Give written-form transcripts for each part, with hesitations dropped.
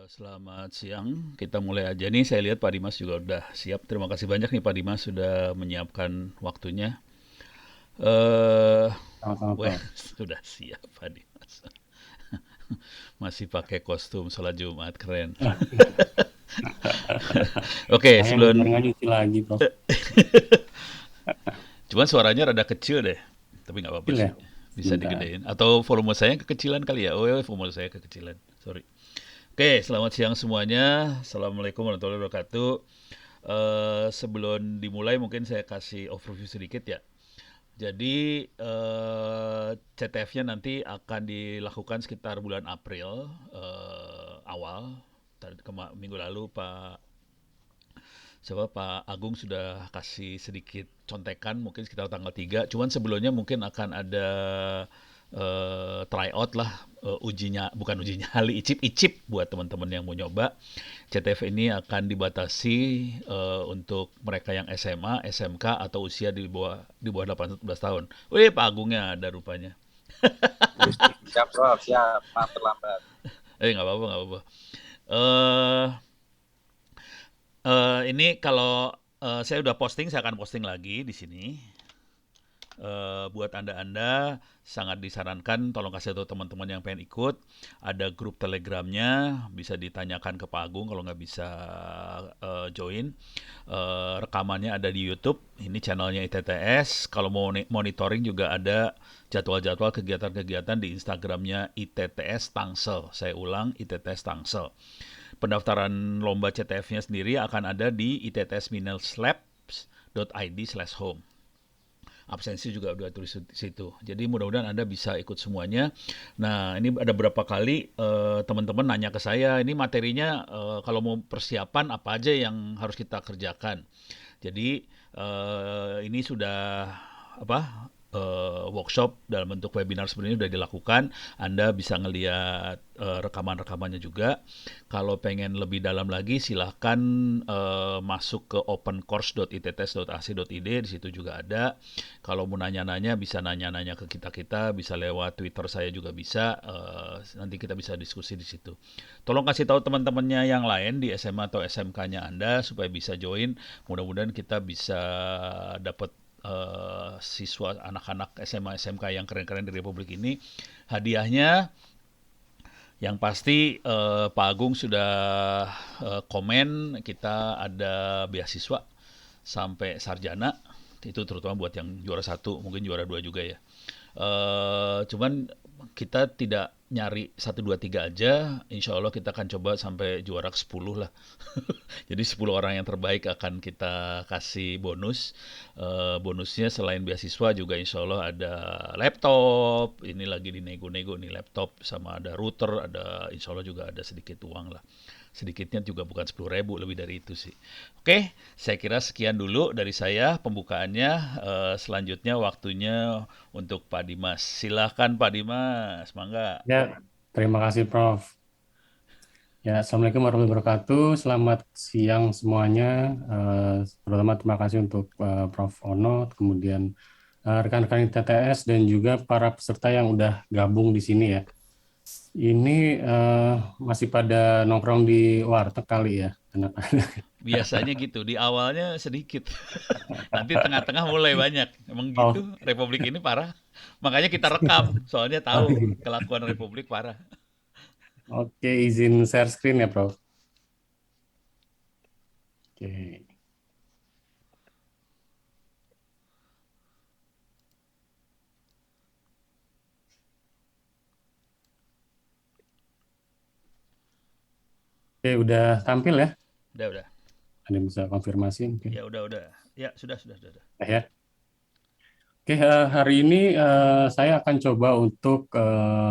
Selamat siang, kita mulai aja nih. Saya lihat Pak Dimas juga udah siap. Terima kasih banyak nih Pak Dimas sudah menyiapkan waktunya. Eh, Sama-sama, Weh, Prof. sudah siap Pak Dimas. Masih pakai kostum sholat Jumat, keren. Ah, Oke, sayang biar sebelum, nggak nyuci lagi, Prof. cuman suaranya rada kecil deh. Tapi nggak apa-apa Kecil ya? sih, bisa Sebentar. digedein. Atau volume saya yang kekecilan kali ya? Oh ya, volume saya kekecilan. Sorry. Oke, selamat siang semuanya. Assalamualaikum warahmatullahi wabarakatuh. Sebelum dimulai mungkin saya kasih overview sedikit ya. Jadi CTF-nya nanti akan dilakukan sekitar bulan April awal. Minggu lalu Pak Agung sudah kasih sedikit contekan mungkin sekitar tanggal 3. Cuman sebelumnya mungkin akan ada tryout lah, ujinya bukan uji nyali, icip-icip buat teman-teman yang mau nyoba. CTF ini akan dibatasi untuk mereka yang SMA, SMK atau usia di bawah 18 tahun. Wih, Pak Agungnya ada rupanya. Siap, Prof. Siap. Maaf terlambat. Nggak apa-apa, nggak apa-apa. Eh ini kalau saya udah posting, saya akan posting lagi di sini. Buat anda-anda sangat disarankan tolong kasih tahu teman-teman yang pengen ikut. Ada grup telegramnya, bisa ditanyakan ke Pak Agung kalau nggak bisa join. Rekamannya ada di YouTube, ini channelnya ITTS. Kalau mau monitoring juga ada jadwal-jadwal kegiatan-kegiatan di Instagramnya ITTS Tangsel. Saya ulang, ITTS Tangsel. Pendaftaran lomba CTF-nya sendiri akan ada di itsminelslabs.id/home. Absensi juga udah tulis di situ. Jadi mudah-mudahan Anda bisa ikut semuanya. Nah, ini ada berapa kali teman-teman nanya ke saya, ini materinya kalau mau persiapan apa aja yang harus kita kerjakan. Jadi ini sudah apa workshop dalam bentuk webinar sebenarnya sudah dilakukan. Anda bisa ngelihat rekaman-rekamannya juga. Kalau pengen lebih dalam lagi silahkan masuk ke opencourse.itts.ac.id, di situ juga ada. Kalau mau nanya-nanya bisa nanya-nanya ke kita-kita, bisa lewat Twitter saya juga bisa. Nanti kita bisa diskusi di situ. Tolong kasih tahu teman-temannya yang lain di SMA atau SMK-nya Anda supaya bisa join. Mudah-mudahan kita bisa dapat siswa anak-anak SMA SMK yang keren-keren di Republik ini. Hadiahnya yang pasti Pak Agung sudah komen kita ada beasiswa sampai sarjana, itu terutama buat yang juara satu, mungkin juara dua juga ya. Cuman kita tidak nyari satu 2 3 aja, insya Allah kita akan coba sampai juara 10 lah. Jadi 10 orang yang terbaik akan kita kasih bonus. Bonusnya selain beasiswa juga insya Allah ada laptop, ini lagi dinego-nego nih laptop, sama ada router, ada insya Allah juga ada sedikit uang lah. Sedikitnya juga bukan 10.000, lebih dari itu sih. Oke, saya kira sekian dulu dari saya pembukaannya. Selanjutnya waktunya untuk Pak Dimas. Silahkan Pak Dimas, mangga. Ya, terima kasih, Prof. Ya, Assalamualaikum warahmatullahi wabarakatuh. Selamat siang semuanya. Terutama terima kasih untuk Prof. Ono, kemudian rekan-rekan TTS dan juga para peserta yang udah gabung di sini ya. Ini masih pada nongkrong di warteg kali ya, anak-anak. Biasanya gitu, di awalnya sedikit. Nanti tengah-tengah mulai banyak. Emang gitu, Oh, Republik ini parah. Makanya kita rekam, soalnya oh, tahu iya. kelakuan Republik parah. Oke, izin share screen ya, Prof. Oke. Oke, udah tampil ya? Udah. Ada yang bisa konfirmasi mungkin? Ya udah. Ya, sudah. Ya. Oke, hari ini saya akan coba untuk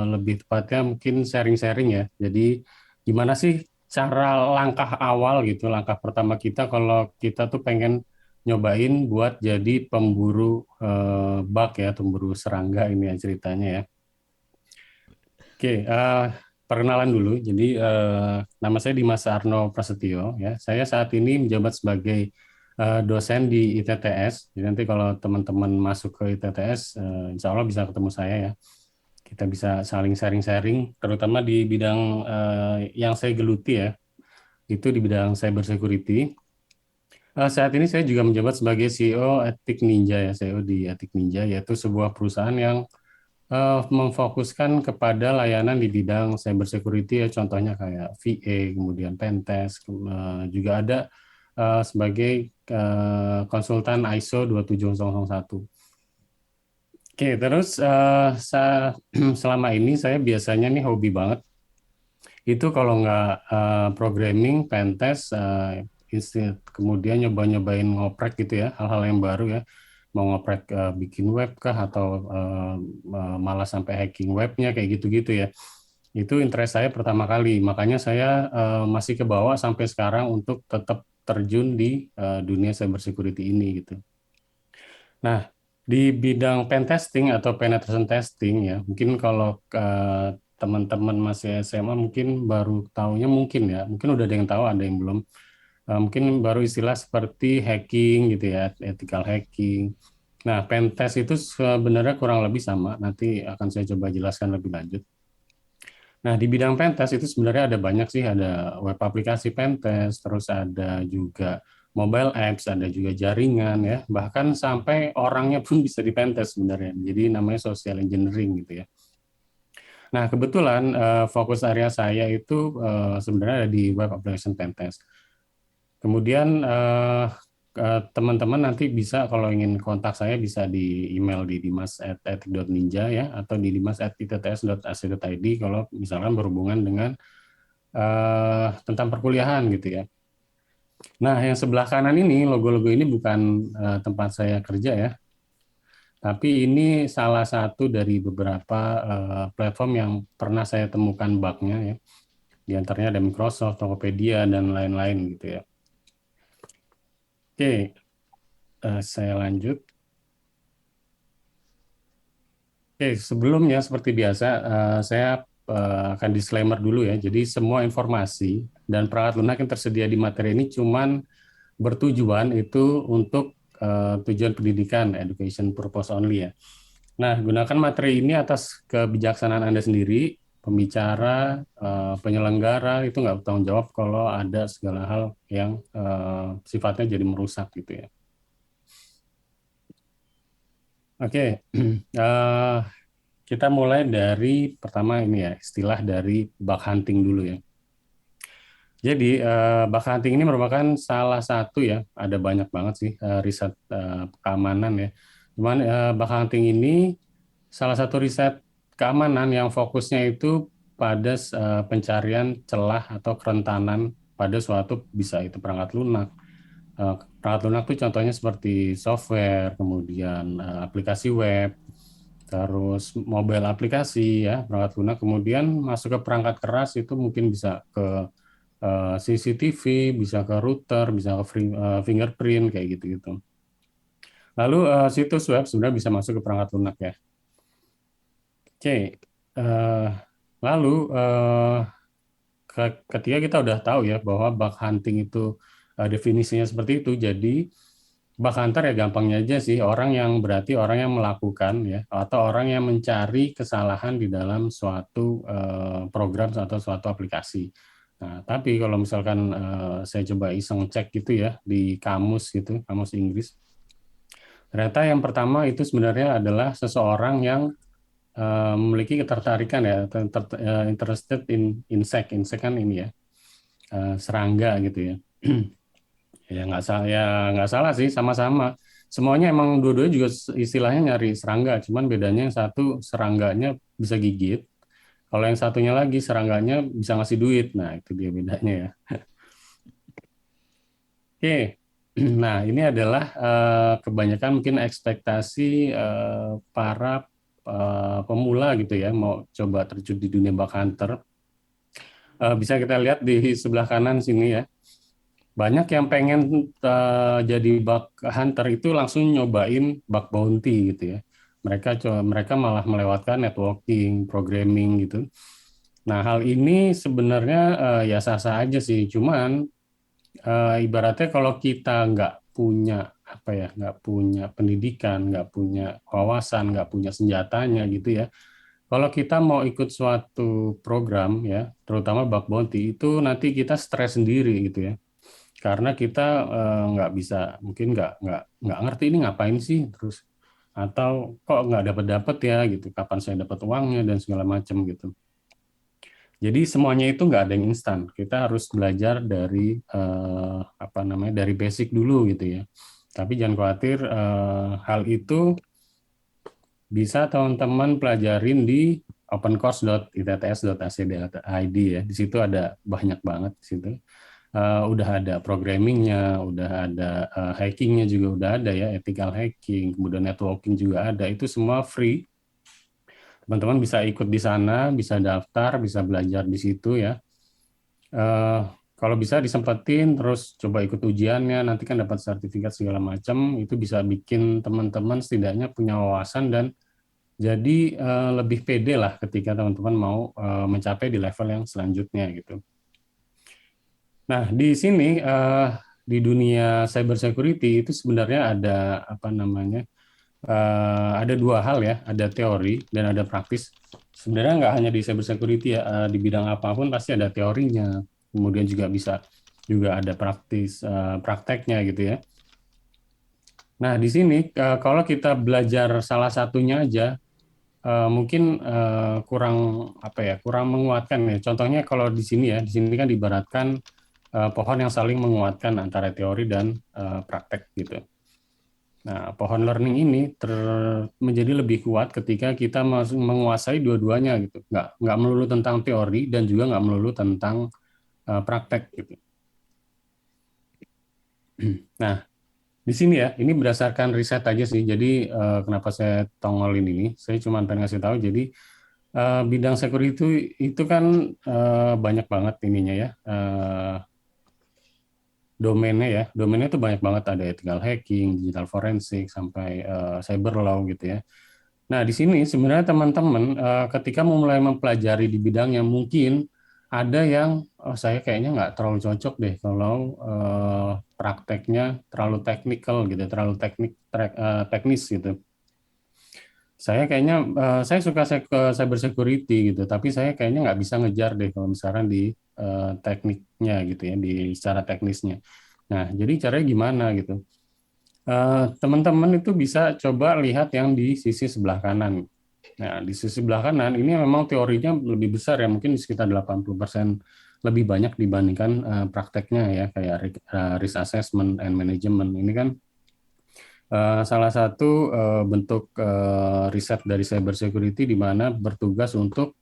lebih tepatnya mungkin sharing-sharing ya. Jadi gimana sih cara langkah awal gitu, langkah pertama kita kalau kita tuh pengen nyobain buat jadi pemburu bak ya, pemburu serangga ini ya ceritanya ya. Oke, perkenalan dulu. Jadi nama saya Dimas Arno Prasetyo ya. Saya saat ini menjabat sebagai dosen di ITTS. Jadi nanti kalau teman-teman masuk ke ITTS, insya Allah bisa ketemu saya ya. Kita bisa saling sharing-sharing, terutama di bidang yang saya geluti ya, itu di bidang cyber security. Saat ini saya juga menjabat sebagai CEO Etik Ninja ya, CEO di Etik Ninja, yaitu sebuah perusahaan yang memfokuskan kepada layanan di bidang cyber security ya, contohnya kayak VA, kemudian pentest, juga ada sebagai konsultan ISO 27001. Oke, terus selama ini saya biasanya nih hobi banget itu kalau nggak programming, pentest, kemudian nyoba-nyobain ngoprek gitu ya, hal-hal yang baru ya, mau ngoprek bikin web kah atau malah sampai hacking webnya kayak gitu-gitu ya. Itu interest saya pertama kali, makanya saya masih kebawa sampai sekarang untuk tetap terjun di dunia cybersecurity ini gitu. Nah, di bidang pen testing atau penetration testing ya, mungkin kalau teman-teman masih SMA mungkin baru tahunya mungkin ya, mungkin udah ada yang tahu, ada yang belum. Mungkin baru istilah seperti hacking gitu ya, ethical hacking. Nah, pen test itu sebenarnya kurang lebih sama. Nanti akan saya coba jelaskan lebih lanjut. Nah, di bidang pen test itu sebenarnya ada banyak sih, ada web aplikasi pen test, terus ada juga mobile apps, ada juga jaringan ya, bahkan sampai orangnya pun bisa di pen test sebenarnya. Jadi namanya social engineering gitu ya. Nah, kebetulan fokus area saya itu sebenarnya ada di web application pen test. Kemudian teman-teman nanti bisa kalau ingin kontak saya bisa di email di dimas@etik.ninja ya, atau di dimas@itts.ac.id kalau misalkan berhubungan dengan tentang perkuliahan gitu ya. Nah, yang sebelah kanan ini, logo-logo ini bukan tempat saya kerja ya, tapi ini salah satu dari beberapa platform yang pernah saya temukan bug-nya ya. Di antaranya ada Microsoft, Tokopedia, dan lain-lain gitu ya. Oke, saya lanjut. Oke, sebelumnya seperti biasa, saya akan disclaimer dulu ya. Jadi semua informasi dan perangkat lunak yang tersedia di materi ini cuman bertujuan itu untuk tujuan pendidikan, education purpose only ya. Nah, gunakan materi ini atas kebijaksanaan Anda sendiri, pembicara, penyelenggara itu nggak bertanggung jawab kalau ada segala hal yang sifatnya jadi merusak gitu ya. Oke, kita mulai dari pertama ini ya, istilah dari bug hunting dulu ya. Jadi bug hunting ini merupakan salah satu ya, ada banyak banget sih riset keamanan ya. Cuman bug hunting ini salah satu riset keamanan yang fokusnya itu pada pencarian celah atau kerentanan pada suatu, bisa itu perangkat lunak. Perangkat lunak itu contohnya seperti software, kemudian aplikasi web, terus mobile aplikasi ya, perangkat lunak, kemudian masuk ke perangkat keras itu mungkin bisa ke CCTV, bisa ke router, bisa ke fingerprint kayak gitu-gitu. Lalu situs web sebenarnya bisa masuk ke perangkat lunak ya. Oke, lalu ketika kita udah tahu ya bahwa bug hunting itu definisinya seperti itu, jadi bug hunter ya gampangnya aja sih, orang yang berarti orang yang melakukan ya, atau orang yang mencari kesalahan di dalam suatu program atau suatu aplikasi. Nah, tapi kalau misalkan saya coba iseng cek gitu ya di kamus gitu, kamus Inggris, ternyata yang pertama itu sebenarnya adalah seseorang yang memiliki ketertarikan ya, interested in insect, insect kan ini ya, serangga gitu ya. Ya nggak salah sih, sama-sama. Semuanya emang dua-duanya juga istilahnya nyari serangga, cuman bedanya yang satu serangganya bisa gigit, kalau yang satunya lagi serangganya bisa ngasih duit. Nah, itu dia bedanya ya. Oke. Nah, ini adalah kebanyakan mungkin ekspektasi para pemula gitu ya, mau coba terjun di dunia bug hunter. Bisa kita lihat di sebelah kanan sini ya. Banyak yang pengen jadi bug hunter itu langsung nyobain bug bounty gitu ya. Mereka malah melewatkan networking, programming gitu. Nah, hal ini sebenarnya ya sah-sah aja sih. Cuman ibaratnya kalau kita nggak punya apa ya, nggak punya pendidikan, nggak punya wawasan, nggak punya senjatanya gitu ya. kalau kita mau ikut suatu program ya, terutama bug bounty itu nanti kita stres sendiri gitu ya, karena kita nggak bisa, mungkin nggak ngerti ini ngapain sih, terus atau kok nggak dapat dapat ya gitu, kapan saya dapat uangnya dan segala macam gitu. Jadi semuanya itu nggak ada yang instan. Kita harus belajar dari apa namanya, dari basic dulu gitu ya. Tapi jangan khawatir, hal itu bisa teman-teman pelajarin di opencourse.itts.ac.id ya. Di situ ada banyak banget di situ. Udah ada programmingnya, udah ada hackingnya juga udah ada ya, ethical hacking, kemudian networking juga ada. Itu semua free. Teman-teman bisa ikut di sana, bisa daftar, bisa belajar di situ ya. Eh, Kalau bisa disempetin, terus coba ikut ujiannya, nanti kan dapat sertifikat segala macam, itu bisa bikin teman-teman setidaknya punya wawasan dan jadi lebih pede lah ketika teman-teman mau mencapai di level yang selanjutnya gitu. Nah, di sini di dunia cyber security itu sebenarnya ada apa namanya? Ada dua hal ya, ada teori dan ada praktis. Sebenarnya nggak hanya di cyber security ya, di bidang apapun pasti ada teorinya. Kemudian juga ada prakteknya gitu ya. Nah, di sini kalau kita belajar salah satunya aja, mungkin kurang apa ya, kurang menguatkan ya. Contohnya kalau di sini kan diibaratkan pohon yang saling menguatkan antara teori dan praktek gitu. Nah, pohon learning ini menjadi lebih kuat ketika kita menguasai dua-duanya gitu. Nggak melulu tentang teori dan juga nggak melulu tentang praktek gitu. Nah, di sini ya, ini berdasarkan riset aja sih. Jadi kenapa saya tongolin ini? Saya cuma pengen ngasih tahu. Jadi bidang security itu kan banyak banget ininya ya, domainnya ya. Domainnya itu banyak banget, ada ethical hacking, digital forensik, sampai cyber law gitu ya. Nah, di sini sebenarnya teman-teman ketika mau mulai mempelajari di bidangnya, mungkin ada yang saya kayaknya nggak terlalu cocok deh kalau prakteknya terlalu teknikal gitu, terlalu teknis gitu. Saya kayaknya saya suka cyber security gitu, tapi saya kayaknya nggak bisa ngejar deh kalau misalkan di tekniknya gitu ya, di secara teknisnya. Nah, jadi caranya gimana gitu? Teman-teman itu bisa coba lihat yang di sisi sebelah kanan. Nah, di sisi sebelah kanan ini memang teorinya lebih besar ya, mungkin sekitar 80% lebih banyak dibandingkan prakteknya ya, kayak risk assessment and management. Ini kan salah satu bentuk riset dari cyber security di mana bertugas untuk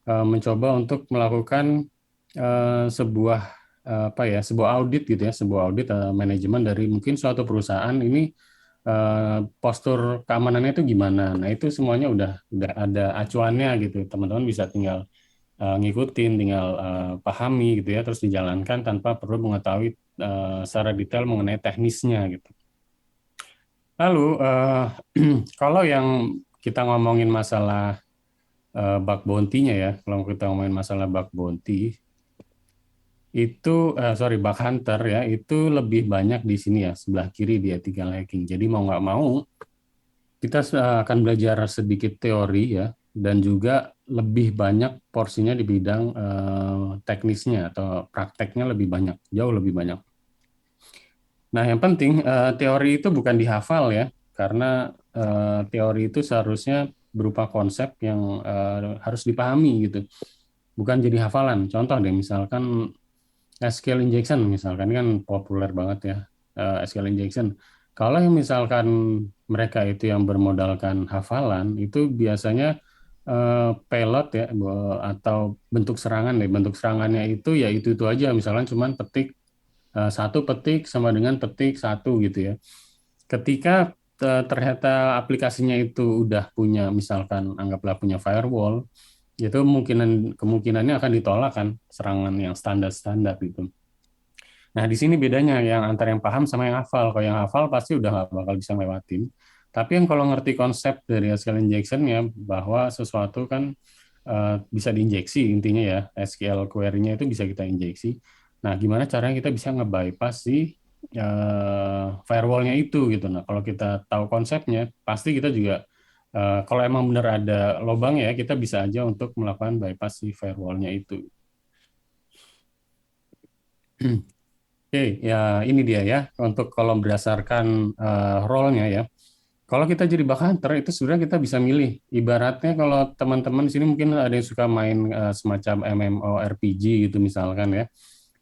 mencoba untuk melakukan sebuah apa ya, sebuah audit gitu ya, sebuah audit manajemen dari mungkin suatu perusahaan ini, postur keamanannya itu gimana. Nah, itu semuanya udah ada acuannya gitu. Teman-teman bisa tinggal ngikutin, tinggal pahami gitu ya, terus dijalankan tanpa perlu mengetahui secara detail mengenai teknisnya gitu. Lalu kalau yang kita ngomongin masalah bug bounty-nya ya, kalau kita ngomongin masalah bug bounty itu bug hunter ya, itu lebih banyak di sini ya, sebelah kiri di ethical hacking. Jadi mau nggak mau kita akan belajar sedikit teori ya, dan juga lebih banyak porsinya di bidang teknisnya atau prakteknya lebih banyak, jauh lebih banyak. Nah, yang penting teori itu bukan dihafal ya, karena teori itu seharusnya berupa konsep yang harus dipahami gitu, bukan jadi hafalan. Contoh deh, misalkan SQL injection misalkan kan populer banget ya, SQL injection. Kalau yang misalkan mereka itu yang bermodalkan hafalan, itu biasanya payload ya, atau bentuk serangan deh. Bentuk serangannya itu ya itu aja, misalkan cuman satu petik sama dengan petik satu gitu ya. Ketika ternyata aplikasinya itu udah punya, misalkan anggaplah punya firewall, itu kemungkinannya akan ditolak kan serangan yang standar gitu. Nah, di sini bedanya yang antara yang paham sama yang hafal. Kalau yang hafal pasti udah nggak bakal bisa ngelewatin. Tapi yang kalau ngerti konsep dari SQL injection ya, bahwa sesuatu kan bisa diinjeksi intinya ya, SQL query-nya itu bisa kita injeksi. Nah, gimana caranya kita bisa nge-bypass si firewall-nya itu gitu. Nah, kalau kita tahu konsepnya, pasti kita juga Kalau emang benar ada lubang ya, kita bisa aja untuk melakukan bypass si firewall-nya itu. Oke, ya ini dia ya. Untuk kalau berdasarkan role-nya ya. Kalau kita jadi bug hunter itu sebenarnya kita bisa milih. Ibaratnya kalau teman-teman di sini mungkin ada yang suka main semacam MMORPG gitu misalkan ya.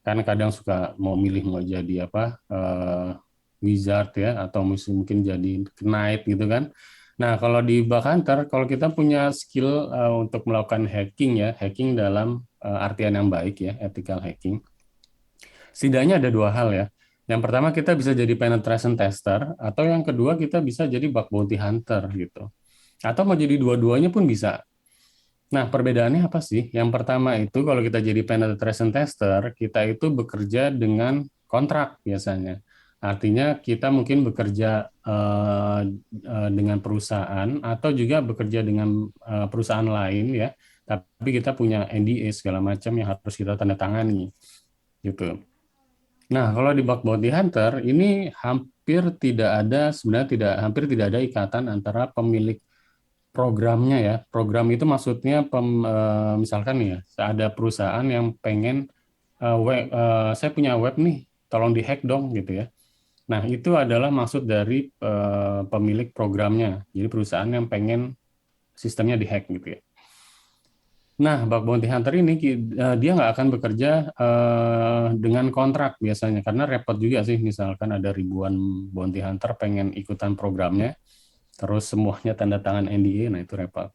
Karena kadang suka mau milih mau jadi apa wizard ya atau mungkin jadi knight gitu kan. Nah, kalau di bug hunter, kalau kita punya skill untuk melakukan hacking ya, hacking dalam artian yang baik ya, ethical hacking. Setidaknya ada dua hal ya. Yang pertama kita bisa jadi penetration tester, atau yang kedua kita bisa jadi bug bounty hunter gitu. Atau mau jadi dua-duanya pun bisa. Nah, perbedaannya apa sih? Yang pertama itu kalau kita jadi penetration tester, kita itu bekerja dengan kontrak biasanya. Artinya kita mungkin bekerja dengan perusahaan atau juga bekerja dengan perusahaan lain ya, tapi kita punya NDA segala macam yang harus kita tanda tangani gitu. Nah, kalau di bug bounty hunter ini hampir tidak ada ikatan antara pemilik programnya ya. Program itu maksudnya misalkan nih ya, ada perusahaan yang pengen saya punya web nih, tolong dihack dong gitu ya. Nah, itu adalah maksud dari pemilik programnya. Jadi perusahaan yang pengen sistemnya dihack gitu ya. Nah, bug bounty hunter ini dia nggak akan bekerja dengan kontrak biasanya karena repot juga sih. Misalkan ada ribuan bounty hunter pengen ikutan programnya, terus semuanya tanda tangan NDA, nah itu repot.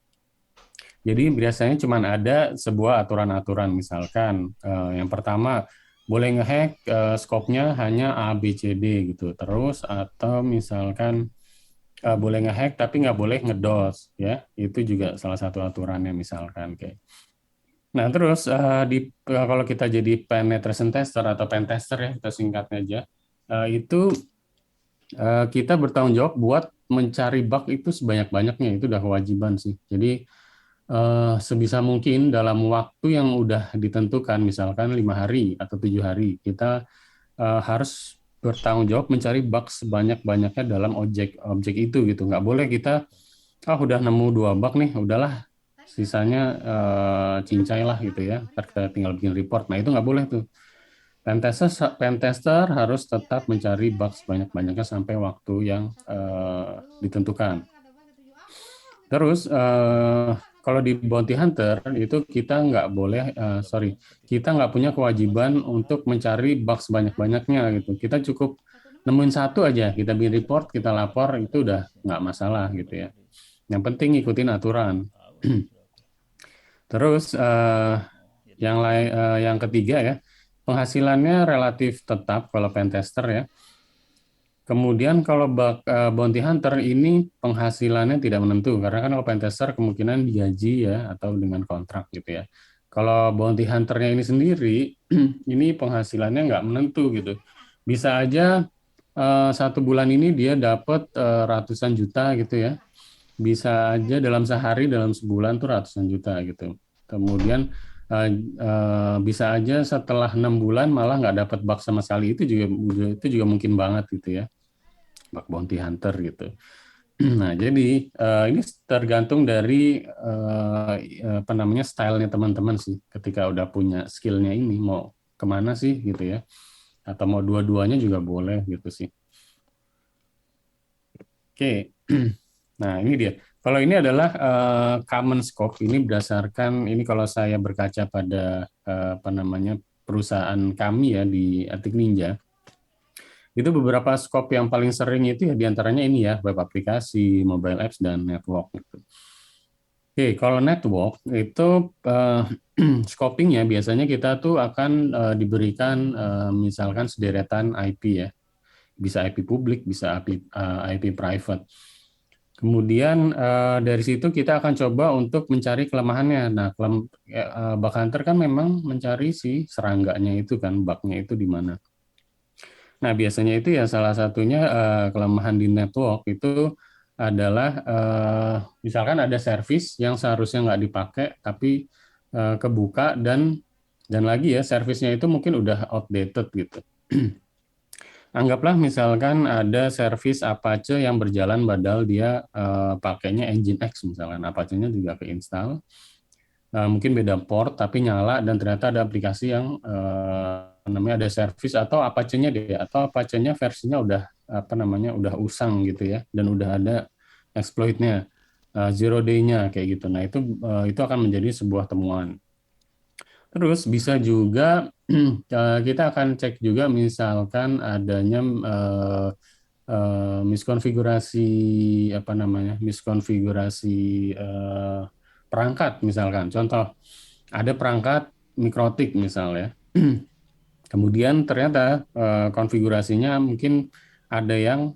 Jadi biasanya cuma ada sebuah aturan-aturan, misalkan yang pertama boleh ngehack scope-nya hanya A, B, C, D gitu. Terus atau misalkan boleh ngehack tapi nggak boleh ngedos ya. Itu juga salah satu aturannya misalkan kayak. Nah, terus kalau kita jadi penetration tester atau pen tester ya, kita singkatnya aja, itu kita bertanggung jawab buat mencari bug itu sebanyak-banyaknya, itu udah kewajiban sih. Jadi sebisa mungkin dalam waktu yang udah ditentukan, misalkan 5 hari atau 7 hari, kita harus bertanggung jawab mencari bug sebanyak-banyaknya dalam objek itu gitu. Nggak boleh kita udah nemu 2 bug nih, udahlah sisanya cincai lah gitu ya. Ntar kita tinggal bikin report. Nah itu nggak boleh tuh. Pentester harus tetap mencari bug sebanyak-banyaknya sampai waktu yang ditentukan. Terus kalau di bounty hunter itu kita nggak boleh, kita nggak punya kewajiban untuk mencari bug sebanyak-banyaknya gitu. Kita cukup nemuin satu aja, kita bikin report, kita lapor, itu udah nggak masalah gitu ya. Yang penting ikutin aturan. Terus yang ketiga ya, penghasilannya relatif tetap kalau pentester ya. Kemudian kalau bounty hunter ini penghasilannya tidak menentu karena kan kalau pentester kemungkinan digaji ya atau dengan kontrak gitu ya. Kalau bounty hunternya ini sendiri ini penghasilannya nggak menentu gitu. Bisa aja 1 bulan ini dia dapat ratusan juta gitu ya. Bisa aja dalam sehari, dalam sebulan tuh ratusan juta gitu. Kemudian bisa aja setelah 6 bulan malah nggak dapat bug sama sekali, itu juga mungkin banget gitu ya, bug bounty hunter gitu. Nah jadi ini tergantung dari apa namanya stylenya teman-teman sih. Ketika udah punya skillnya ini mau kemana sih gitu ya, atau mau dua-duanya juga boleh gitu sih. Oke. Nah, ini dia. Kalau ini adalah common scope, ini berdasarkan ini kalau saya berkaca pada apa namanya perusahaan kami ya di Etik Ninja, itu beberapa scope yang paling sering itu ya diantaranya ini ya, web aplikasi, mobile apps, dan network. Gitu. Oke, kalau network itu scopingnya biasanya kita tuh akan diberikan misalkan sederetan IP ya, bisa IP publik, bisa IP private. Kemudian dari situ kita akan coba untuk mencari kelemahannya. Nah, bug hunter kan memang mencari si serangganya itu kan, bugnya itu di mana. Nah, biasanya itu ya salah satunya kelemahan di network itu adalah misalkan ada service yang seharusnya nggak dipakai tapi kebuka dan lagi ya servisnya itu mungkin udah outdated gitu. Anggaplah misalkan ada servis Apache yang berjalan padahal dia pakainya Nginx misalkan, Apache-nya juga keinstall. Mungkin beda port tapi nyala dan ternyata ada aplikasi yang namanya ada servis atau Apache-nya deh atau Apache-nya versinya udah apa namanya udah usang gitu ya dan udah ada exploit-nya zero day-nya kayak gitu. Nah, itu akan menjadi sebuah temuan. Terus bisa juga kita akan cek juga misalkan adanya miskonfigurasi apa namanya miskonfigurasi perangkat misalkan. Contoh ada perangkat mikrotik misalnya. Kemudian ternyata konfigurasinya mungkin ada yang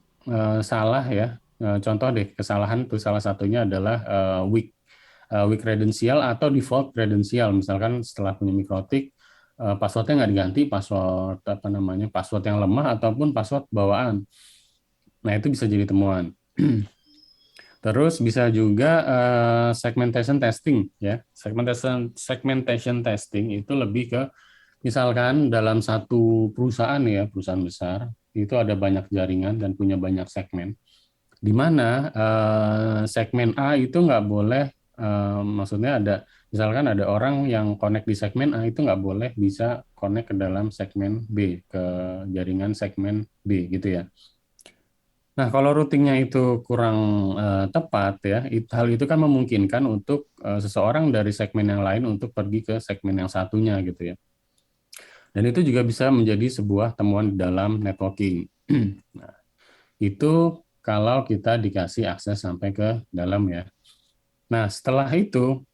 salah ya. Contoh deh kesalahan itu salah satunya adalah weak credential atau default credential. Misalkan setelah punya mikrotik passwordnya nggak diganti, password apa namanya password yang lemah ataupun password bawaan. Nah itu bisa jadi temuan. Terus bisa juga segmentation testing ya. Segmentation testing itu lebih ke misalkan dalam satu perusahaan ya, perusahaan besar, itu ada banyak jaringan dan punya banyak segmen. Di mana segmen A itu nggak boleh, maksudnya misalkan ada orang yang connect di segmen A itu nggak boleh bisa connect ke dalam segmen B, ke jaringan segmen B gitu ya. Nah, kalau routingnya itu kurang tepat ya, hal itu kan memungkinkan untuk seseorang dari segmen yang lain untuk pergi ke segmen yang satunya gitu ya. Dan itu juga bisa menjadi sebuah temuan di dalam networking. Nah, itu kalau kita dikasih akses sampai ke dalam ya. Nah, setelah itu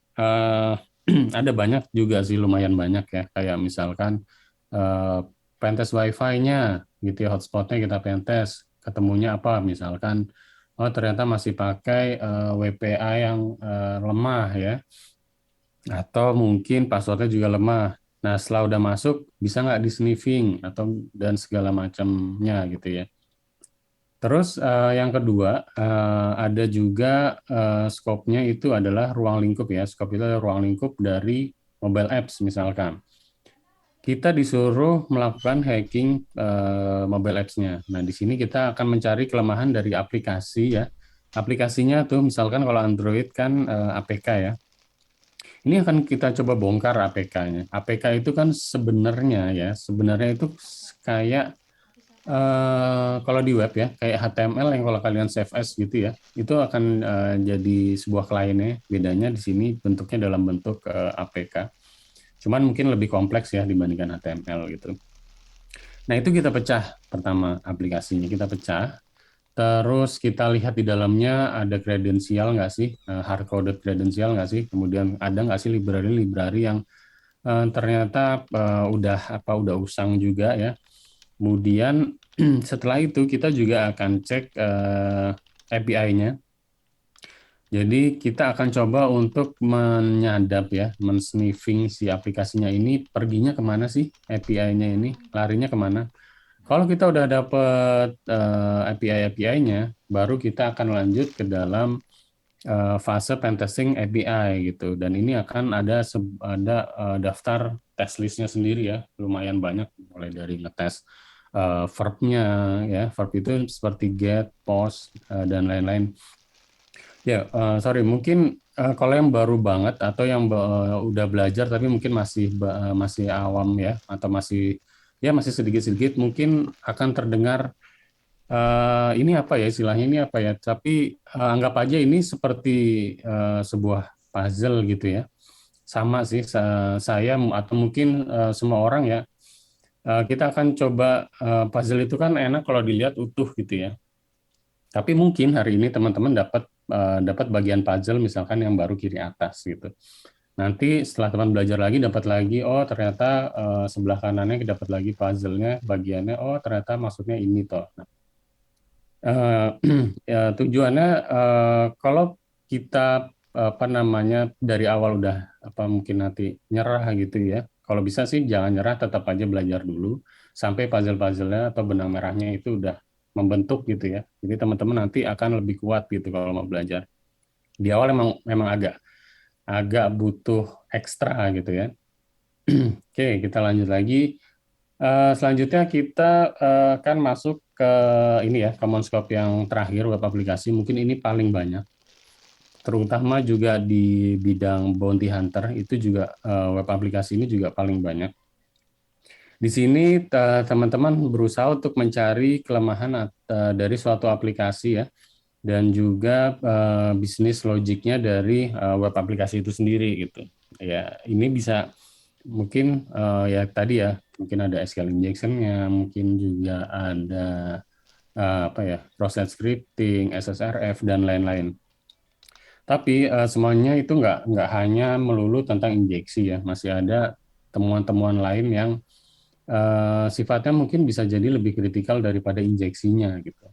ada banyak juga sih, lumayan banyak ya. Kayak misalkan eh, pentest Wi-Fi-nya gitu ya, hotspotnya kita pentest. Ketemunya apa? Misalkan, oh ternyata masih pakai WPA yang lemah ya. Atau mungkin passwordnya juga lemah. Nah, setelah udah masuk, bisa nggak di sniffing atau dan segala macamnya gitu ya. Terus yang kedua, ada juga scope-nya itu adalah ruang lingkup ya. Scope itu adalah ruang lingkup dari mobile apps misalkan. Kita disuruh melakukan hacking mobile apps-nya. Nah, di sini kita akan mencari kelemahan dari aplikasi ya. Aplikasinya tuh misalkan kalau Android kan APK ya. Ini akan kita coba bongkar APK-nya. APK itu kan sebenarnya itu kayak kalau di web ya, kayak HTML yang kalau kalian save as gitu ya, itu akan jadi sebuah kliennya. Bedanya di sini bentuknya dalam bentuk APK. Cuman mungkin lebih kompleks ya dibandingkan HTML gitu. Nah itu kita pecah pertama aplikasinya, kita pecah. Terus kita lihat di dalamnya ada kredensial nggak sih, hard-coded kredensial nggak sih, kemudian ada nggak sih library-library yang ternyata udah usang juga ya. Kemudian setelah itu kita juga akan cek API-nya. Jadi kita akan coba untuk menyadap ya, mensniffing si aplikasinya ini perginya kemana sih API-nya ini, larinya kemana. Kalau kita udah dapet API-nya, baru kita akan lanjut ke dalam fase pentesting API gitu. Dan ini akan ada daftar test list-nya sendiri ya, lumayan banyak mulai dari ngetes verb-nya ya, verb itu seperti get, post dan lain-lain. Ya, sorry, mungkin kalau yang baru banget atau yang udah belajar tapi mungkin masih awam ya atau masih sedikit-sedikit mungkin akan terdengar ini apa ya istilahnya ini apa ya, tapi anggap aja ini seperti sebuah puzzle gitu ya. Sama sih saya atau mungkin semua orang ya, kita akan coba puzzle itu kan enak kalau dilihat utuh gitu ya. Tapi mungkin hari ini teman-teman dapat bagian puzzle misalkan yang baru kiri atas gitu. Nanti setelah teman belajar lagi dapat lagi, oh ternyata sebelah kanannya dapat lagi puzzle-nya bagiannya, oh ternyata maksudnya ini toh. Nah, ya, tujuannya kalau kita apa namanya dari awal udah apa mungkin nanti nyerah gitu ya. Kalau bisa sih jangan nyerah, tetap aja belajar dulu sampai puzzle-puzzle-nya atau benang merahnya itu udah membentuk gitu ya. Jadi teman-teman nanti akan lebih kuat gitu kalau mau belajar. Di awal memang agak butuh ekstra gitu ya. Oke, kita lanjut lagi. Selanjutnya kita akan masuk ke ini ya, common scope yang terakhir, web aplikasi. Mungkin ini paling banyak, terutama juga di bidang bounty hunter, itu juga web aplikasi ini juga paling banyak. Di sini teman-teman berusaha untuk mencari kelemahan dari suatu aplikasi ya, dan juga bisnis logiknya dari web aplikasi itu sendiri gitu. Ya, ini bisa mungkin ya tadi ya, mungkin ada SQL injection-nya, mungkin juga ada apa ya, cross-site scripting, SSRF dan lain-lain. Tapi semuanya itu nggak hanya melulu tentang injeksi ya, masih ada temuan-temuan lain yang sifatnya mungkin bisa jadi lebih kritikal daripada injeksinya gitu.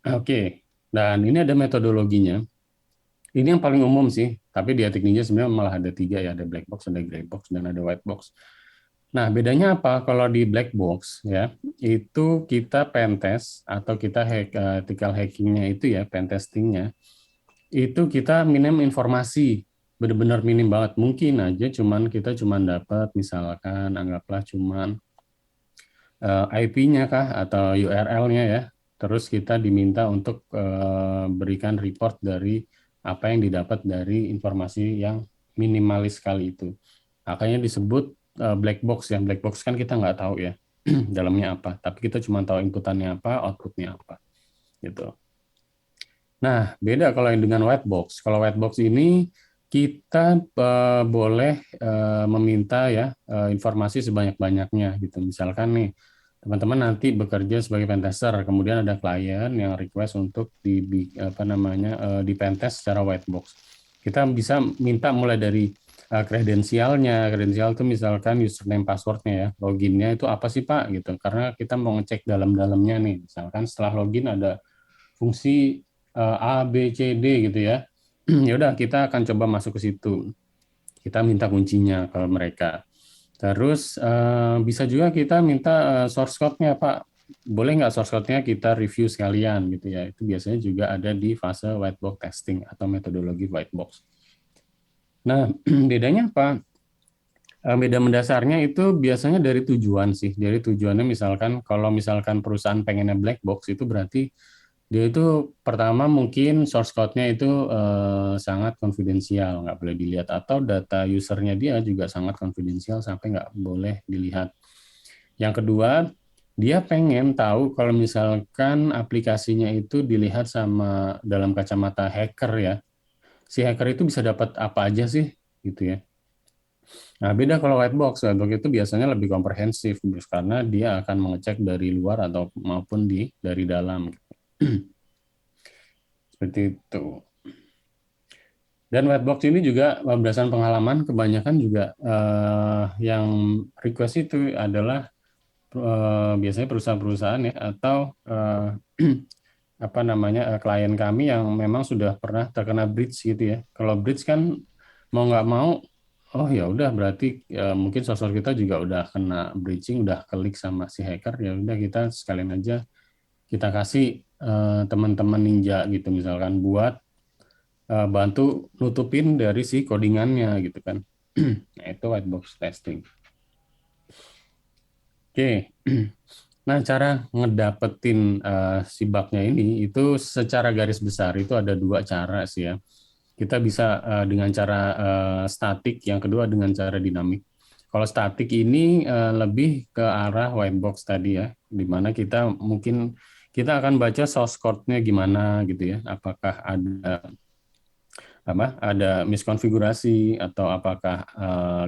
Oke, dan ini ada metodologinya. Ini yang paling umum sih, tapi di Etik Ninja sebenarnya malah ada 3 ya, ada black box, ada gray box, dan ada white box. Nah, bedanya apa? Kalau di black box ya, itu kita pentest atau kita ethical hackingnya itu ya, pentestingnya, itu kita minim informasi, benar-benar minim banget. Mungkin aja kita cuman dapat misalkan anggaplah cuman IP-nya kah atau URL-nya ya. Terus kita diminta untuk berikan report dari apa yang didapat dari informasi yang minimalis sekali itu. Makanya disebut black box ya. Black box kan kita nggak tahu ya dalamnya apa, tapi kita cuma tahu inputannya apa, outputnya apa, gitu. Nah, beda kalau yang dengan white box. Kalau white box ini kita boleh meminta ya informasi sebanyak-banyaknya gitu. Misalkan nih, teman-teman nanti bekerja sebagai pentester, kemudian ada klien yang request untuk di pentest secara white box. Kita bisa minta mulai dari kredensialnya. Kredensial itu misalkan username passwordnya ya, loginnya itu apa sih Pak gitu. Karena kita mau ngecek dalam-dalamnya nih. Misalkan setelah login ada fungsi A, B, C, D gitu ya. Ya udah kita akan coba masuk ke situ. Kita minta kuncinya ke mereka. Terus bisa juga kita minta source code-nya, Pak. Boleh nggak source code-nya kita review sekalian gitu ya. Itu biasanya juga ada di fase white box testing atau metodologi white box. Nah, bedanya apa? Beda mendasarnya itu biasanya dari tujuan sih. Dari tujuannya misalkan kalau misalkan perusahaan pengennya black box itu berarti dia itu pertama mungkin source code-nya itu sangat konfidensial, nggak boleh dilihat, atau data usernya dia juga sangat konfidensial sampai nggak boleh dilihat. Yang kedua, dia pengen tahu kalau misalkan aplikasinya itu dilihat sama dalam kacamata hacker ya, si hacker itu bisa dapat apa aja sih, gitu ya. Nah, beda kalau white box. White box itu biasanya lebih komprehensif karena dia akan mengecek dari luar atau maupun dari dalam. Seperti itu. Dan white box ini juga berdasarkan pengalaman kebanyakan juga yang request itu adalah biasanya perusahaan-perusahaan ya atau apa namanya klien kami yang memang sudah pernah terkena breach gitu ya. Kalau breach kan mau nggak mau, oh ya udah berarti mungkin sosok kita juga udah kena breaching, udah klik sama si hacker, ya udah kita sekalian aja kita kasih teman-teman ninja gitu misalkan buat bantu nutupin dari si codingannya gitu kan. Nah, itu white box testing. Oke. Nah, cara ngedapetin si bug-nya ini itu secara garis besar itu ada 2 cara sih ya. Kita bisa dengan cara statik, yang kedua dengan cara dinamik. Kalau statik ini lebih ke arah white box tadi ya, di mana kita akan baca source code-nya gimana gitu ya. Apakah ada miskonfigurasi atau apakah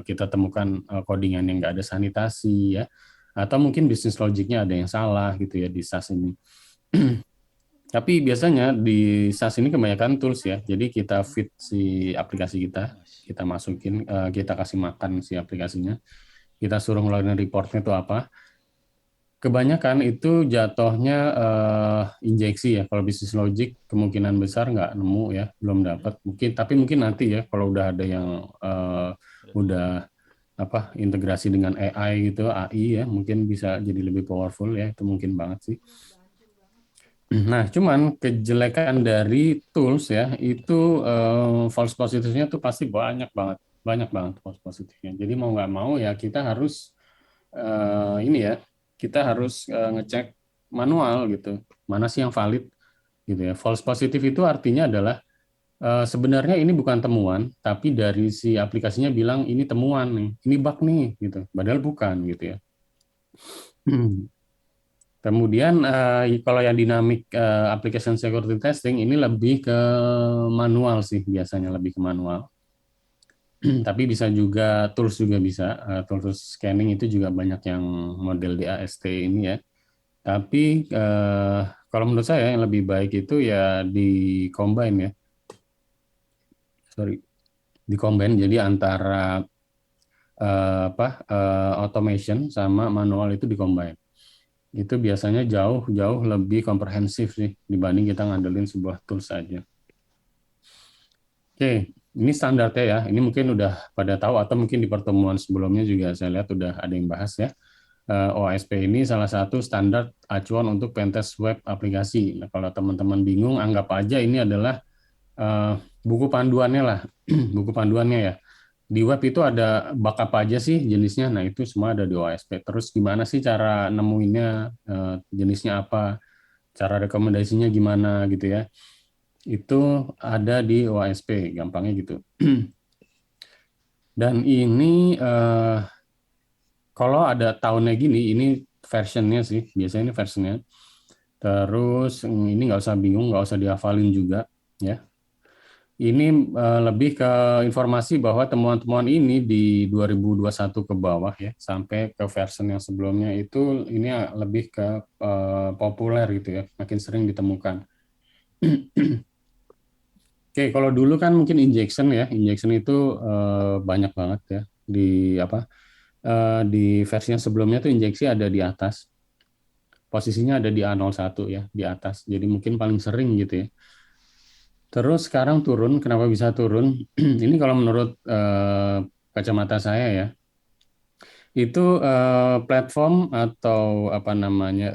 kita temukan codingan yang nggak ada sanitasi ya, atau mungkin bisnis logiknya ada yang salah gitu ya di SAS ini. Tapi biasanya di SAS ini kebanyakan tools ya, jadi kita feed si aplikasi kita masukin, kita kasih makan si aplikasinya, kita suruh ngeluarin reportnya itu apa. Kebanyakan itu jatuhnya injeksi ya. Kalau bisnis logic kemungkinan besar nggak nemu ya, belum dapat. Tapi mungkin nanti ya kalau udah ada yang udah integrasi dengan AI gitu, AI ya, mungkin bisa jadi lebih powerful ya. Itu mungkin banget sih. Nah, cuman kejelekan dari tools ya itu false positive-nya tuh pasti banyak banget. banyak banget false positifnya. Jadi mau nggak mau ya kita harus ini ya, kita harus ngecek manual gitu, mana sih yang valid gitu ya. False positif itu artinya adalah sebenarnya ini bukan temuan, tapi dari si aplikasinya bilang ini temuan nih, ini bug nih gitu, padahal bukan gitu ya. Kemudian kalau yang dynamic application security testing ini lebih ke manual sih, biasanya lebih ke manual. Tapi bisa juga tools juga bisa, tools scanning itu juga banyak yang model di AST ini ya. Tapi kalau menurut saya yang lebih baik itu ya di combine ya, sorry, di combine. Jadi antara automation sama manual itu di combine. Itu biasanya jauh lebih komprehensif sih dibanding kita ngandelin sebuah tools saja. Oke, ini standarnya ya. Ini mungkin udah pada tahu atau mungkin di pertemuan sebelumnya juga saya lihat udah ada yang bahas ya. OASP ini salah satu standar acuan untuk pentest web aplikasi. Nah, kalau teman-teman bingung, anggap aja ini adalah buku panduannya lah, buku panduannya ya. Di web itu ada bug apa aja sih jenisnya? Nah, itu semua ada di OASP. Terus gimana sih cara nemuinnya, jenisnya apa, cara rekomendasinya gimana gitu ya. Itu ada di OASP, gampangnya gitu. Dan ini kalau ada tahunnya gini, ini versionnya sih, biasanya ini versionnya. Terus ini nggak usah bingung, nggak usah dihafalin juga, ya. Ini lebih ke informasi bahwa temuan-temuan ini di 2021 ke bawah ya, sampai ke version yang sebelumnya itu ini lebih ke populer gitu ya, makin sering ditemukan. Oke, kalau dulu kan mungkin injection ya, injection itu banyak banget ya di apa di versi yang sebelumnya tuh injeksi ada di atas, posisinya ada di A01 ya di atas, jadi mungkin paling sering gitu ya. Terus sekarang turun, kenapa bisa turun? Ini kalau menurut kacamata saya ya, itu platform atau apa namanya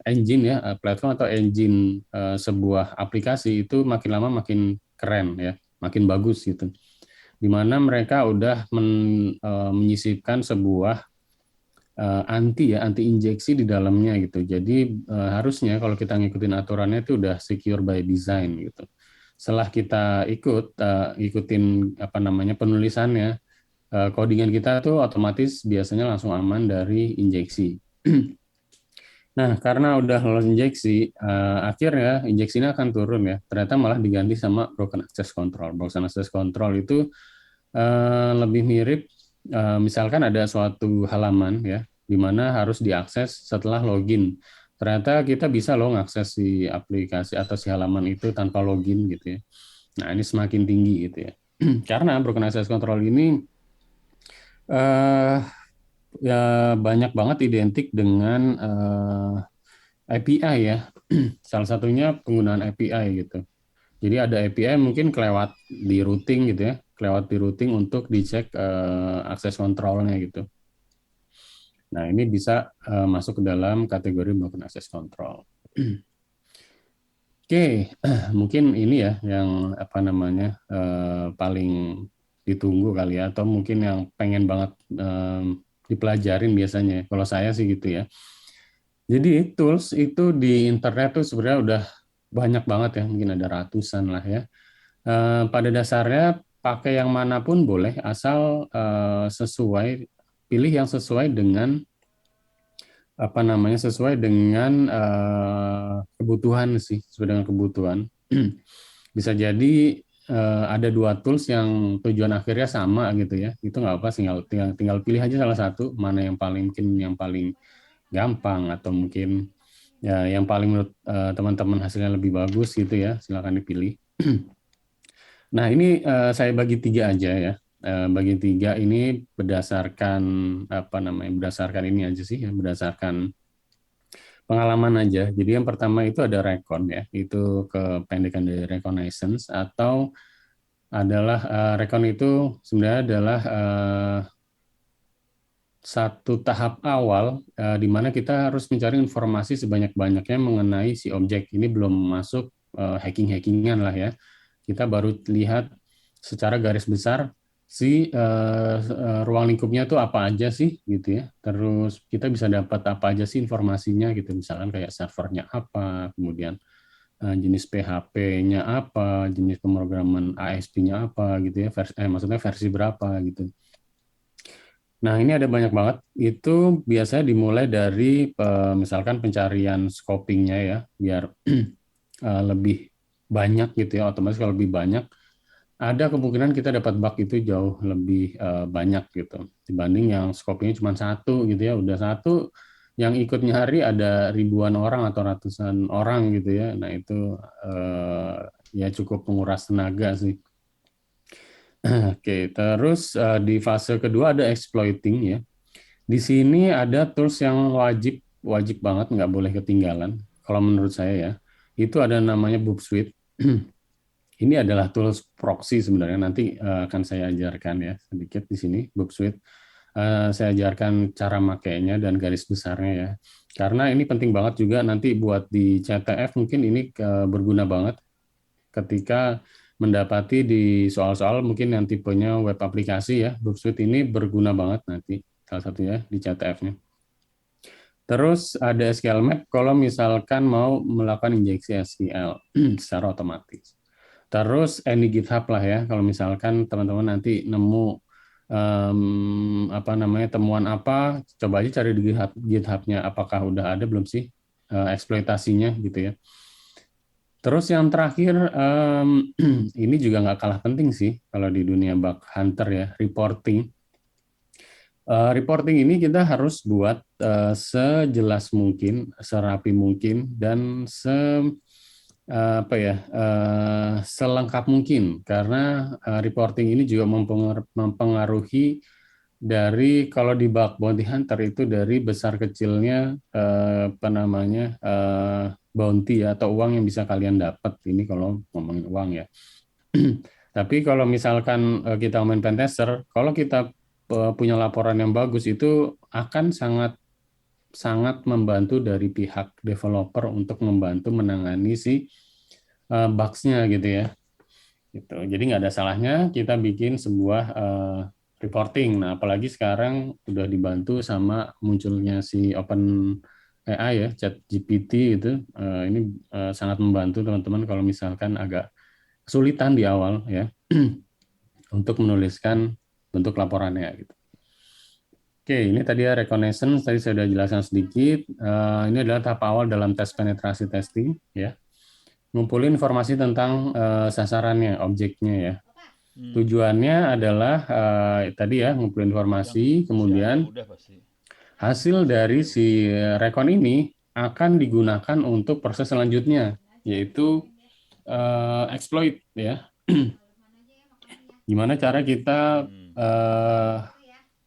engine ya, platform atau engine sebuah aplikasi itu makin lama makin keren ya, makin bagus gitu. Di mana mereka udah menyisipkan sebuah anti injeksi di dalamnya gitu. Jadi harusnya kalau kita ngikutin aturannya itu udah secure by design gitu. Setelah kita ikutin apa namanya penulisannya, codingan kita tuh otomatis biasanya langsung aman dari injeksi. Nah, karena udah lolos injeksi, akhirnya injeksi ini akan turun ya. Ternyata malah diganti sama broken access control. Broken access control itu lebih mirip, misalkan ada suatu halaman ya, di mana harus diakses setelah login. Ternyata kita bisa loh ngakses si aplikasi atau si halaman itu tanpa login gitu ya. Nah, ini semakin tinggi gitu ya. Karena broken access control ini ya banyak banget identik dengan API ya. Salah satunya penggunaan API gitu. Jadi ada API mungkin kelewat di routing gitu ya, kelewat di routing untuk dicek akses kontrolnya gitu. Nah, ini bisa masuk ke dalam kategori broken access control. Oke, mungkin ini ya yang apa namanya paling ditunggu kali ya, atau mungkin yang pengen banget dipelajarin biasanya. Kalau saya sih gitu ya. Jadi tools itu di internet tuh sebenarnya udah banyak banget ya, mungkin ada ratusan lah ya. Pada dasarnya pakai yang manapun boleh, asal sesuai, pilih yang sesuai dengan apa namanya, sesuai dengan kebutuhan sih, sesuai dengan kebutuhan. Bisa jadi ada dua tools yang tujuan akhirnya sama gitu ya, itu nggak apa, tinggal pilih aja salah satu, mana yang paling mungkin yang paling gampang atau mungkin ya yang paling menurut teman-teman hasilnya lebih bagus gitu ya, silakan dipilih. Nah, ini saya bagi tiga aja ya. Bagi tiga ini berdasarkan apa namanya? Berdasarkan ini aja sih, ya, berdasarkan pengalaman aja. Jadi yang pertama itu ada recon ya, itu kependekan dari reconnaissance, atau adalah recon itu sebenarnya adalah satu tahap awal di mana kita harus mencari informasi sebanyak-banyaknya mengenai si objek. Ini belum masuk hacking-hackingan lah ya. Kita baru lihat secara garis besar si ruang lingkupnya tuh apa aja sih gitu ya. Terus kita bisa dapat apa aja sih informasinya gitu. Misalkan kayak servernya apa, kemudian jenis PHP-nya apa, jenis pemrograman ASP-nya apa gitu ya. Maksudnya versi berapa gitu. Nah, ini ada banyak banget. Itu biasanya dimulai dari misalkan pencarian scoping-nya ya, biar lebih banyak gitu ya. Otomatis kalau lebih banyak, ada kemungkinan kita dapat bug itu jauh lebih banyak gitu dibanding yang scoping-nya cuma satu gitu ya. Udah satu, yang ikut nyari ada ribuan orang atau ratusan orang gitu ya. Nah, itu ya cukup menguras tenaga sih. Oke, terus di fase kedua ada exploiting ya. Di sini ada tools yang wajib wajib banget, nggak boleh ketinggalan. Kalau menurut saya ya, itu ada namanya Boop Suite. Ini adalah tools proxy sebenarnya. Nanti akan saya ajarkan ya sedikit di sini Boop Suite. Saya ajarkan cara makainya dan garis besarnya ya. Karena ini penting banget juga nanti buat di CTF, mungkin ini berguna banget ketika mendapati di soal-soal mungkin yang tipenya web aplikasi ya. Boop Suite ini berguna banget nanti salah satunya di CTF-nya. Terus ada SQL Map kalau misalkan mau melakukan injeksi SQL secara otomatis. Terus any GitHub lah ya, kalau misalkan teman-teman nanti nemu apa namanya temuan apa, coba aja cari di GitHub-nya apakah udah ada belum sih eksploitasinya gitu ya. Terus yang terakhir ini juga nggak kalah penting sih kalau di dunia bug hunter ya, reporting. Reporting ini kita harus buat sejelas mungkin, serapi mungkin, dan selengkap mungkin karena reporting ini juga mempengaruhi dari kalau di bug bounty hunter itu dari besar kecilnya bounty atau uang yang bisa kalian dapat. Ini kalau ngomongin uang ya. Tapi kalau misalkan kita main pentester, kalau kita punya laporan yang bagus itu akan sangat sangat membantu dari pihak developer untuk membantu menangani si bugs-nya gitu ya. Gitu. Jadi nggak ada salahnya kita bikin sebuah reporting. Nah, apalagi sekarang udah dibantu sama munculnya si Open AI ya, ChatGPT itu. Ini sangat membantu teman-teman kalau misalkan agak kesulitan di awal ya untuk menuliskan bentuk laporannya gitu. Oke, ini tadi ya reconnaissance, tadi saya sudah jelaskan sedikit. Ini adalah tahap awal dalam tes penetrasi testing, ya. Ngumpulin informasi tentang sasarannya, objeknya ya. Tujuannya adalah tadi ya ngumpulin informasi, kemudian hasil dari si recon ini akan digunakan untuk proses selanjutnya, yaitu exploit ya. Gimana cara kita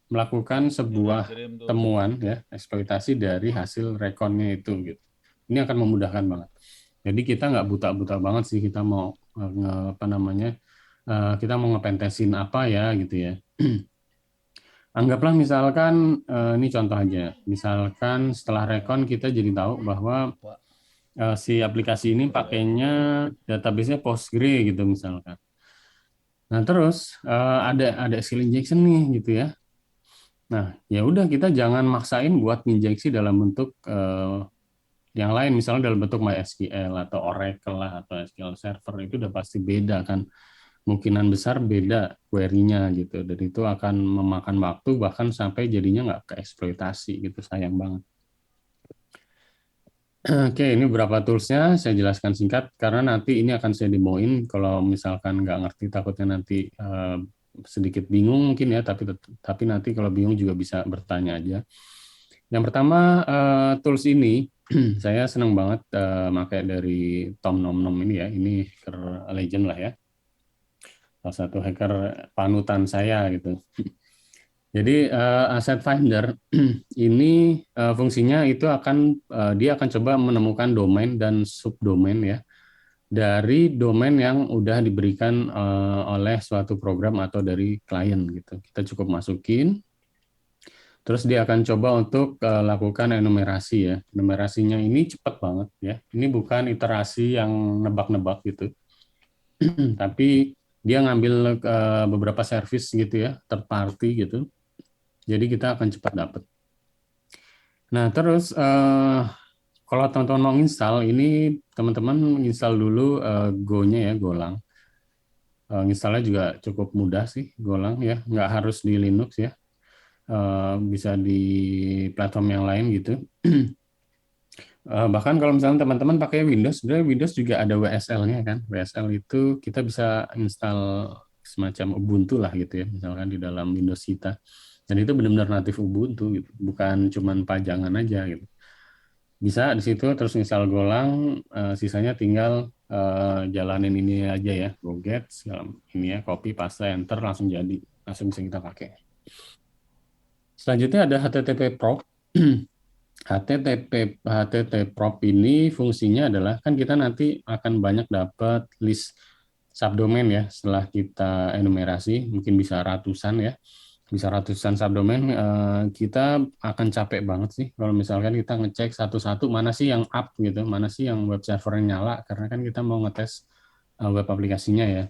melakukan sebuah temuan ya eksploitasi dari hasil rekonnya itu gitu. Ini akan memudahkan banget. Jadi kita nggak buta-buta banget sih kita mau kita mau ngepentesin apa ya gitu ya. Anggaplah misalkan ini contoh aja. Misalkan setelah rekon kita jadi tahu bahwa si aplikasi ini pakainya database-nya Postgre gitu misalkan. Nah, terus ada SQL injection nih gitu ya. Nah, ya udah kita jangan maksain buat injeksi dalam bentuk yang lain, misalnya dalam bentuk MySQL atau Oracle lah atau SQL Server itu udah pasti beda kan, kemungkinan besar beda query-nya gitu, dan itu akan memakan waktu bahkan sampai jadinya nggak keeksploitasi gitu, sayang banget. Oke, ini beberapa tools-nya saya jelaskan singkat karena nanti ini akan saya demoin. Kalau misalkan nggak ngerti takutnya nanti sedikit bingung mungkin ya, tapi nanti kalau bingung juga bisa bertanya aja. Yang pertama tools ini saya senang banget pakai dari Tom Nom Nom ini ya, ini hacker legend lah ya, salah satu hacker panutan saya gitu. Jadi Asset Finder ini fungsinya itu dia akan coba menemukan domain dan subdomain ya dari domain yang udah diberikan oleh suatu program atau dari klien gitu. Kita cukup masukin, terus dia akan coba untuk lakukan enumerasi ya. Enumerasinya ini cepat banget ya. Ini bukan iterasi yang nebak-nebak gitu, tapi dia ngambil beberapa service gitu ya, third party gitu. Jadi kita akan cepat dapat. Nah, terus kalau teman-teman mau install, ini teman-teman install dulu Go-nya ya, Golang. Installnya juga cukup mudah sih, Golang ya, nggak harus di Linux ya. Bisa di platform yang lain gitu. Bahkan kalau misalnya teman-teman pakai Windows, sebenarnya Windows juga ada WSL-nya kan. WSL itu kita bisa install semacam Ubuntu lah gitu ya, misalkan di dalam Windows kita. Dan itu benar-benar natif Ubuntu gitu, bukan cuman pajangan aja gitu. Bisa di situ terus install Golang, sisanya tinggal jalanin ini aja ya, go get segala ini ya, copy, paste, enter, langsung jadi, langsung bisa kita pakai. Selanjutnya ada HTTP prop. HTTP prop ini fungsinya adalah kan kita nanti akan banyak dapat list subdomain ya setelah kita enumerasi, mungkin bisa ratusan ya, bisa ratusan subdomain. Kita akan capek banget sih kalau misalkan kita ngecek satu-satu mana sih yang up gitu, mana sih yang web server yang nyala, karena kan kita mau ngetes web aplikasinya ya.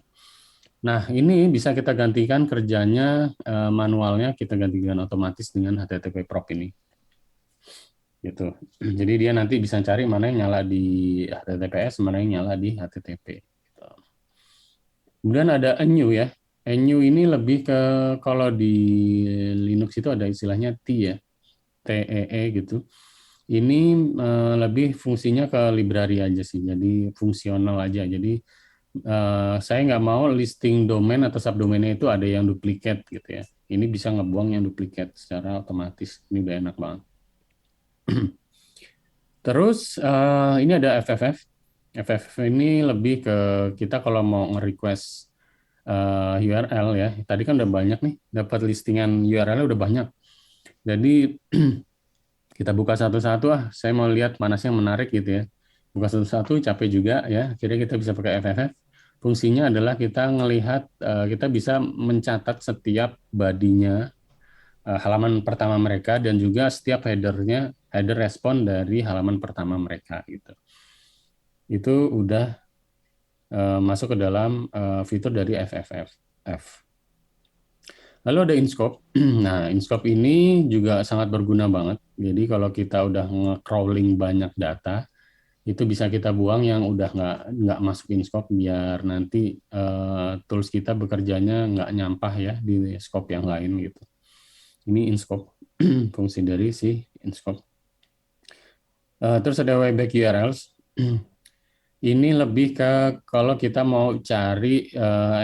Nah, ini bisa kita gantikan kerjanya, manualnya kita gantikan otomatis dengan HTTP prop ini gitu. Jadi dia nanti bisa cari mana yang nyala di HTTPS, mana yang nyala di HTTP. Gitu. Kemudian ada enum ya. Enum ini lebih ke, kalau di Linux itu ada istilahnya T ya, TEE gitu. Ini lebih fungsinya ke library aja sih, jadi fungsional aja. Jadi saya nggak mau listing domain atau subdomainnya itu ada yang duplikat gitu ya. Ini bisa ngebuang yang duplikat secara otomatis. Ini udah enak banget. Terus ini ada FFF. FFF ini lebih ke kita kalau mau nge-request URL ya. Tadi kan udah banyak nih, dapat listingan URL udah banyak. Jadi kita buka satu-satu, saya mau lihat mana sih yang menarik gitu ya. Buka satu-satu capek juga ya. Akhirnya kita bisa pakai FFF. Fungsinya adalah kita ngelihat, kita bisa mencatat setiap bodinya, halaman pertama mereka, dan juga setiap header respon dari halaman pertama mereka gitu. Itu udah masuk ke dalam fitur dari FFF. Lalu ada InScope. Nah, InScope ini juga sangat berguna banget. Jadi kalau kita udah nge-crawling banyak data, itu bisa kita buang yang udah nggak masuk InScope, biar nanti tools kita bekerjanya nggak nyampah ya di scope yang lain gitu. Ini InScope, fungsi dari si InScope. Terus ada Webback URLs. Ini lebih ke kalau kita mau cari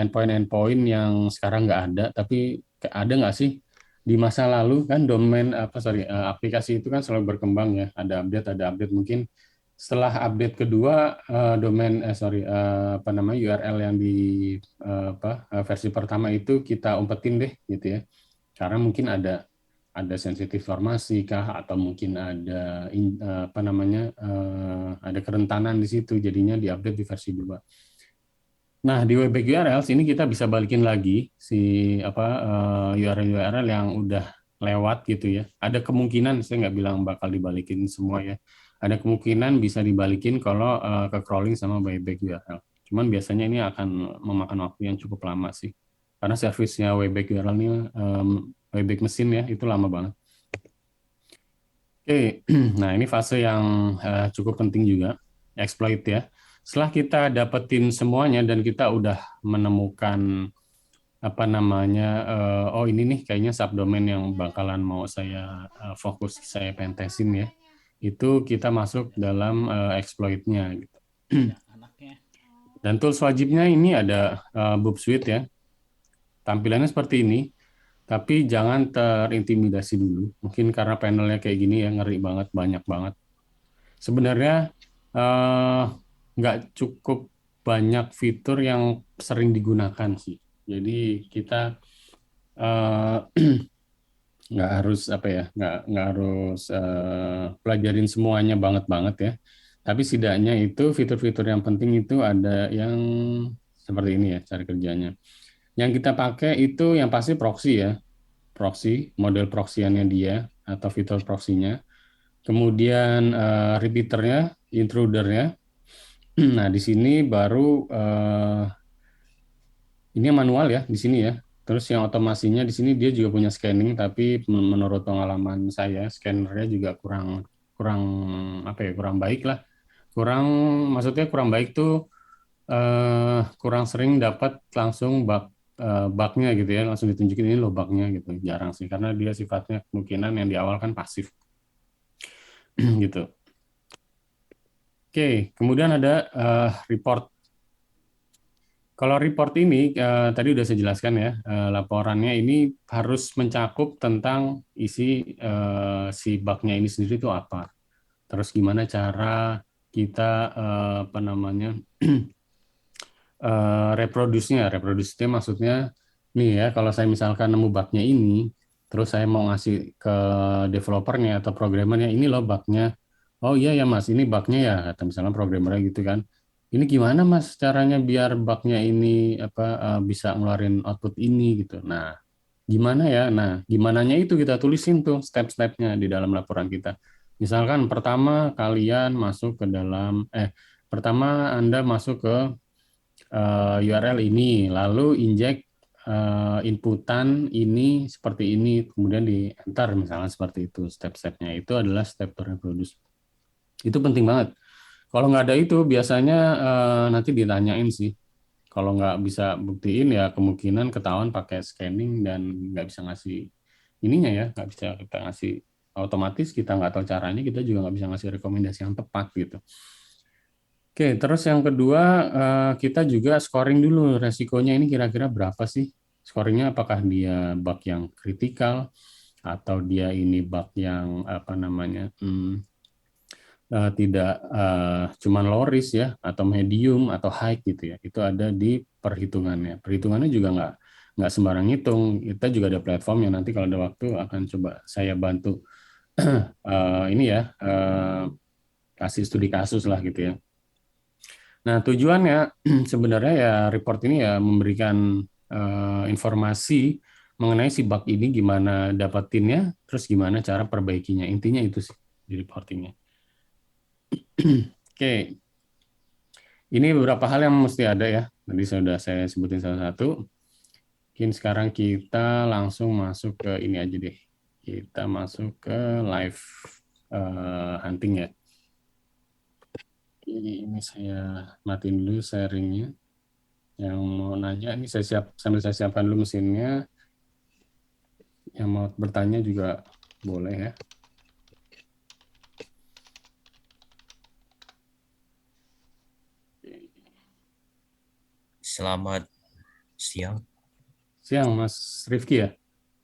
endpoint-endpoint yang sekarang nggak ada, tapi ada nggak sih di masa lalu kan domain aplikasi itu kan selalu berkembang ya, ada update mungkin setelah update kedua URL yang di versi pertama itu kita umpetin deh gitu ya, karena mungkin ada sensitif informasi kah, atau mungkin ada ada kerentanan di situ, jadinya diupdate di versi 2. Nah, di Webback URLs ini kita bisa balikin lagi si URL yang udah lewat gitu ya. Ada kemungkinan, saya nggak bilang bakal dibalikin semua ya. Ada kemungkinan bisa dibalikin kalau ke crawling sama Webback URL. Cuman biasanya ini akan memakan waktu yang cukup lama sih. Karena servisnya Webback URL ini Webback mesin ya, itu lama banget. Oke, nah ini fase yang cukup penting juga, exploit ya. Setelah kita dapetin semuanya dan kita udah menemukan oh ini nih kayaknya subdomain yang bakalan mau saya fokus, saya pentesin ya. Itu kita masuk dalam exploitnya gitu. Dan tools wajibnya ini ada Boop Suite ya. Tampilannya seperti ini. Tapi jangan terintimidasi dulu. Mungkin karena panelnya kayak gini ya, ngeri banget, banyak banget. Sebenarnya nggak cukup banyak fitur yang sering digunakan sih. Jadi kita nggak harus nggak harus pelajarin semuanya banget ya. Tapi setidaknya itu fitur-fitur yang penting itu ada yang seperti ini ya cara kerjanya. Yang kita pakai itu yang pasti proxy ya. Proxy, model proxy-annya dia atau fitur proxy-nya. Kemudian repeater-nya, intruder-nya. Nah, di sini baru Ini yang manual ya di sini ya. Terus yang otomasinya di sini dia juga punya scanning, tapi menurut pengalaman saya scannernya juga kurang kurang apa ya, kurang baik lah. Kurang, maksudnya kurang baik tuh kurang sering dapat langsung bugnya gitu ya, langsung ditunjukin ini loh bugnya gitu. Jarang sih karena dia sifatnya kemungkinan yang di awal kan pasif gitu. Oke, kemudian ada report. Kalau report ini tadi udah saya jelaskan ya, laporannya ini harus mencakup tentang isi si bugnya ini sendiri itu apa. Terus gimana cara kita apa namanya reproduce-nya. Reproduce-nya maksudnya nih ya, kalau saya misalkan nemu bugnya ini, terus saya mau ngasih ke developernya atau programmernya, ini loh bugnya. Oh iya ya Mas, ini bugnya ya, kata misalnya programmernya gitu kan. Ini gimana Mas caranya biar bugnya ini apa bisa ngeluarin output ini gitu. Nah, gimana ya? Nah, gimananya itu kita tulisin tuh step-stepnya di dalam laporan kita. Misalkan pertama kalian masuk ke dalam pertama Anda masuk ke URL ini, lalu injek inputan ini seperti ini, kemudian di enter misalnya seperti itu. Step-stepnya itu adalah step to reproduce. Itu penting banget. Kalau nggak ada itu biasanya nanti ditanyain sih. Kalau nggak bisa buktiin ya kemungkinan ketahuan pakai scanning dan nggak bisa ngasih ininya ya, nggak bisa kita ngasih otomatis kita nggak tahu caranya, kita juga nggak bisa ngasih rekomendasi yang tepat gitu. Oke, terus yang kedua kita juga scoring dulu resikonya ini kira-kira berapa sih? Scoringnya apakah dia bug yang kritikal atau dia ini bug yang apa namanya tidak cuman low risk ya atau medium atau high gitu ya. Itu ada di perhitungannya. Perhitungannya juga nggak sembarang hitung. Kita juga ada platform yang nanti kalau ada waktu akan coba saya bantu ini ya kasih studi kasus lah gitu ya. Nah, tujuannya sebenarnya ya report ini ya memberikan informasi mengenai si bug ini gimana dapetinnya, terus gimana cara perbaikinya. Intinya itu sih di reportingnya. Oke, ini beberapa hal yang mesti ada ya. Tadi sudah saya sebutin salah satu. Mungkin sekarang kita langsung masuk ke ini aja deh. Kita masuk ke live hunting ya. Ini saya matiin dulu sharingnya. Yang mau nanya ini sambil saya siapkan dulu mesinnya. Yang mau bertanya juga boleh ya. Selamat siang. Siang Mas Rifki ya?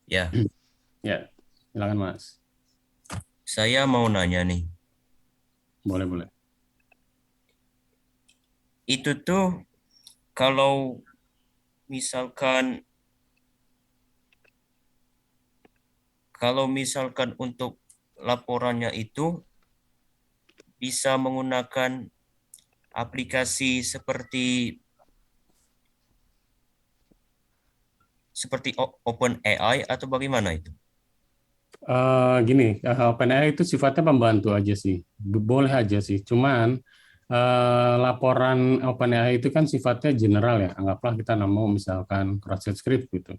Ya, Ya, silakan Mas. saya mau nanya nih. Boleh, boleh. Itu tuh kalau misalkan untuk laporannya itu bisa menggunakan aplikasi seperti OpenAI atau bagaimana itu? Gini, OpenAI itu sifatnya pembantu aja sih, boleh aja sih. Cuman laporan OpenAI itu kan sifatnya general ya. Anggaplah kita mau misalkan cross-site script gitu.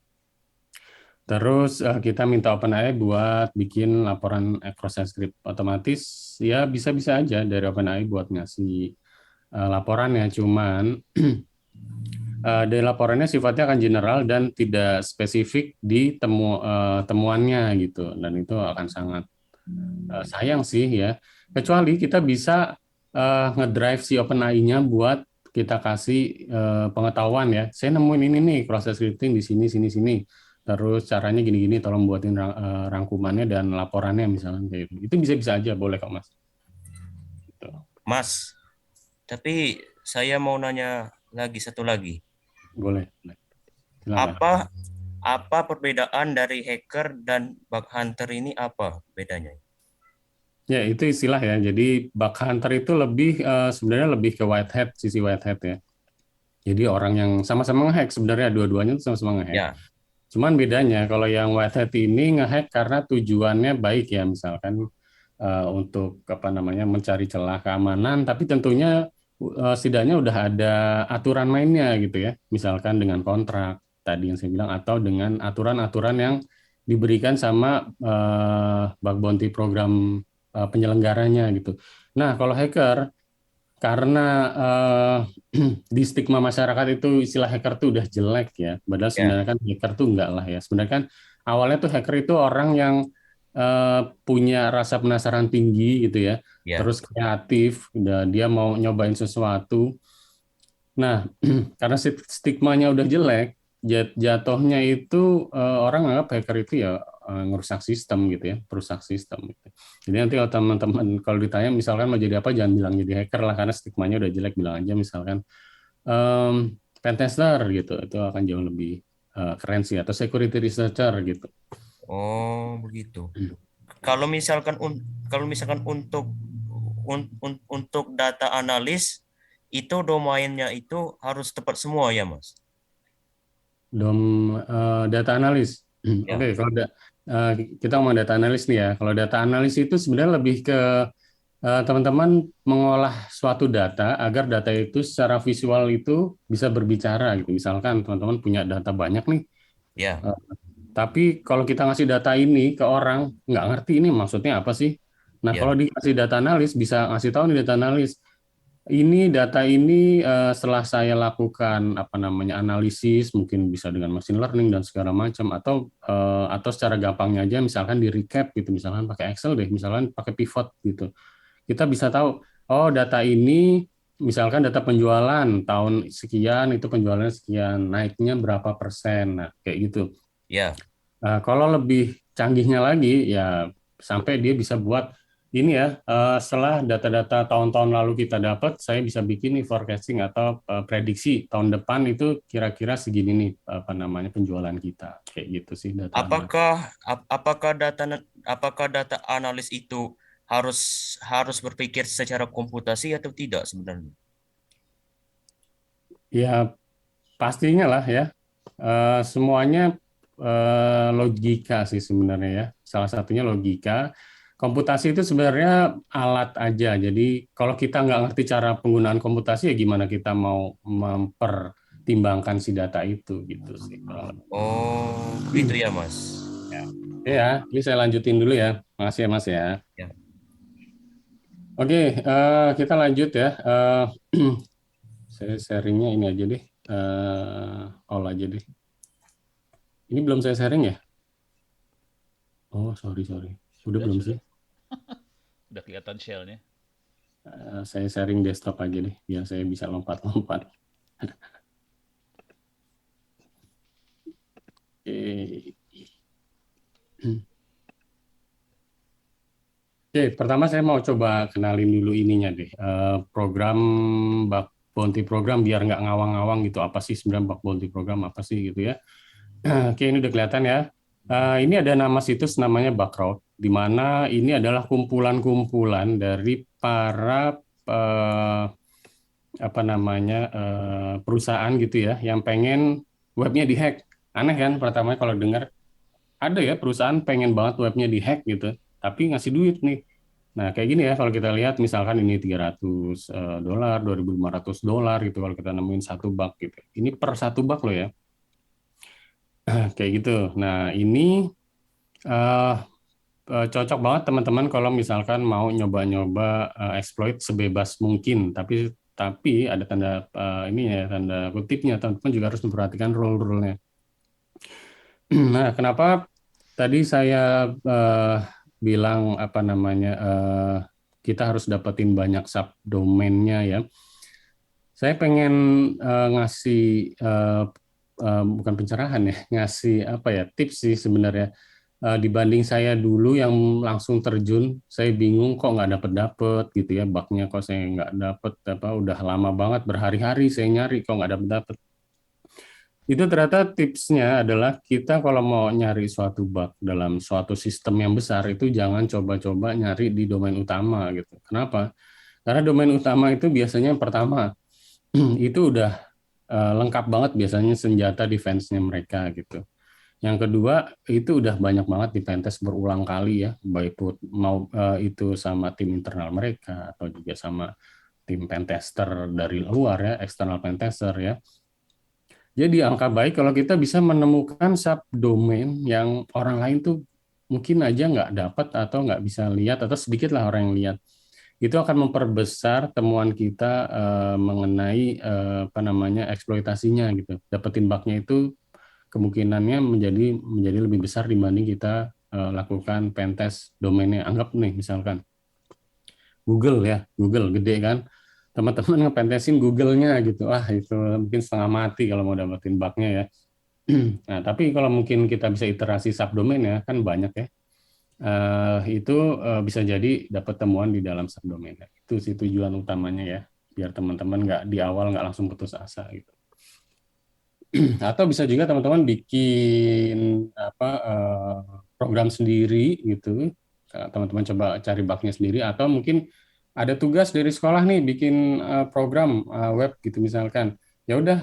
Terus kita minta OpenAI buat bikin laporan cross-site script. Otomatis ya bisa-bisa aja dari OpenAI buat ngasih laporannya. Cuman dari laporannya sifatnya akan general dan tidak spesifik di temuannya gitu, dan itu akan sangat sayang sih ya. Kecuali kita bisa ngedrive si OpenAI-nya buat kita kasih pengetahuan ya. Saya nemuin ini nih proses scripting di sini sini sini. Terus caranya gini-gini, tolong buatin rangkumannya dan laporannya misalnya kayak gitu. Itu bisa-bisa aja boleh kok Mas. Gitu. Mas, tapi saya mau nanya satu lagi. Boleh. Silakan. Apa perbedaan dari hacker dan bug hunter ini, apa bedanya? Ya, itu istilah ya. Jadi bug hunter itu sebenarnya lebih ke white hat, sisi white hat ya. Jadi orang yang sama-sama ngehack sebenarnya dua-duanya itu sama-sama ngehack. Ya, Cuman bedanya kalau yang white hat ini ngehack karena tujuannya baik ya, misalkan untuk apa namanya mencari celah keamanan, tapi tentunya setidaknya udah ada aturan mainnya gitu ya. Misalkan dengan kontrak tadi yang saya bilang atau dengan aturan-aturan yang diberikan sama bug bounty program penyelenggaranya gitu. Nah, kalau hacker karena di stigma masyarakat itu istilah hacker tuh udah jelek ya. Padahal Ya, sebenarnya kan hacker tuh enggak lah ya. Sebenarnya kan awalnya tuh hacker itu orang yang punya rasa penasaran tinggi gitu ya. ya. Terus kreatif, dia mau nyobain sesuatu. Nah, karena stigmanya udah jelek, jatuhnya itu orang anggap hacker itu ya ngerusak sistem gitu ya, perusak sistem gitu. Jadi nanti kalau teman-teman kalau ditanya misalkan mau jadi apa, jangan bilang jadi hacker lah karena stigmanya udah jelek, bilang aja misalkan pentester gitu, itu akan jauh lebih keren sih, atau security researcher gitu. Oh, begitu. Kalau misalkan kalau misalkan untuk data analis itu domainnya itu harus tepat semua ya, Mas. Data analis. Ya, Oke, kalau kita ngomong data analis nih ya. Kalau data analis itu sebenarnya lebih ke teman-teman mengolah suatu data agar data itu secara visual itu bisa berbicara gitu. Misalkan teman-teman punya data banyak nih, ya, tapi kalau kita ngasih data ini ke orang nggak ngerti ini maksudnya apa sih. Nah, ya, kalau dikasih data analis bisa ngasih tahu nih data analis. Ini data ini setelah saya lakukan apa namanya analisis, mungkin bisa dengan machine learning dan segala macam, atau secara gampangnya aja misalkan di recap gitu, misalkan pakai Excel deh, misalkan pakai pivot gitu. Kita bisa tahu, oh data ini misalkan data penjualan tahun sekian itu penjualannya sekian, naiknya berapa persen, nah kayak gitu. ya. Kalau lebih canggihnya lagi ya sampai dia bisa buat ini ya, setelah data-data tahun-tahun lalu kita dapat, saya bisa bikin nih forecasting atau prediksi tahun depan itu kira-kira segini nih apa namanya penjualan kita, kayak gitu sih data analis. Apakah data analis itu harus harus berpikir secara komputasi atau tidak sebenarnya? Ya pastinya lah ya. Semuanya logika sih sebenarnya ya. Salah satunya logika. Komputasi itu sebenarnya alat aja. Jadi kalau kita nggak ngerti cara penggunaan komputasi ya gimana kita mau mempertimbangkan si data itu gitu sih. Oh, begitu ya, Mas. Ya, ini saya lanjutin dulu ya. Makasih ya Mas ya. Ya. Oke, kita lanjut ya. Saya sharingnya ini aja deh. All aja deh. Ini belum saya sharing ya? Oh, sorry. Udah Sudah, belum sudah. sih? Udah kelihatan shell-nya. Saya sharing desktop aja deh, biar saya bisa lompat-lompat. Oke. Oke, pertama saya mau coba kenalin dulu ininya deh. Program bug bounty program biar nggak ngawang-ngawang gitu. Apa sih sebenarnya bug bounty program apa sih gitu ya? Oke, ini udah kelihatan ya. Ini ada nama situs namanya Bugcrowd, di mana ini adalah kumpulan-kumpulan dari para apa namanya perusahaan gitu ya, yang pengen webnya dihack. Aneh kan? Pertama kalau dengar ada ya perusahaan pengen banget webnya dihack gitu, tapi ngasih duit nih. Nah, kayak gini ya, kalau kita lihat misalkan ini $300, $2.500 gitu kalau kita nemuin satu bug gitu. Ini per satu bug loh ya. Kayak gitu. Nah, ini eh, cocok banget teman-teman kalau misalkan mau nyoba-nyoba exploit sebebas mungkin, tapi ada tanda ini ya, tanda kutipnya, teman-teman juga harus memperhatikan rule-rule-nya. Nah, kenapa tadi saya bilang apa namanya kita harus dapetin banyak subdomainnya ya. Saya pengen ngasih bukan pencerahan ya, ngasih apa ya tips sih sebenarnya. Dibanding saya dulu yang langsung terjun, saya bingung kok nggak dapet gitu ya, bugnya kok saya nggak dapet, apa udah lama banget berhari-hari saya nyari kok nggak dapet. Itu ternyata tipsnya adalah kita kalau mau nyari suatu bug dalam suatu sistem yang besar itu jangan coba-coba nyari di domain utama gitu. Kenapa? Karena domain utama itu biasanya yang pertama itu udah lengkap banget biasanya senjata defense-nya mereka gitu. Yang kedua itu udah banyak banget di pentest berulang kali ya, baik mau itu sama tim internal mereka atau juga sama tim pentester dari luar ya, eksternal pentester ya. Jadi angka baik kalau kita bisa menemukan subdomain yang orang lain tuh mungkin aja nggak dapat atau nggak bisa lihat atau sedikit lah orang yang lihat. Itu akan memperbesar temuan kita mengenai apa namanya eksploitasinya gitu. Dapetin bugnya itu kemungkinannya menjadi lebih besar dibanding kita lakukan pentest domainnya. Anggap nih misalkan Google ya, Google gede kan. Teman-teman ngepentesin Google-nya gitu. Ah, itu mungkin setengah mati kalau mau dapetin bug-nya ya. Nah, tapi kalau mungkin kita bisa iterasi subdomain ya, kan banyak ya. Itu bisa jadi dapat temuan di dalam subdomain. Itu sih tujuan utamanya ya, biar teman-teman nggak di awal nggak langsung putus asa gitu. Atau bisa juga teman-teman bikin apa program sendiri gitu. Teman-teman coba cari bugnya sendiri atau mungkin ada tugas dari sekolah nih bikin program web gitu misalkan. Ya udah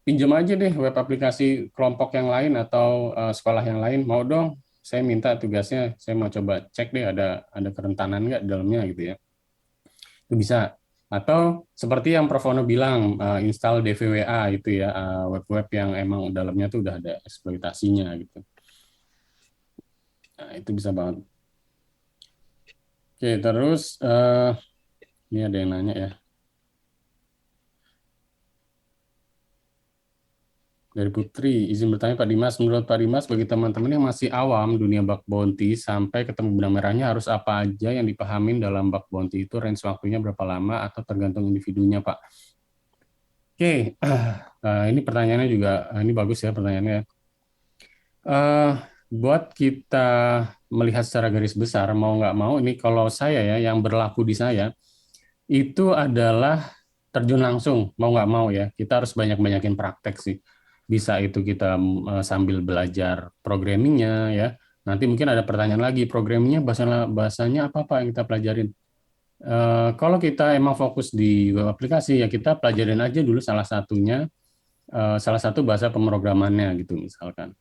pinjam aja deh web aplikasi kelompok yang lain atau sekolah yang lain. Mau dong, saya minta tugasnya, saya mau coba cek deh ada kerentanan nggak di dalamnya gitu ya. Itu bisa. Atau seperti yang Prof. Wono bilang, install DVWA itu ya, web-web yang emang dalamnya tuh udah ada eksploitasinya gitu. Nah, itu bisa banget. Oke, terus ini ada yang nanya ya. Dari Putri, izin bertanya Pak Dimas, menurut Pak Dimas, bagi teman-teman yang masih awam dunia bug bounty sampai ketemu benang merahnya harus apa aja yang dipahamin dalam bug bounty itu, range waktunya berapa lama atau tergantung individunya Pak? Oke, ini pertanyaannya juga, ini bagus ya pertanyaannya. Buat kita melihat secara garis besar, mau nggak mau, ini kalau saya ya, yang berlaku di saya, itu adalah terjun langsung, mau nggak mau ya, kita harus banyak-banyakin praktek sih. Bisa itu kita sambil belajar programmingnya ya. Nanti mungkin ada pertanyaan lagi, programmingnya bahasanya apa yang kita pelajarin. Kalau kita emang fokus di web aplikasi ya kita pelajarin aja dulu salah satunya, salah satu bahasa pemrogramannya gitu misalkan.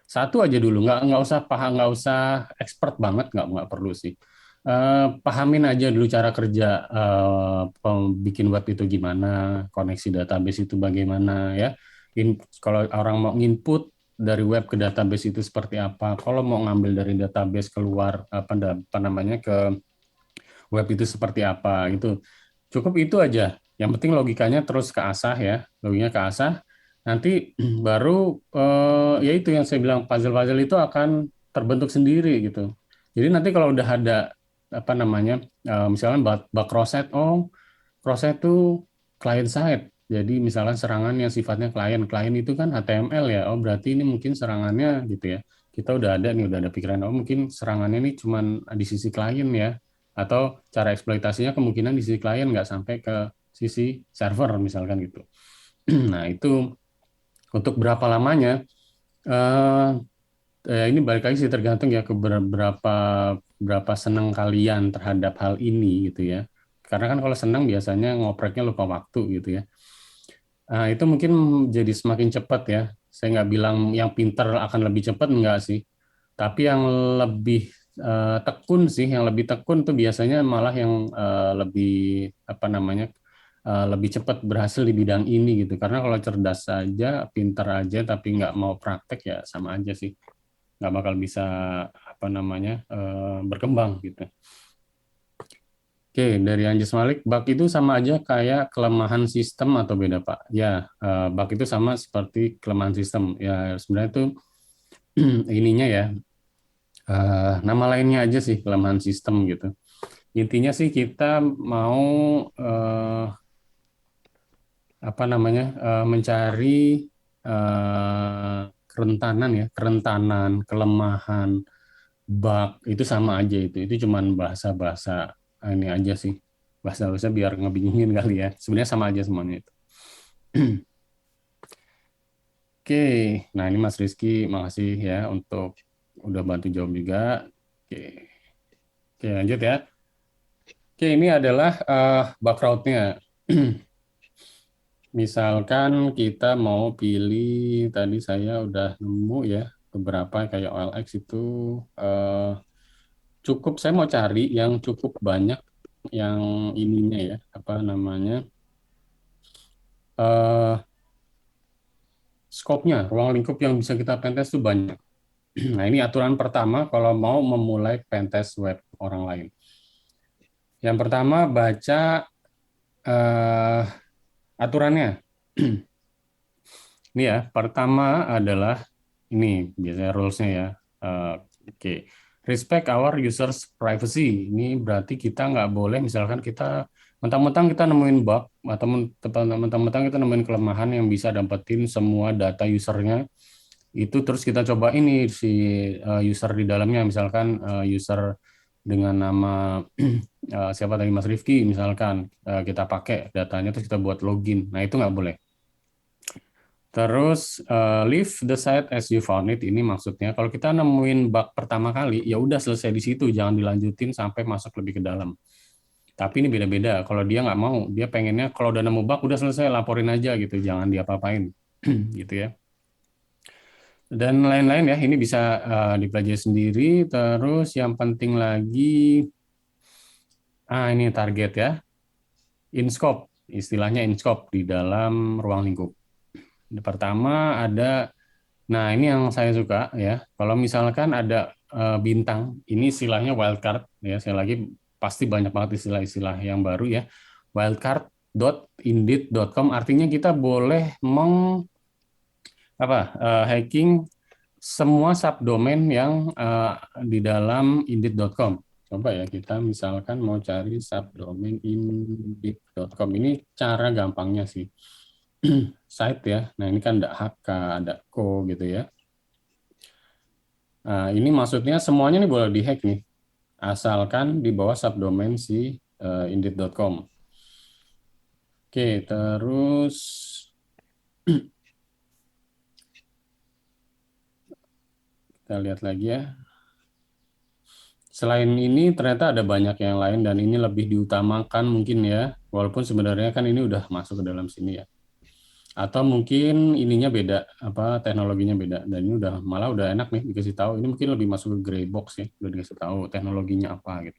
Satu aja dulu, nggak usah paham, nggak usah expert banget, nggak perlu sih. Pahamin aja dulu cara kerja bikin web itu gimana, koneksi database itu bagaimana ya. Kalau orang mau input dari web ke database itu seperti apa, kalau mau ngambil dari database keluar apa namanya ke web itu seperti apa gitu. Cukup itu aja. Yang penting logikanya terus keasah ya, logikanya keasah. Nanti baru ya itu yang saya bilang puzzle-puzzle itu akan terbentuk sendiri gitu. Jadi nanti kalau udah ada apa namanya, misalnya bug crosset, oh crosset itu client side. Jadi misalnya serangan yang sifatnya klien itu kan HTML ya. Oh berarti ini mungkin serangannya gitu ya. Kita udah ada nih, udah ada pikiran. Oh mungkin serangannya ini cuman di sisi klien ya. Atau cara eksploitasinya kemungkinan di sisi klien nggak sampai ke sisi server misalkan gitu. Nah itu untuk berapa lamanya? Eh, ini balik lagi sih tergantung ya ke berapa senang kalian terhadap hal ini gitu ya. Karena kan kalau senang biasanya ngopreknya lupa waktu gitu ya. Itu mungkin jadi semakin cepat ya. Saya nggak bilang yang pinter akan lebih cepat, enggak sih. Tapi yang lebih tekun sih, yang lebih tekun tuh biasanya malah yang lebih apa namanya lebih cepat berhasil di bidang ini gitu. Karena kalau cerdas saja, pinter aja, tapi nggak mau praktek ya sama aja sih, nggak bakal bisa apa namanya berkembang gitu. Oke, dari Anjus Malik, bug itu sama aja kayak kelemahan sistem atau beda, Pak? Ya, bug itu sama seperti kelemahan sistem. Ya, sebenarnya itu ininya ya, nama lainnya aja sih kelemahan sistem gitu. Intinya sih kita mau apa namanya mencari kerentanan ya, kerentanan, kelemahan, bug itu sama aja itu. Itu cuman bahasa-bahasa ini aja sih. Bahasa-bahasa biar ngebingungin kali ya. Sebenarnya sama aja semuanya itu. Oke, nah ini Mas Rizky, makasih ya untuk udah bantu jawab juga. Oke, oke lanjut ya. Oke, ini adalah bug route-nya. Misalkan kita mau pilih, tadi saya udah nemu ya beberapa kayak OLX itu cukup, saya mau cari yang cukup banyak yang ininya ya, apa namanya, eh skopnya, ruang lingkup yang bisa kita pentest itu banyak. Nah, ini aturan pertama kalau mau memulai pentest web orang lain. Yang pertama, baca eh, aturannya. Ini ya, pertama adalah ini biasanya rules-nya ya. Oke. Respect our users privacy. Ini berarti kita nggak boleh, misalkan kita mentang-mentang kita nemuin bug atau mentang-mentang kita nemuin kelemahan yang bisa dapetin semua data usernya, itu terus kita coba ini si user di dalamnya, misalkan user dengan nama siapa tadi, Mas Rifki misalkan, kita pakai datanya terus kita buat login. Nah, itu nggak boleh. Terus leave the site as you found it, ini maksudnya kalau kita nemuin bug pertama kali ya udah selesai di situ, jangan dilanjutin sampai masuk lebih ke dalam. Tapi ini beda-beda. Kalau dia nggak mau, dia pengennya kalau udah nemu bug udah selesai laporin aja gitu, jangan diapa-apain gitu ya. Dan lain-lain ya, ini bisa dipelajari sendiri. Terus yang penting lagi, ini target ya, in scope, istilahnya in scope di dalam ruang lingkup. Pertama ada, nah ini yang saya suka ya, kalau misalkan ada bintang, ini istilahnya wildcard ya, saya lagi pasti banyak banget istilah-istilah yang baru ya. Wildcard.indeed.com artinya kita boleh hacking semua subdomain yang di dalam indeed.com. Coba ya, kita misalkan mau cari subdomain indeed.com. Ini cara gampangnya sih. Site ya. Nah, ini kan ada HK, ada co gitu ya. Nah, ini maksudnya semuanya nih boleh dihack nih. Asalkan di bawah subdomain si indeed.com. Oke, terus kita lihat lagi ya. Selain ini ternyata ada banyak yang lain dan ini lebih diutamakan mungkin ya, walaupun sebenarnya kan ini udah masuk ke dalam sini ya. Atau mungkin ininya beda, apa teknologinya beda, dan ini udah malah udah enak nih dikasih tahu. Ini mungkin lebih masuk ke gray box ya, udah dikasih tahu teknologinya apa gitu.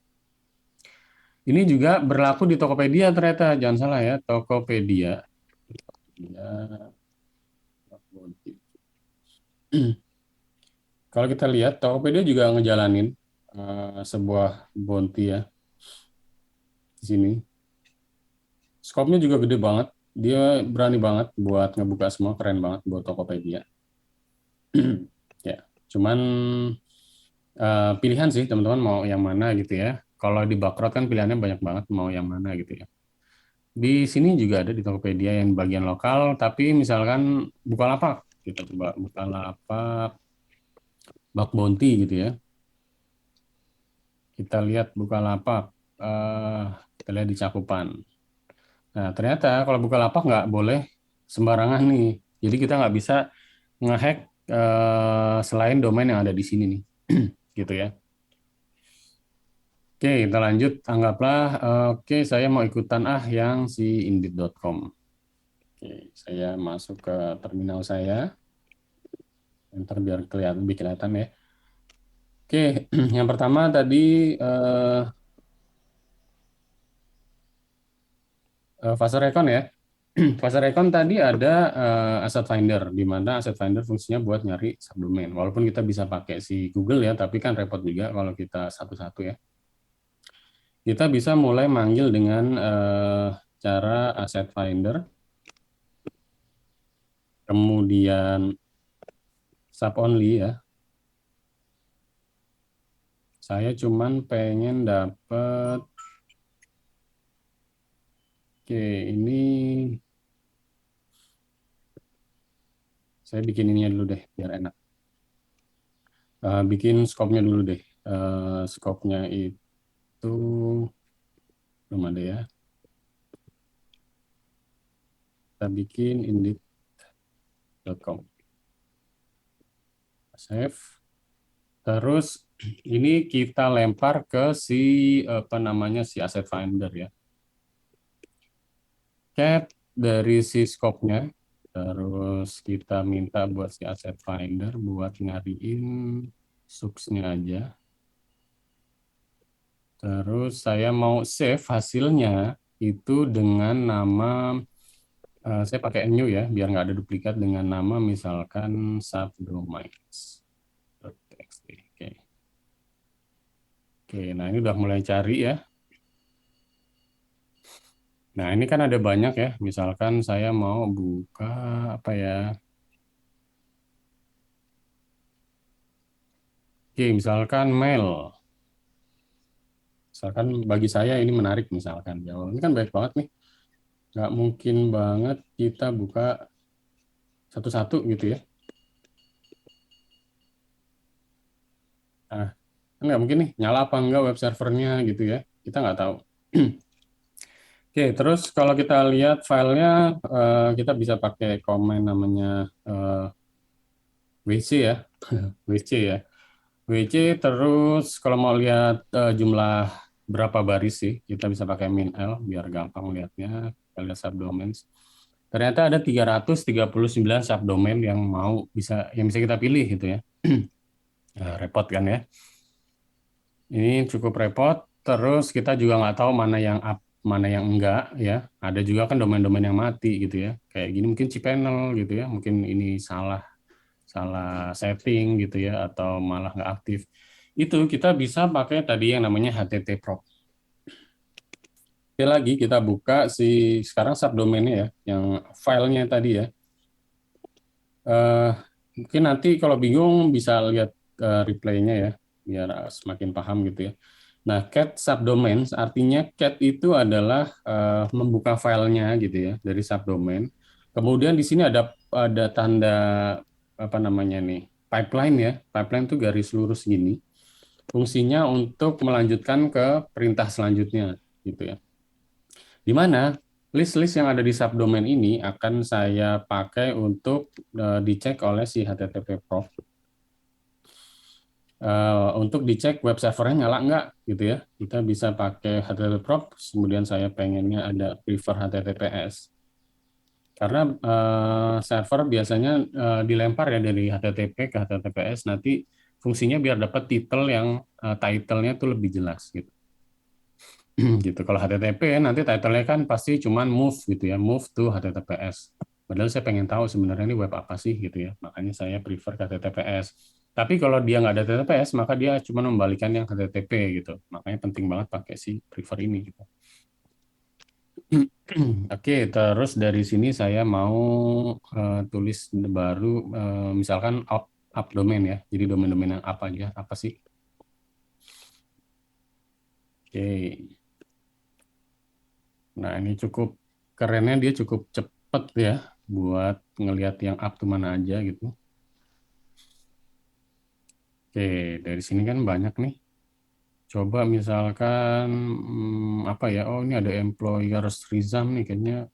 Ini juga berlaku di Tokopedia ternyata, jangan salah ya, Tokopedia. Kalau kita lihat Tokopedia juga ngejalanin sebuah bounty ya di sini. Skopnya juga gede banget. Dia berani banget buat ngebuka semua, keren banget buat Tokopedia. Ya, cuman pilihan sih teman-teman mau yang mana gitu ya. Kalau di Bakrot kan pilihannya banyak banget mau yang mana gitu ya. Di sini juga ada di Tokopedia yang bagian lokal, tapi misalkan Bukalapak, kita coba Bukalapak, Bug Bounty gitu ya. Kita lihat Bukalapak, kita lihat di cakupan. Nah, ternyata kalau Bukalapak nggak boleh sembarangan nih. Jadi kita nggak bisa ngehack selain domain yang ada di sini nih, gitu ya. Oke, kita lanjut. Anggaplah, oke, saya mau ikutan yang si indeed.com. Oke, saya masuk ke terminal saya. Enter biar kelihatan, lebih kelihatan ya. Oke, yang pertama tadi fase recon ya. Fase recon tadi ada asset finder, di mana asset finder fungsinya buat nyari subdomain. Walaupun kita bisa pakai si Google ya, tapi kan repot juga kalau kita satu-satu ya. Kita bisa mulai manggil dengan cara asset finder, kemudian sub only ya. Saya cuman pengen dapat, oke, ini saya bikin ininya dulu deh biar enak. Bikin scope-nya dulu deh. Scope-nya itu belum ada ya. Kita bikin indeed.com. Save. Terus ini kita lempar ke si si asset finder ya. Cat dari si scope-nya. Terus kita minta buat si asset finder buat nyariin subs-nya aja. Terus saya mau save hasilnya itu dengan nama, saya pakai new ya, biar nggak ada duplikat, dengan nama misalkan subdomains.txt. Oke. Oke, nah ini udah mulai cari ya. Nah ini kan ada banyak ya, misalkan saya mau buka apa ya. Oke, misalkan mail. Misalkan bagi saya ini menarik misalkan. Ya, ini kan banyak banget nih. Nggak mungkin banget kita buka satu-satu gitu ya. Nah, kan nggak mungkin nih, nyala apa enggak web servernya gitu ya. Kita nggak tahu. Oke, terus kalau kita lihat filenya, kita bisa pakai command namanya WC ya. WC ya. WC, terus kalau mau lihat jumlah berapa baris sih, kita bisa pakai min L biar gampang lihatnya. Kita lihat subdomains. Ternyata ada 339 subdomain yang bisa kita pilih gitu ya. Repot kan ya. Ini cukup repot. Terus kita juga nggak tahu mana yang up, mana yang enggak ya. Ada juga kan domain-domain yang mati gitu ya. Kayak gini mungkin cPanel gitu ya. Mungkin ini salah salah setting gitu ya, atau malah nggak aktif. Itu kita bisa pakai tadi yang namanya HTTP-prop. Oke, lagi kita buka sekarang subdomainnya ya, yang filenya tadi ya. Eh, Mungkin nanti kalau bingung bisa lihat replaynya ya, biar semakin paham gitu ya. Nah, cat subdomains artinya cat itu adalah membuka filenya gitu ya dari subdomain. Kemudian di sini ada tanda apa namanya nih, pipeline ya. Pipeline itu garis lurus gini. Fungsinya untuk melanjutkan ke perintah selanjutnya gitu ya. Di mana list-list yang ada di subdomain ini akan saya pakai untuk dicek oleh si HTTP prof, untuk dicek web servernya nyala nggak gitu ya. Kita bisa pakai HTTP prof, kemudian saya pengennya ada prefer HTTPS. Karena server biasanya dilempar ya dari HTTP ke HTTPS, nanti fungsinya biar dapat title-nya tuh lebih jelas gitu. Gitu. Kalau HTTP nanti title-nya kan pasti cuman move gitu ya, move to HTTPS. Padahal saya pengen tahu sebenarnya ini web apa sih gitu ya. Makanya saya prefer ke HTTPS. Tapi kalau dia nggak ada HTTPS, maka dia cuma membalikan yang HTTP gitu. Makanya penting banget pakai si prefer ini gitu. Oke, terus dari sini saya mau tulis baru, misalkan up domain ya. Jadi domain-domain yang apa aja, apa sih? Oke. Nah, ini cukup kerennya, dia cukup cepet ya buat ngelihat yang up tuh mana aja gitu. Oke, dari sini kan banyak nih. Coba misalkan apa ya? Oh, ini ada employers Rizam nih, kayaknya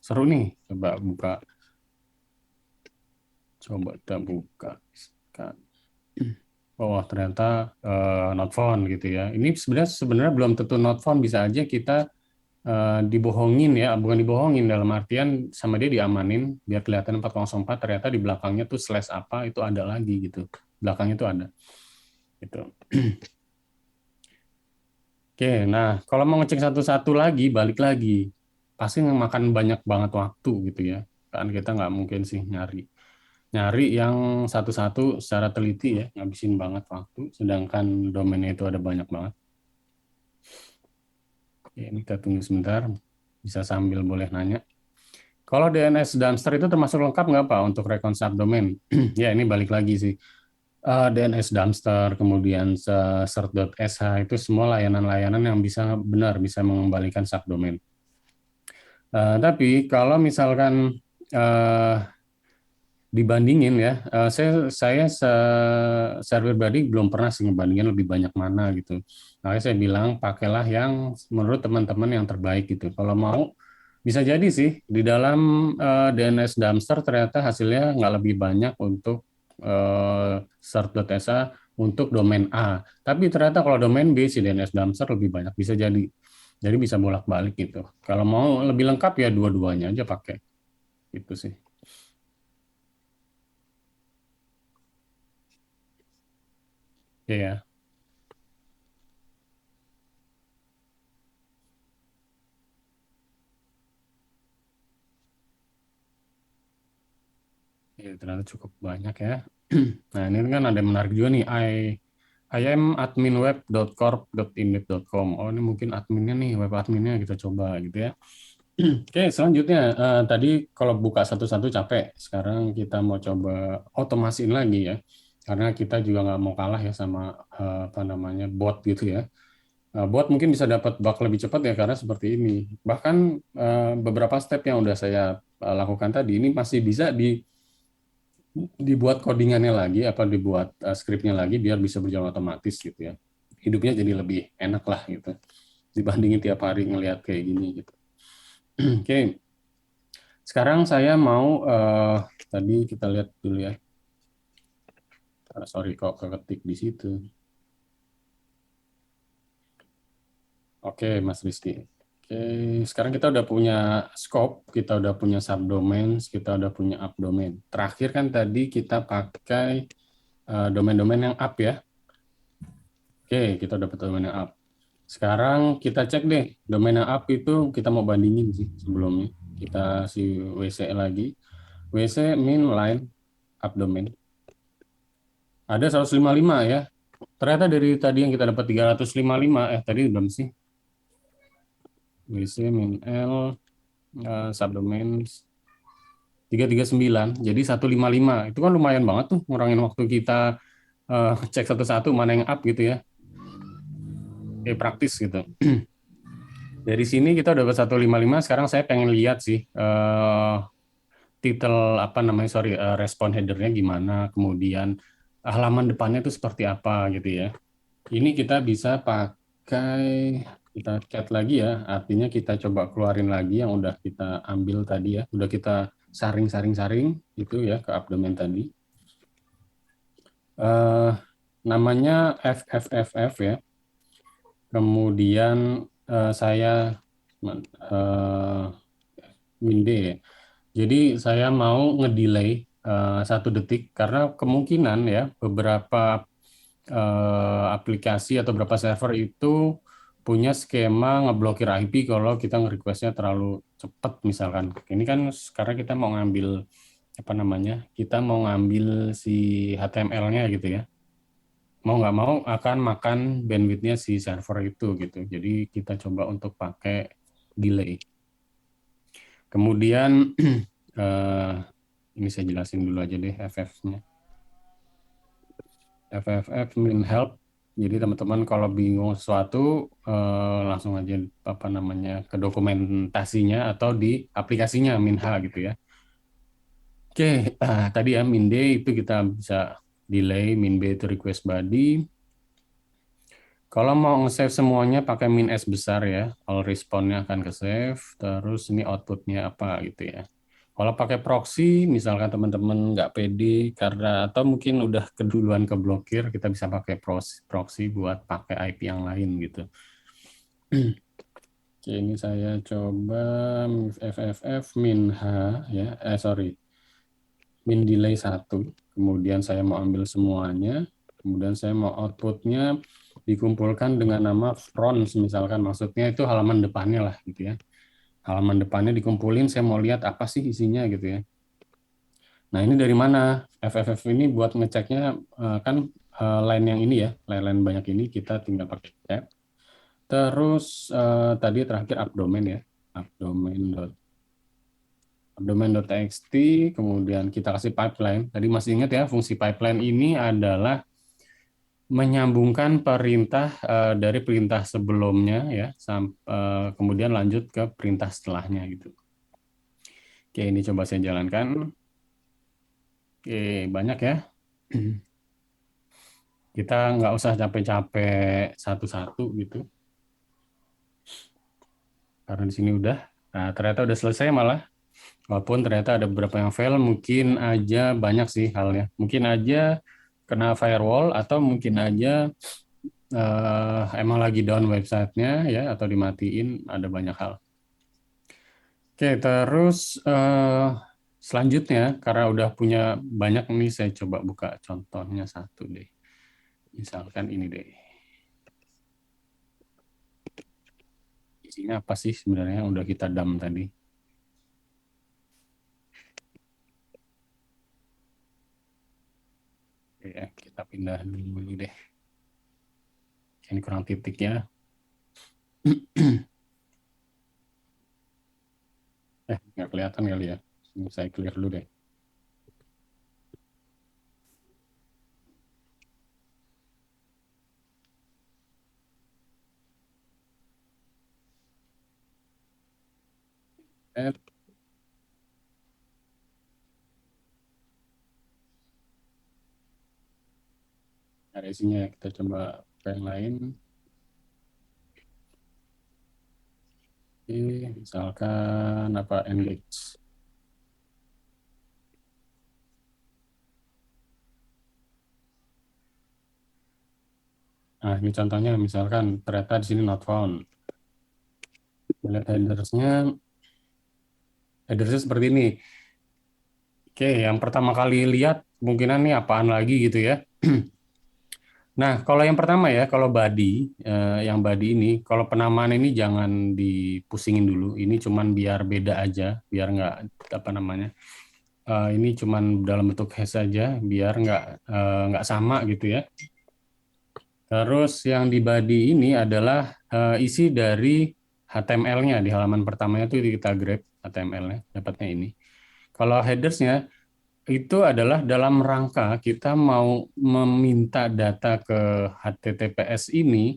seru nih. Coba kita buka. Oh, ternyata not found gitu ya. Ini sebenarnya belum tentu not found, bisa aja kita dibohongin ya, bukan dibohongin dalam artian sama dia diamanin biar kelihatan 404, ternyata di belakangnya tuh slash apa itu ada lagi gitu. Belakangnya tuh ada gitu. Oke, nah kalau mau ngecek satu-satu lagi, balik lagi, pasti makan banyak banget waktu gitu ya. Kan kita nggak mungkin sih nyari yang satu-satu secara teliti ya, ngabisin banget waktu, sedangkan domainnya itu ada banyak banget. Oke, ini kita tunggu sebentar, bisa sambil boleh nanya. Kalau DNS Dumpster itu termasuk lengkap nggak Pak untuk recon subdomain? Ya ini balik lagi sih. DNS Dumpster, kemudian cert.sh itu semua layanan-layanan yang bisa mengembalikan subdomain. Tapi kalau misalkan dibandingin ya, saya secara pribadi belum pernah sih ngebandingin lebih banyak mana gitu. Makanya saya bilang pakailah yang menurut teman-teman yang terbaik gitu. Kalau mau bisa jadi sih di dalam DNS Dumpster ternyata hasilnya nggak lebih banyak untuk cert.sh untuk domain A. Tapi ternyata kalau domain B si DNS Dumpster lebih banyak, bisa jadi. Jadi bisa bolak-balik gitu. Kalau mau lebih lengkap ya dua-duanya aja pakai. Gitu sih. Iya. ternyata cukup banyak ya. Nah, ini kan ada yang menarik juga nih. I am adminweb.corp.indeed.com. Oh, ini mungkin adminnya nih, web adminnya kita coba gitu ya. Oke, selanjutnya tadi kalau buka satu-satu capek. Sekarang kita mau coba otomasiin lagi ya. Karena kita juga nggak mau kalah ya sama apa namanya bot gitu ya. Bot mungkin bisa dapat bug lebih cepat ya karena seperti ini. Bahkan beberapa step yang udah saya lakukan tadi ini masih bisa dibuat codingannya lagi, apa dibuat skripnya lagi biar bisa berjalan otomatis gitu ya. Hidupnya jadi lebih enak lah gitu dibandingin tiap hari ngelihat kayak gini gitu. Oke, sekarang saya mau tadi kita lihat dulu ya. Sorry kok keketik di situ. Oke, Mas Rizky. Oke, sekarang kita udah punya scope, kita udah punya subdomains, kita udah punya updomain. Terakhir kan tadi kita pakai domain-domain yang up ya. Oke, kita dapat domain yang up. Sekarang kita cek deh, domain yang up itu kita mau bandingin sih sebelumnya. Kita si WC lagi. WC min line up domain. Ada 155 ya. Ternyata dari tadi yang kita dapat 355, tadi belum sih? WC min L subdomain 339, jadi 155. Itu kan lumayan banget tuh ngurangin waktu kita cek satu-satu mana yang up gitu ya. Praktis gitu. Dari sini kita udah dapat 155, sekarang saya pengen lihat sih title apa namanya, respon headernya gimana, kemudian halaman depannya itu seperti apa gitu ya. Ini kita bisa pakai, kita cat lagi ya, artinya kita coba keluarin lagi yang udah kita ambil tadi ya, udah kita saring itu ya ke abdomen tadi. Namanya FFFF ya. Kemudian saya min D ya. Jadi saya mau ngedelay 1 detik karena kemungkinan ya beberapa aplikasi atau beberapa server itu punya skema ngeblokir IP kalau kita nge-requestnya terlalu cepat misalkan. Ini kan sekarang kita mau ngambil apa namanya? Kita mau ngambil si HTML-nya gitu ya. Mau nggak mau akan makan bandwidth-nya si server itu gitu. Jadi kita coba untuk pakai delay. Kemudian ini saya jelasin dulu aja deh FF-nya. FFF min help. Jadi teman-teman kalau bingung sesuatu langsung aja apa namanya ke dokumentasinya atau di aplikasinya Minha gitu ya. Oke, tadi ya min D itu kita bisa delay, min B itu request body. Kalau mau nge-save semuanya pakai min S besar ya, kalau responnya akan ke save, terus ini outputnya apa gitu ya. Kalau pakai proxy, misalkan teman-teman nggak pede karena atau mungkin udah keduluan keblokir, kita bisa pakai proxy buat pakai IP yang lain gitu. Oke, ini saya coba FFF min H ya, min delay 1. Kemudian saya mau ambil semuanya, kemudian saya mau outputnya dikumpulkan dengan nama front, misalkan maksudnya itu halaman depannya lah gitu ya. Halaman depannya dikumpulin, saya mau lihat apa sih isinya gitu ya. Nah ini dari mana? FFF ini buat ngeceknya kan line yang ini ya, line banyak ini kita tinggal pakai tab. Terus tadi terakhir abdomen ya, abdomen.txt, kemudian kita kasih pipeline. Tadi masih ingat ya, fungsi pipeline ini adalah menyambungkan perintah dari perintah sebelumnya ya, kemudian lanjut ke perintah setelahnya gitu. Oke, ini coba saya jalankan. Oke, banyak ya. Kita nggak usah capek-capek satu-satu gitu. Karena di sini udah, ternyata udah selesai malah. Walaupun ternyata ada beberapa yang fail, mungkin aja banyak sih halnya. Mungkin aja kena firewall atau mungkin aja emang lagi down websitenya ya atau dimatiin, ada banyak hal. Oke, terus selanjutnya karena udah punya banyak nih, saya coba buka contohnya satu deh. Misalkan ini deh. Isinya apa sih sebenarnya yang udah kita dump tadi? Ya, kita pindah dulu deh. Ini kurang titiknya. Nggak kelihatan kali ya. Ini saya clear dulu deh. Eh, Ada isinya ya. Kita coba ke yang lain. Misalkan apa engage. Nah, ini contohnya misalkan ternyata di sini not found. Lihat headersnya seperti ini. Oke, yang pertama kali lihat kemungkinan nih apaan lagi gitu ya. Nah, kalau yang pertama ya, kalau body, yang body ini, kalau penamaan ini jangan dipusingin dulu. Ini cuman biar beda aja, biar nggak apa namanya. Ini cuman dalam bentuk hash saja, biar nggak sama gitu ya. Terus yang di body ini adalah isi dari HTML-nya di halaman pertamanya itu kita grab HTML-nya, dapatnya ini. Kalau headers-nya itu adalah dalam rangka kita mau meminta data ke HTTPS ini,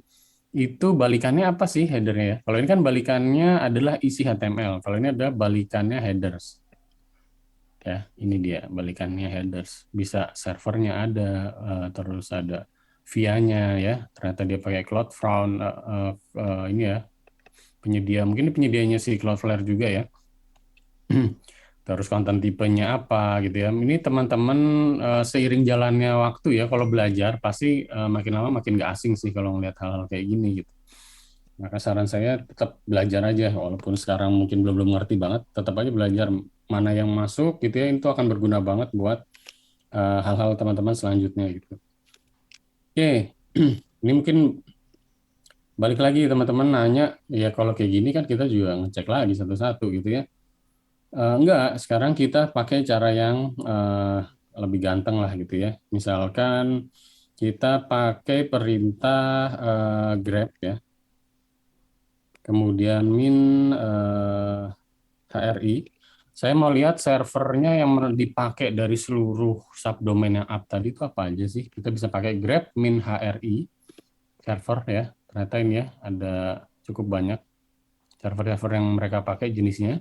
itu balikannya apa sih headernya ya? Kalau ini kan balikannya adalah isi HTML, kalau ini adalah balikannya headers. Ya, ini dia balikannya headers. Bisa servernya ada, terus ada via-nya ya. Ternyata dia pakai CloudFront, ini ya penyedia, mungkin ini penyedianya si Cloudflare juga ya. Terus konten tipenya apa gitu ya. Ini teman-teman seiring jalannya waktu ya, kalau belajar pasti makin lama makin nggak asing sih kalau ngelihat hal-hal kayak gini gitu. Maka saran saya tetap belajar aja, walaupun sekarang mungkin belum ngerti banget, tetap aja belajar mana yang masuk gitu ya, itu akan berguna banget buat hal-hal teman-teman selanjutnya gitu. Oke, ini mungkin balik lagi teman-teman nanya, ya kalau kayak gini kan kita juga ngecek lagi satu-satu gitu ya. Enggak, sekarang kita pakai cara yang lebih ganteng lah gitu ya. Misalkan kita pakai perintah grep ya, kemudian min HRI. Saya mau lihat servernya yang dipakai dari seluruh subdomain yang up tadi itu apa aja sih. Kita bisa pakai grep min HRI server ya. Ternyata ini ya ada cukup banyak server-server yang mereka pakai jenisnya.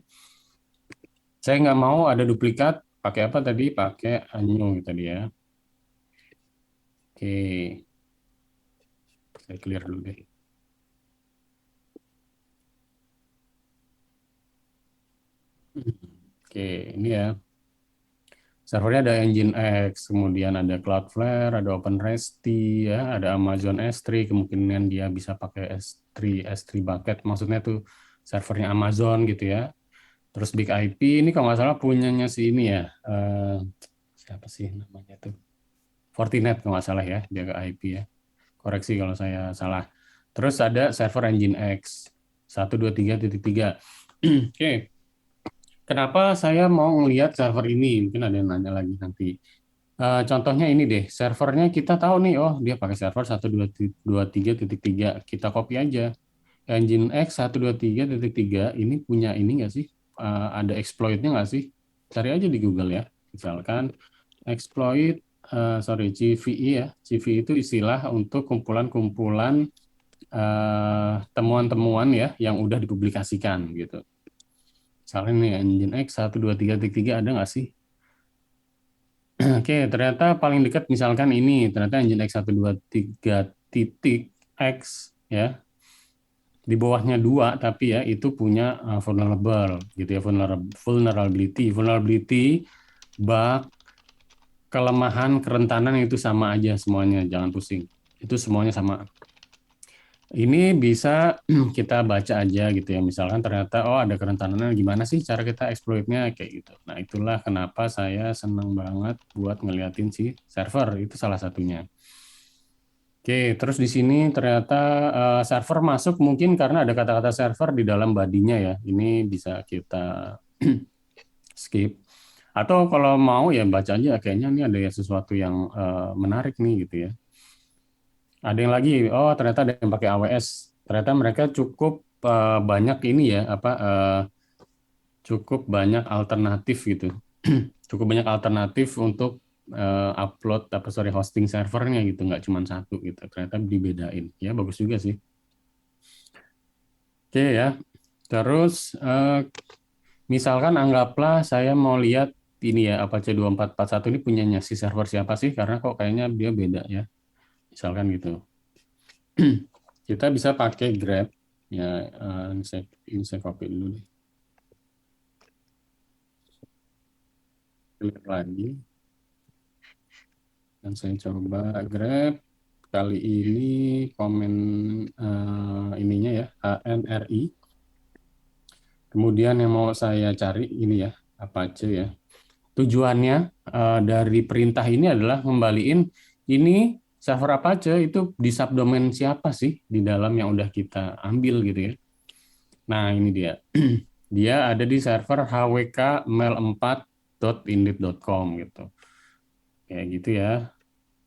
Saya nggak mau ada duplikat. Pakai apa tadi? Pakai Anyo tadi ya. Oke, saya clear dulu deh. Oke, ini ya. Servernya ada Nginx, kemudian ada Cloudflare, ada OpenResty, ya, ada Amazon S3, kemungkinan dia bisa pakai S3 bucket, maksudnya tuh servernya Amazon gitu ya. Terus Big IP ini kalau nggak salah punyanya si ini ya, siapa sih namanya tuh? Fortinet kalau nggak salah ya, jaga IP ya. Koreksi kalau saya salah. Terus ada server Nginx 123.3. Oke. Kenapa saya mau ngelihat server ini? Mungkin ada yang nanya lagi nanti. Contohnya ini deh, servernya kita tahu nih, oh dia pakai server 123.3. Kita copy aja. Nginx 123.3 ini punya ini nggak sih? Ada exploit-nya nggak sih? Cari aja di Google ya. Misalkan exploit, CVE ya. CVE itu istilah untuk kumpulan-kumpulan temuan-temuan ya yang udah dipublikasikan gitu. Misalnya nih Nginx 123.3 ada nggak sih? Oke, ternyata paling dekat misalkan ini, ternyata Nginx 123.x ya. Di bawahnya 2 tapi ya itu punya vulnerable gitu ya, vulnerability, bug, kelemahan, kerentanan itu sama aja semuanya, jangan pusing. Itu semuanya sama. Ini bisa kita baca aja gitu ya, misalkan ternyata oh ada kerentanannya, gimana sih cara kita exploitnya kayak gitu. Nah itulah kenapa saya senang banget buat ngeliatin si server, itu salah satunya. Oke, terus di sini ternyata server masuk mungkin karena ada kata-kata server di dalam body-nya ya, ini bisa kita skip. Atau kalau mau ya baca aja, kayaknya ini ada sesuatu yang menarik nih gitu ya. Ada yang lagi, oh ternyata ada yang pakai AWS. Ternyata mereka cukup banyak ini ya, cukup banyak alternatif gitu. Cukup banyak alternatif untuk upload hosting servernya gitu, nggak cuma satu gitu. Ternyata dibedain. Ya bagus juga sih. Oke ya. Terus misalkan anggaplah saya mau lihat ini ya, Apache 2441 ini punyanya si server siapa sih? Karena kok kayaknya dia beda ya. Misalkan gitu. Kita bisa pakai Grab. Ya, ini saya copy dulu nih. Klik lagi. Dan saya coba Grab. Kali ini komen ininya ya, ANRI. Kemudian yang mau saya cari ini ya, Apache ya. Tujuannya dari perintah ini adalah ngembaliin ini server Apache itu di subdomain siapa sih di dalam yang udah kita ambil gitu ya. Nah, ini dia. Dia ada di server hwk-mail4.indit.com gitu. Kayak gitu ya.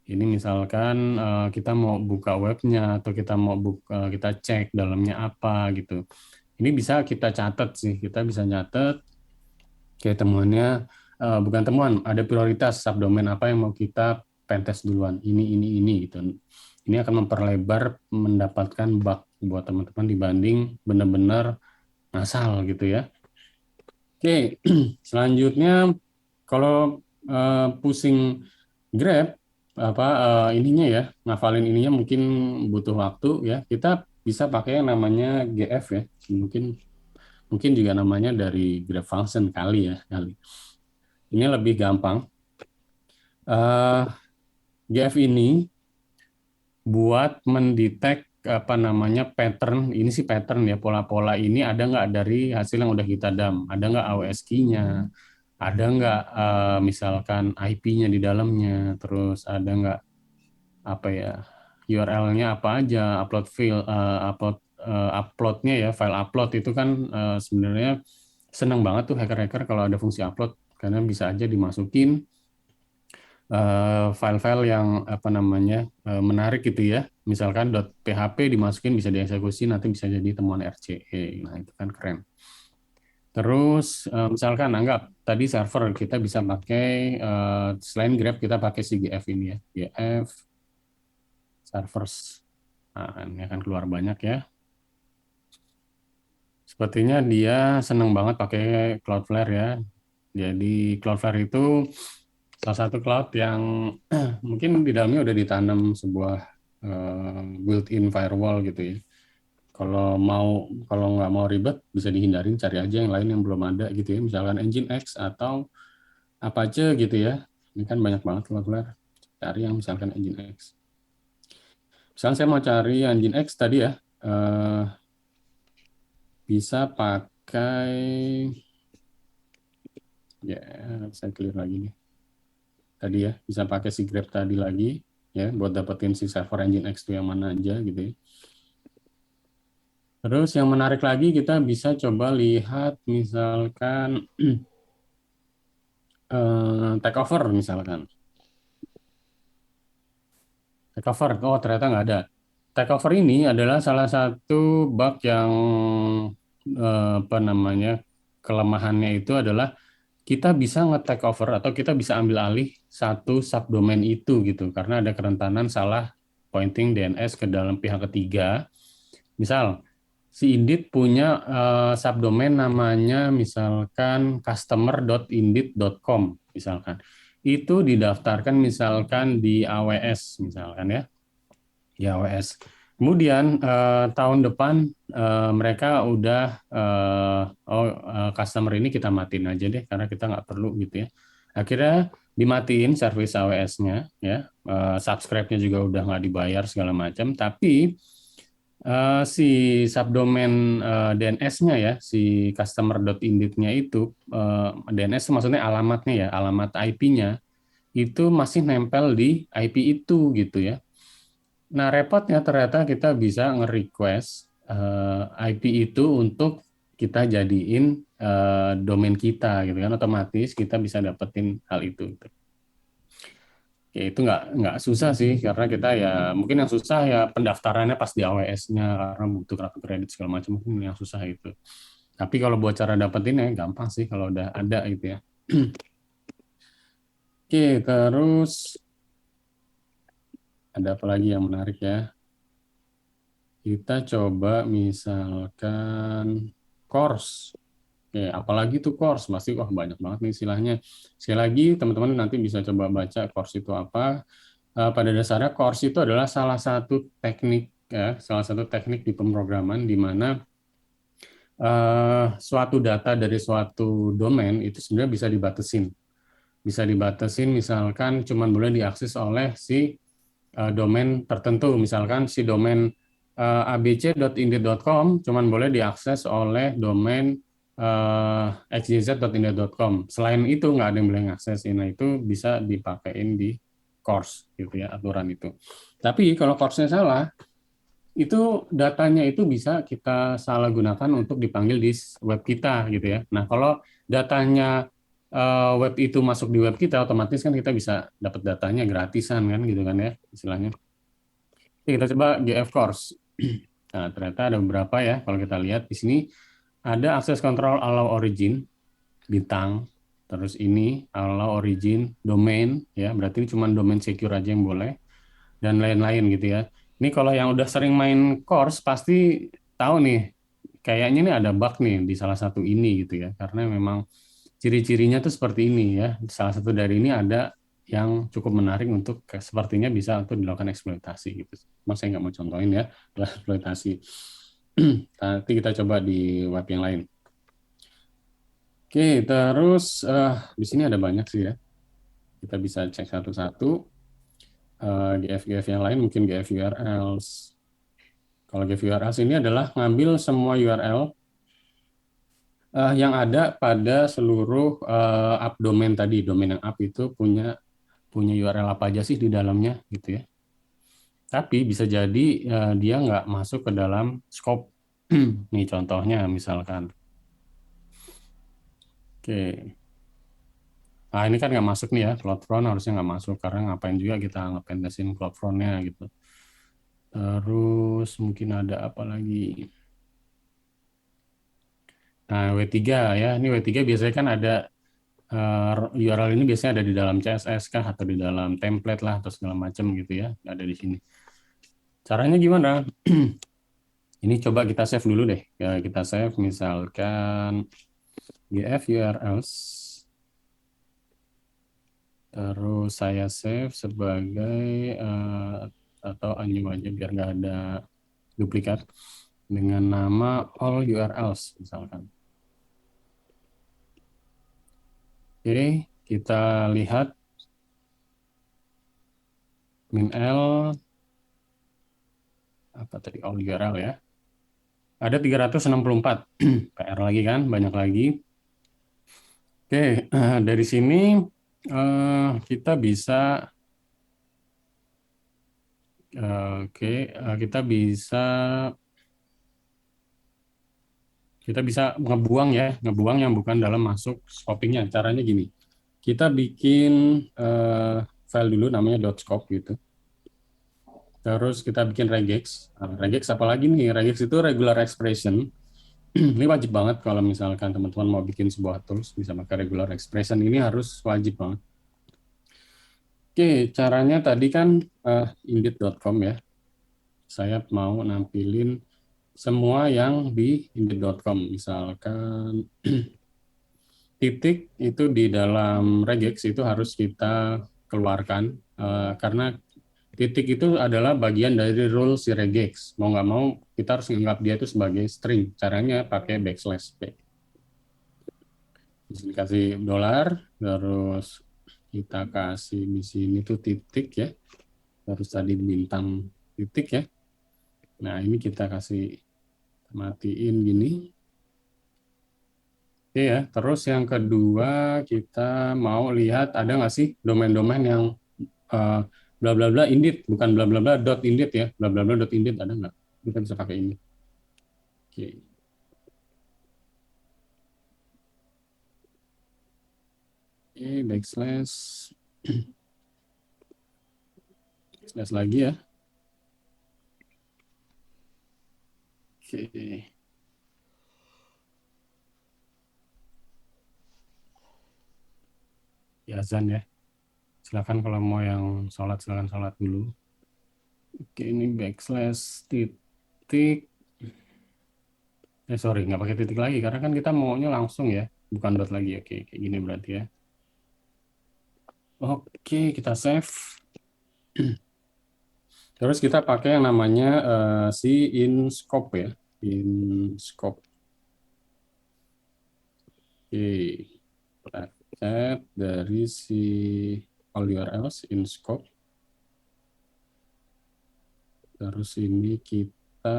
Ini misalkan kita mau buka webnya atau kita mau kita cek dalamnya apa gitu. Ini bisa kita catat sih. Kita bisa catat kayak temuannya, bukan temuan, ada prioritas subdomain apa yang mau kita pentest duluan. Ini gitu. Ini akan memperlebar mendapatkan bug buat teman-teman dibanding benar-benar ngasal gitu ya. Oke, selanjutnya kalau pusing Grab ininya ya, ngafalin ininya mungkin butuh waktu ya. Kita bisa pakai yang namanya GF ya. Mungkin juga namanya dari Grab Function kali ya kali. Ini lebih gampang. GF ini buat mendetek apa namanya pattern, ini sih pattern ya, pola-pola ini ada nggak dari hasil yang udah kita dam, ada nggak AWS key-nya, ada nggak misalkan IP-nya di dalamnya, terus ada nggak apa ya URL-nya apa aja, uploadnya ya, file upload itu kan sebenarnya seneng banget tuh hacker-hacker kalau ada fungsi upload karena bisa aja dimasukin file-file yang apa namanya menarik gitu ya, misalkan .php dimasukin bisa dieksekusi nanti bisa jadi temuan RCE, nah itu kan keren. Terus misalkan anggap tadi server kita bisa pakai selain Grab kita pakai si GF ini ya, GF servers. Nah, ini akan keluar banyak ya. Sepertinya dia seneng banget pakai Cloudflare ya. Jadi Cloudflare itu salah satu cloud yang mungkin di dalamnya udah ditanam sebuah built-in firewall gitu ya. Kalau nggak mau ribet bisa dihindarin, cari aja yang lain yang belum ada gitu ya. Misalkan Nginx atau apa aja gitu ya. Ini kan banyak banget Cloudflare. Cari yang misalkan Nginx. Misalkan saya mau cari Nginx tadi ya, bisa pakai ya saya clear lagi nih. Tadi ya bisa pakai si Grab tadi lagi ya buat dapetin si server Nginx itu yang mana aja gitu ya. Terus yang menarik lagi kita bisa coba lihat misalkan takeover misalkan. Takeover, oh ternyata nggak ada. Takeover ini adalah salah satu bug yang apa namanya kelemahannya itu adalah kita bisa nge-take over atau kita bisa ambil alih satu subdomain itu gitu karena ada kerentanan salah pointing DNS ke dalam pihak ketiga. Misal si Indit punya subdomain namanya misalkan customer.indit.com misalkan. Itu didaftarkan misalkan di AWS misalkan ya. Di AWS. Kemudian tahun depan mereka udah customer ini kita matiin aja deh karena kita nggak perlu gitu ya. Akhirnya dimatiin service AWS-nya ya, subscribe-nya juga udah nggak dibayar segala macam. Tapi si subdomain DNS-nya ya, si customer.indit-nya itu DNS maksudnya alamatnya ya, alamat IP-nya itu masih nempel di IP itu gitu ya. Nah, repotnya ternyata kita bisa nge-request IP itu untuk kita jadiin domain kita gitu kan, otomatis kita bisa dapetin hal itu gitu. Ya itu nggak susah sih, karena kita ya mungkin yang susah ya pendaftarannya pas di AWS-nya karena butuh kartu kredit segala macam, mungkin yang susah itu. Tapi kalau buat cara dapetinnya gampang sih kalau udah ada gitu ya. Oke, terus ada apa lagi yang menarik ya? Kita coba misalkan course. Oke, apalagi tuh course, pasti wah banyak banget nih istilahnya. Sekali lagi teman-teman nanti bisa coba baca course itu apa. Pada dasarnya course itu adalah salah satu teknik ya, salah satu teknik di pemrograman di mana suatu data dari suatu domain itu sebenarnya bisa dibatasin. Bisa dibatasin misalkan cuman boleh diakses oleh si domain tertentu. Misalkan si domain abc.indeed.com cuman boleh diakses oleh domain xyz.indeed.com. Selain itu nggak ada yang boleh ngakses. Nah itu bisa dipakein di course gitu ya, aturan itu. Tapi kalau course-nya salah, itu datanya itu bisa kita salah gunakan untuk dipanggil di web kita gitu ya. Nah, kalau datanya web itu masuk di web kita, otomatis kan kita bisa dapat datanya gratisan kan gitu kan ya istilahnya. Oke, kita coba GF Course. Nah, ternyata ada beberapa ya kalau kita lihat di sini ada access control allow origin bintang, terus ini allow origin domain ya, berarti ini cuma domain secure aja yang boleh dan lain-lain gitu ya. Ini kalau yang udah sering main course pasti tahu nih, kayaknya nih ada bug nih di salah satu ini gitu ya, karena memang ciri-cirinya tuh seperti ini ya. Salah satu dari ini ada yang cukup menarik untuk sepertinya bisa untuk dilakukan eksploitasi gitu. Mas saya nggak mau contohin ya eksploitasi. Nanti kita coba di web yang lain. Oke, terus di sini ada banyak sih ya. Kita bisa cek satu-satu. GF yang lain mungkin GF URLs. Kalau GF URLs ini adalah ngambil semua URL yang ada pada seluruh app domain tadi. Domain yang app itu punya URL apa aja sih di dalamnya gitu ya. Tapi bisa jadi dia nggak masuk ke dalam scope. Nih contohnya misalkan. Oke. Nah ini kan nggak masuk nih ya, CloudFront harusnya nggak masuk karena ngapain juga kita ngependesin CloudFront-nya gitu. Terus mungkin ada apa lagi? Nah W3 ya, ini W3 biasanya kan ada URL ini biasanya ada di dalam CSS kah atau di dalam template lah atau segala macam gitu ya, ada di sini. Caranya gimana? Ini coba kita save dulu deh. Ya, kita save misalkan GF URLs. Terus saya save sebagai atau new aja biar nggak ada duplikat dengan nama all URLs misalkan. Oke, kita lihat min-l apa tadi all URL ya. Ada 364. PR lagi kan, banyak lagi. Oke, dari sini kita bisa kita bisa ngebuang yang bukan dalam masuk scoping-nya. Caranya gini, kita bikin file dulu namanya .scope gitu. Terus kita bikin regex. Regex apa lagi nih? Regex itu regular expression. Ini wajib banget kalau misalkan teman-teman mau bikin sebuah tools bisa pakai regular expression. Ini harus wajib banget. Oke, caranya tadi kan indeed.com ya. Saya mau nampilin semua yang di indeed.com. Misalkan titik itu di dalam regex itu harus kita keluarkan karena titik itu adalah bagian dari rule si regex. Mau nggak mau kita harus menganggap dia itu sebagai string. Caranya pakai backslash p. Bisa dikasih $, terus kita kasih di sini tuh titik ya. Terus tadi bintang titik ya. Nah ini kita kasih matiin gini. Oke ya, terus yang kedua kita mau lihat ada nggak sih domain-domain yang bla bla bla indeed, bukan bla bla bla dot indeed ya, bla bla bla dot indeed ada nggak? Kita bisa pakai ini. Oke. Oke, backslash. Backslash lagi ya. Oke. Ya, azan ya. Silakan kalau mau yang sholat, silakan sholat dulu. Oke, ini backslash titik. Sorry, nggak pakai titik lagi karena kan kita maunya langsung ya, bukan dot lagi. Oke, kayak gini berarti ya. Oke, kita save. Terus kita pakai yang namanya si in scope ya, in scope. Oke, kita set dari si all URLs in scope. Terus ini kita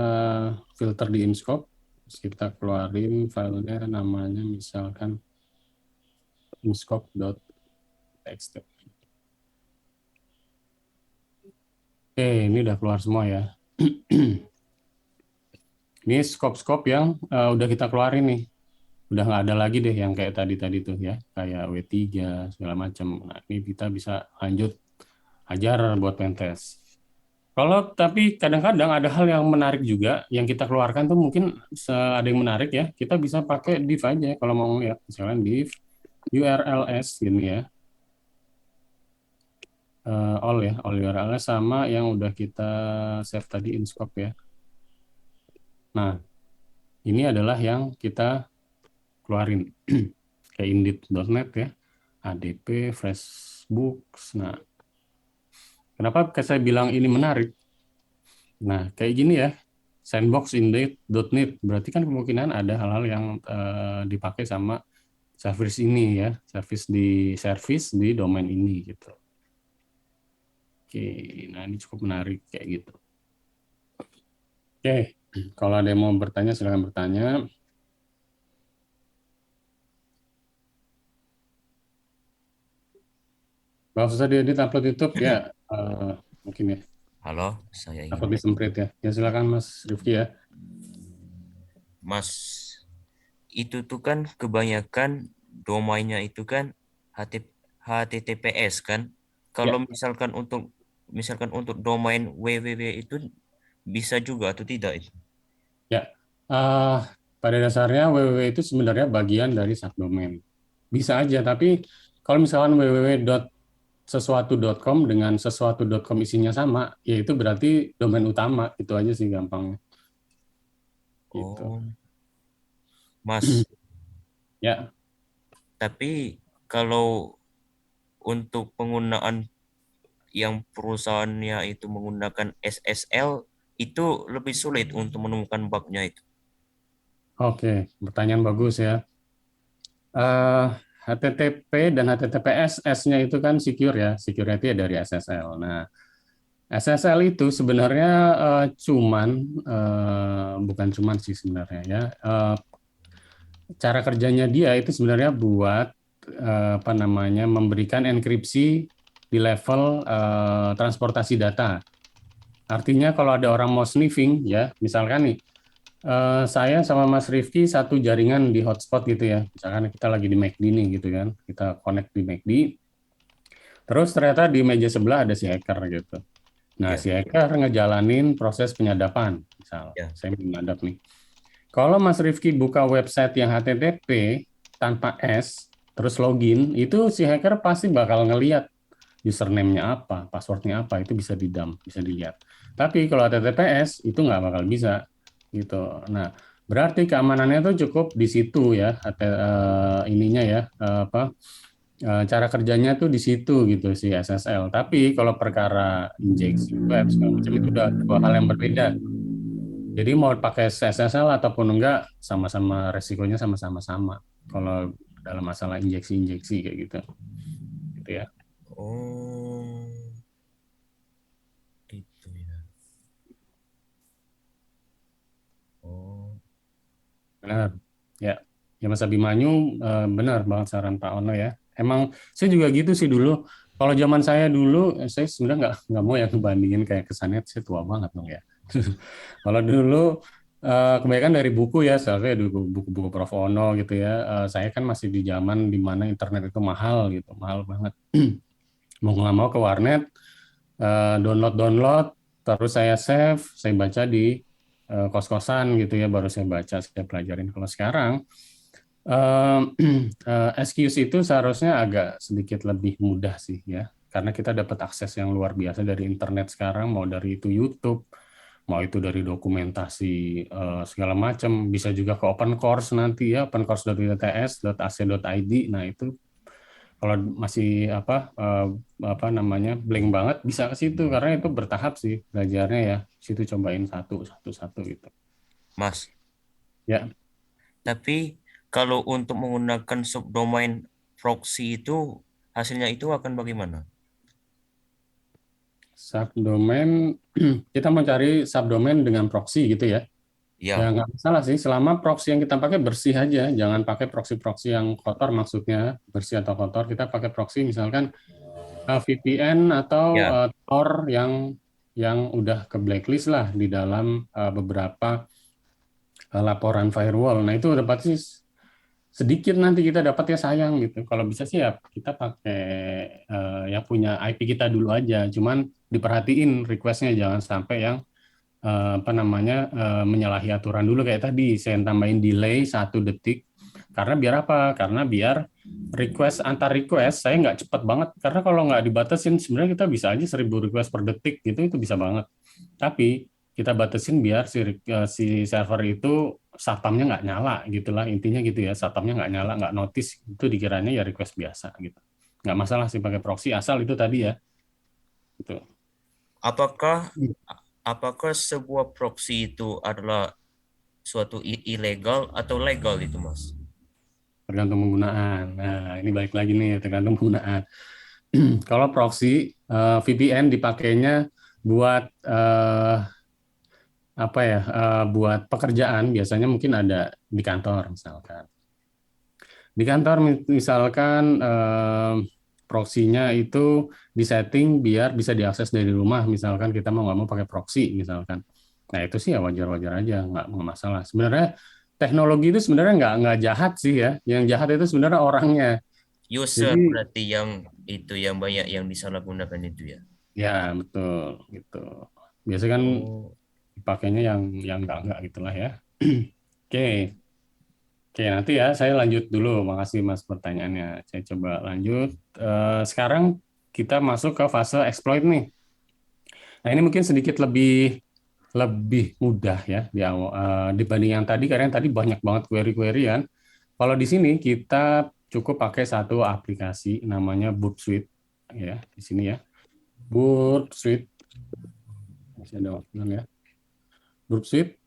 filter di in scope. Terus kita keluarin filenya namanya misalkan inscope.txt. Oke, ini udah keluar semua ya. Ini scope-scope yang udah kita keluarin nih. Udah nggak ada lagi deh yang kayak tadi-tadi tuh ya, kayak W3 segala macam. Nah, ini kita bisa lanjut ajar buat pentest. Tapi kadang-kadang ada hal yang menarik juga yang kita keluarkan tuh mungkin ada yang menarik ya. Kita bisa pakai div aja kalau mau lihat, misalkan div URLs gini ya. All URLs sama yang udah kita save tadi in scope ya. Nah, ini adalah yang kita keluarin kayak indeed.net ya, ADP, Freshbooks. Nah, kenapa saya bilang ini menarik? Nah, kayak gini ya, sandbox indeed.net berarti kan kemungkinan ada hal-hal yang dipakai sama service ini ya, service di domain ini gitu. Oke, nah ini cukup menarik kayak gitu. Oke, kalau ada yang mau bertanya silakan bertanya. Nggak usah diedit upload YouTube ya, mungkin ya. Halo, saya ingin. Upload di Semprit ya. Ya silakan Mas Rifki ya. Mas, itu tuh kan kebanyakan domainnya itu kan HTTPS kan. Kalau Ya, misalkan untuk domain www itu bisa juga atau tidak itu? ya. Pada dasarnya www itu sebenarnya bagian dari subdomain. Bisa aja, tapi kalau misalkan www.sesuatu.com dengan sesuatu.com isinya sama, ya itu berarti domain utama. Itu aja sih gampangnya. Gitu. Oh, Mas, Ya, tapi kalau untuk penggunaan yang perusahaannya itu menggunakan SSL itu lebih sulit untuk menemukan bugnya itu. oke. Pertanyaan bagus ya. Eh, HTTP dan HTTPS S-nya itu kan secure ya, security dari SSL. Nah, SSL itu sebenarnya bukan cuman sih sebenarnya ya. Cara kerjanya dia itu sebenarnya buat apa namanya memberikan enkripsi di level transportasi data. Artinya kalau ada orang mau sniffing ya, misalkan nih saya sama Mas Rifki satu jaringan di hotspot gitu ya. Misalkan kita lagi di McD nih gitu kan. Kita connect di McD. Terus ternyata di meja sebelah ada si hacker gitu. Nah, Ya, si hacker ngejalanin proses penyadapan. Misal, ya. saya menyadap nih. Kalau Mas Rifki buka website yang HTTP tanpa S, terus login, itu si hacker pasti bakal ngeliat username-nya apa, password-nya apa, itu bisa bisa dilihat. Tapi kalau HTTPS itu nggak bakal bisa gitu. Nah, berarti keamanannya tuh cukup di situ ya, ininya ya, cara kerjanya tuh di situ gitu si SSL. Tapi kalau perkara injeksi web segala macam itu udah dua hal yang berbeda. Jadi mau pakai SSL ataupun enggak, sama-sama resikonya sama-sama sama. Kalau dalam masalah injeksi-injeksi kayak gitu, gitu ya. Oh, gitu ya. Oh, Benar. Ya, ya Mas Abimanyu benar banget saran Pak Ono ya. Emang saya juga gitu sih dulu. Kalau zaman saya dulu, saya sebenarnya nggak mau ya ngebandingin kayak kesannya saya tua banget dong ya. Kalau dulu Kebanyakan dari buku ya, seharusnya dari buku-buku Prof. Ono gitu ya. Saya kan masih di zaman di mana internet itu mahal gitu, mahal banget. Mau nggak mau ke warnet, download, terus saya save, saya baca di kos-kosan gitu ya, baru saya baca, saya pelajarin. Kalau sekarang, eh, SQS itu seharusnya agak sedikit lebih mudah sih ya, karena kita dapat akses yang luar biasa dari internet sekarang, mau dari itu YouTube, mau itu dari dokumentasi segala macam, bisa juga ke open course nanti ya, opencourse.its.ac.id. Nah itu kalau masih apa namanya blank banget bisa ke situ karena itu bertahap sih belajarnya ya. Situ cobain satu gitu. Mas. Ya, Tapi kalau untuk menggunakan subdomain proxy itu hasilnya itu akan bagaimana? subdomain kita mau cari subdomain dengan proxy gitu ya. Ya Ya, nggak masalah sih selama proxy yang kita pakai bersih aja, jangan pakai proxy-proxy yang kotor maksudnya bersih atau kotor. Kita pakai proxy misalkan VPN atau ya. Tor yang udah ke blacklist lah di dalam beberapa laporan firewall. Nah itu udah pasti sedikit nanti kita dapatnya sayang gitu. Kalau bisa sih ya kita pakai yang punya IP kita dulu aja. Cuman diperhatiin requestnya jangan sampai yang apa namanya menyalahi aturan dulu kayak tadi. Saya tambahin delay 1 detik. Karena biar apa? Karena biar request antar request saya nggak cepat banget. Karena kalau nggak dibatasin sebenarnya kita bisa aja 1.000 request per detik gitu itu bisa banget. Tapi kita batasin biar si server itu satpamnya nggak nyala gitulah intinya gitu ya, satpamnya nggak nyala, nggak notice, itu dikiranya ya request biasa gitu, nggak masalah sih pakai proxy asal itu tadi ya gitu. Apakah apakah sebuah proxy itu adalah suatu ilegal atau legal itu, Mas? Tergantung penggunaan. Nah ini balik lagi nih tergantung penggunaan. Kalau proxy VPN dipakainya buat apa ya, buat pekerjaan biasanya mungkin ada di kantor misalkan. Di kantor misalkan proxy-nya itu disetting biar bisa diakses dari rumah, misalkan kita mau nggak mau pakai proxy misalkan. Nah itu sih ya wajar-wajar aja, nggak masalah. Sebenarnya teknologi itu sebenarnya nggak jahat sih ya, yang jahat itu sebenarnya orangnya. User Jadi berarti yang itu yang banyak yang disalahgunakan itu ya. ya betul gitu. Biasanya kan Oh, pakainya yang nggak gitulah ya. Oke. Oke, nanti ya saya lanjut dulu. Makasih Mas pertanyaannya. Saya coba lanjut. Sekarang kita masuk ke fase exploit nih. Nah, ini mungkin sedikit lebih lebih mudah ya di awal dibanding yang tadi karena yang tadi banyak banget query-queryan. Kalau di sini kita cukup pakai satu aplikasi namanya Burp Suite ya, di sini ya. Burp Suite. Masih ada waktunya ya. Burp Suite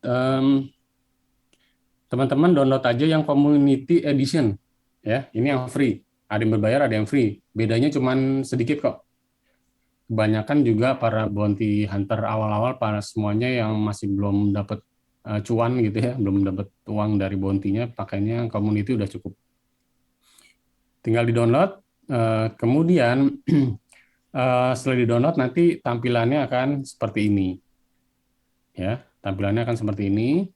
teman-teman download aja yang Community Edition ya. Ini yang free. Ada yang berbayar, ada yang free. Bedanya cuman sedikit kok. Kebanyakan juga para bounty hunter awal-awal para semuanya yang masih belum dapat cuan gitu ya, belum dapat uang dari bounty-nya, pakainya community udah cukup. Tinggal di-download, kemudian setelah di-download nanti tampilannya akan seperti ini. Ya, tampilannya akan seperti ini.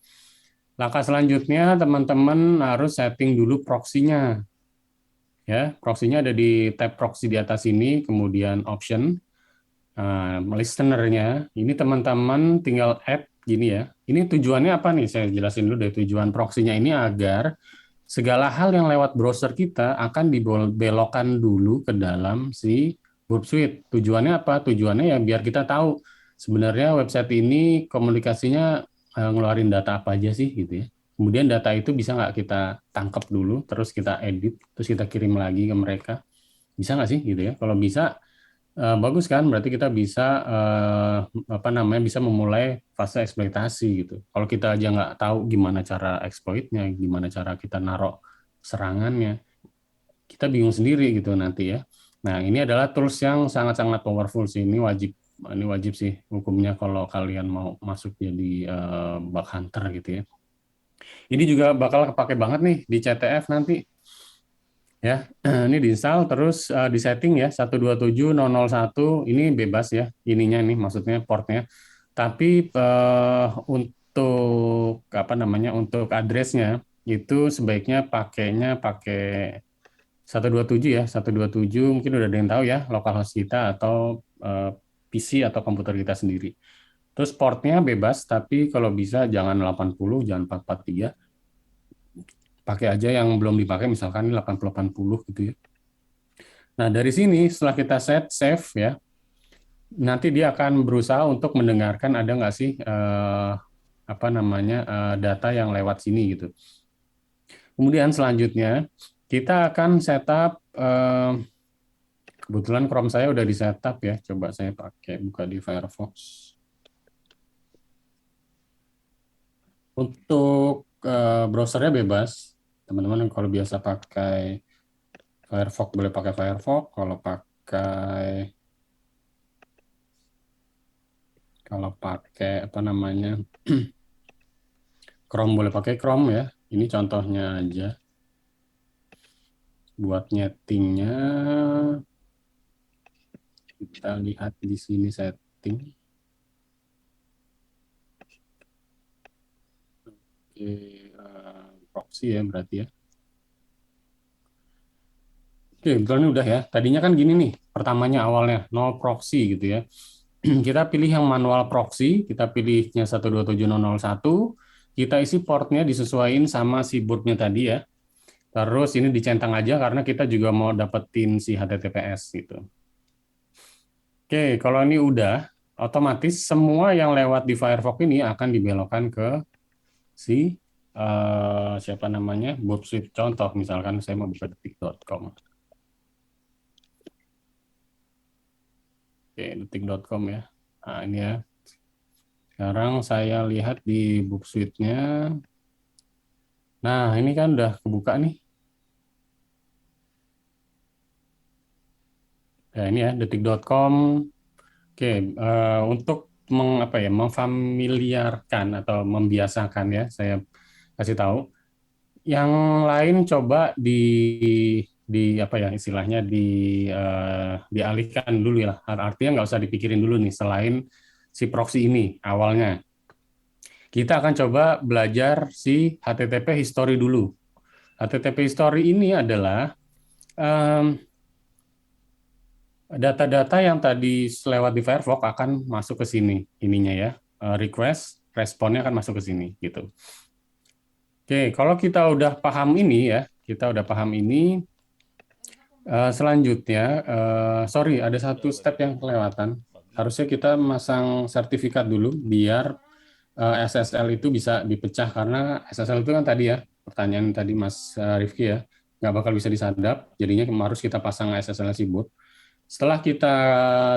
Langkah selanjutnya teman-teman harus setting dulu proxy-nya. Ya, proxy-nya ada di tab proxy di atas ini, kemudian option. Listener-nya, ini teman-teman tinggal add gini ya. Ini tujuannya apa nih? Saya jelasin dulu dari tujuan proxy-nya ini agar segala hal yang lewat browser kita akan dibelokkan dulu ke dalam si Burp Suite. Tujuannya apa? Tujuannya ya biar kita tahu sebenarnya website ini komunikasinya ngeluarin data apa aja sih gitu ya. Kemudian data itu bisa nggak kita tangkap dulu, terus kita edit, terus kita kirim lagi ke mereka. Bisa nggak sih gitu ya? Kalau bisa bagus kan, berarti kita bisa apa namanya bisa memulai fase eksploitasi gitu. Kalau kita aja nggak tahu gimana cara exploitnya, gimana cara kita narok serangannya, kita bingung sendiri gitu nanti ya. Nah ini adalah tools yang sangat-sangat powerful sih. Ini wajib sih hukumnya kalau kalian mau masuk jadi bug hunter gitu ya. Ini juga bakal kepake banget nih di CTF nanti. Ya, ini diinstal terus di setting ya 127.0.0.1 ini bebas ya ininya nih maksudnya portnya. Tapi untuk apa namanya, untuk addressnya itu sebaiknya pakai 127 ya, 127 mungkin udah ada yang tahu ya, localhost kita atau PC atau komputer kita sendiri. Terus portnya bebas, tapi kalau bisa jangan 80, jangan 443. Pakai aja yang belum dipakai, misalkan 8080 gitu ya. Nah, dari sini setelah kita set save ya, nanti dia akan berusaha untuk mendengarkan ada nggak sih apa namanya data yang lewat sini gitu. Kemudian selanjutnya kita akan setup kebetulan Chrome saya udah di setup ya. Coba saya pakai buka di Firefox. Untuk browsernya bebas, teman-teman. Kalau biasa pakai Firefox boleh pakai Firefox. Kalau pakai apa namanya Chrome boleh pakai Chrome ya. Ini contohnya aja. Buat nyetingnya kita lihat di sini setting. Oke, proxy ya berarti ya. Oke, kebetulan udah ya. Tadinya kan gini nih, pertamanya awalnya no proxy gitu ya. Kita pilih yang manual proxy, kita pilihnya 127.0.1, kita isi portnya disesuaikan sama si bootnya tadi ya. Terus ini dicentang aja karena kita juga mau dapetin si HTTPS gitu. Oke, kalau ini udah, otomatis semua yang lewat di Firefox ini akan dibelokkan ke si siapa namanya boot suite. Contoh misalkan saya mau buka detik.com. Oke, detik.com ya. Nah, ini ya. Sekarang saya lihat di book suite-nya. Nah, ini kan udah kebuka nih. Ya, ini ya, detik.com. Oke, untuk memfamiliarkan atau membiasakan ya, saya kasih tahu. Yang lain coba di apa ya istilahnya dialihkan dulu ya. Artinya nggak usah dipikirin dulu nih selain si proxy ini awalnya. Kita akan coba belajar si HTTP history dulu. HTTP history ini adalah data-data yang tadi lewat di Firefox akan masuk ke sini ininya ya. Request, responnya akan masuk ke sini gitu. Oke, kalau kita udah paham ini ya, selanjutnya, sorry ada satu step yang kelewatan. Harusnya kita masang sertifikat dulu biar SSL itu bisa dipecah karena SSL itu kan tadi ya pertanyaan tadi Mas Rifki ya nggak bakal bisa disadap, jadinya harus kita pasang SSL si boot. Setelah kita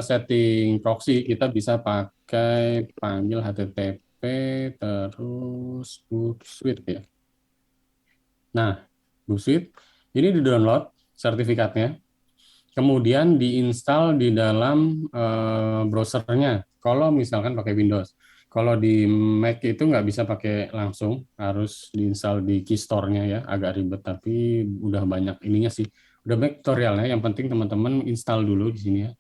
setting proxy, kita bisa pakai panggil HTTP terus boot suite ya. Nah, boot suite ini di download sertifikatnya, kemudian diinstal di dalam browsernya. Kalau misalkan pakai Windows. Kalau di Mac itu nggak bisa pakai langsung, harus diinstal di Keystore-nya ya, agak ribet tapi udah banyak ininya sih. Udah banyak tutorialnya, yang penting teman-teman install dulu di sini ya.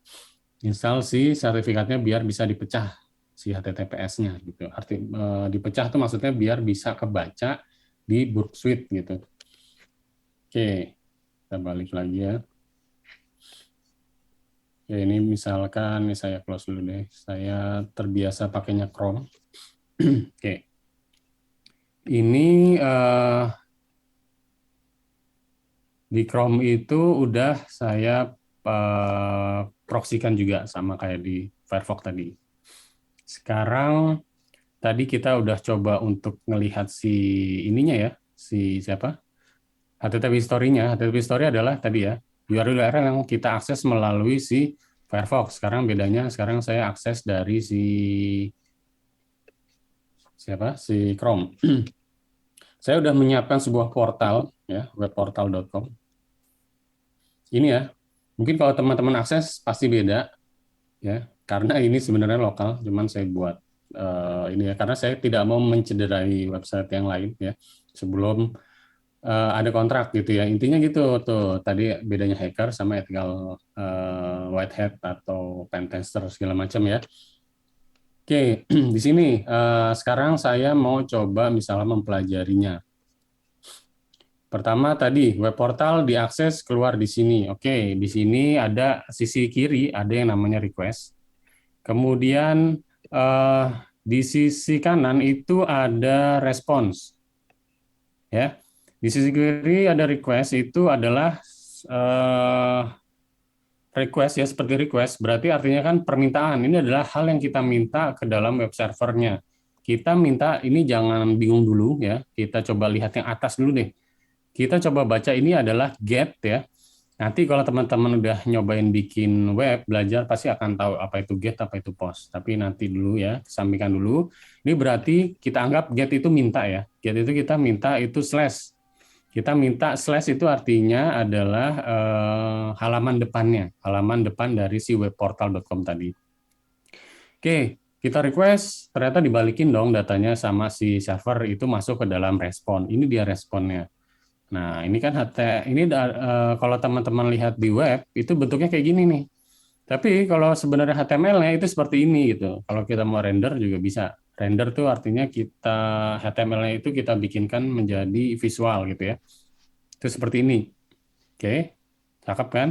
Install si sertifikatnya biar bisa dipecah si HTTPS-nya gitu. Arti dipecah tuh maksudnya biar bisa kebaca di boot suite gitu. Oke, kita balik lagi ya. Ya, ini misalkan ini saya close dulu deh. Saya terbiasa pakainya Chrome. Oke. Ini di Chrome itu udah saya proksikan juga sama kayak di Firefox tadi. Sekarang tadi kita udah coba untuk ngelihat si ininya ya, si siapa? HTTP history-nya. HTTP history adalah tadi ya, URL yang kita akses melalui si Firefox. Sekarang bedanya, sekarang saya akses dari si Chrome. Saya udah menyiapkan sebuah portal ya, webportal.com. Ini ya, mungkin kalau teman-teman akses pasti beda ya, karena ini sebenarnya lokal, cuman saya buat ini ya, karena saya tidak mau mencederai website yang lain ya, sebelum ada kontrak gitu ya. Intinya gitu tuh, tadi bedanya hacker sama ethical white hat atau pen tester segala macam ya. Oke, di sini sekarang saya mau coba misalnya mempelajarinya. Pertama tadi web portal diakses keluar di sini. Oke, di sini ada sisi kiri ada yang namanya request. Kemudian eh, di sisi kanan itu ada response. Ya, di sisi kiri ada request itu adalah eh, request ya seperti request berarti artinya kan permintaan. Ini adalah hal yang kita minta ke dalam web servernya. Kita minta ini jangan bingung dulu ya. Kita coba lihat yang atas dulu deh. Kita coba baca ini adalah get ya. Nanti kalau teman-teman udah nyobain bikin web, belajar pasti akan tahu apa itu get, apa itu post. Tapi nanti dulu ya, sampaikan dulu. Ini berarti kita anggap get itu minta ya. Get itu kita minta itu slash. Kita minta slash itu artinya adalah halaman depannya, halaman depan dari si webportal.com tadi. Oke, kita request, ternyata dibalikin dong datanya sama si server itu masuk ke dalam respon. Ini dia responnya. Nah, ini kan kalau teman-teman lihat di web itu bentuknya kayak gini nih. Tapi kalau sebenarnya HTML-nya itu seperti ini gitu. Kalau kita mau render juga bisa. Render tuh artinya kita HTML-nya itu kita bikinkan menjadi visual gitu ya. Itu seperti ini. Oke, cakep kan?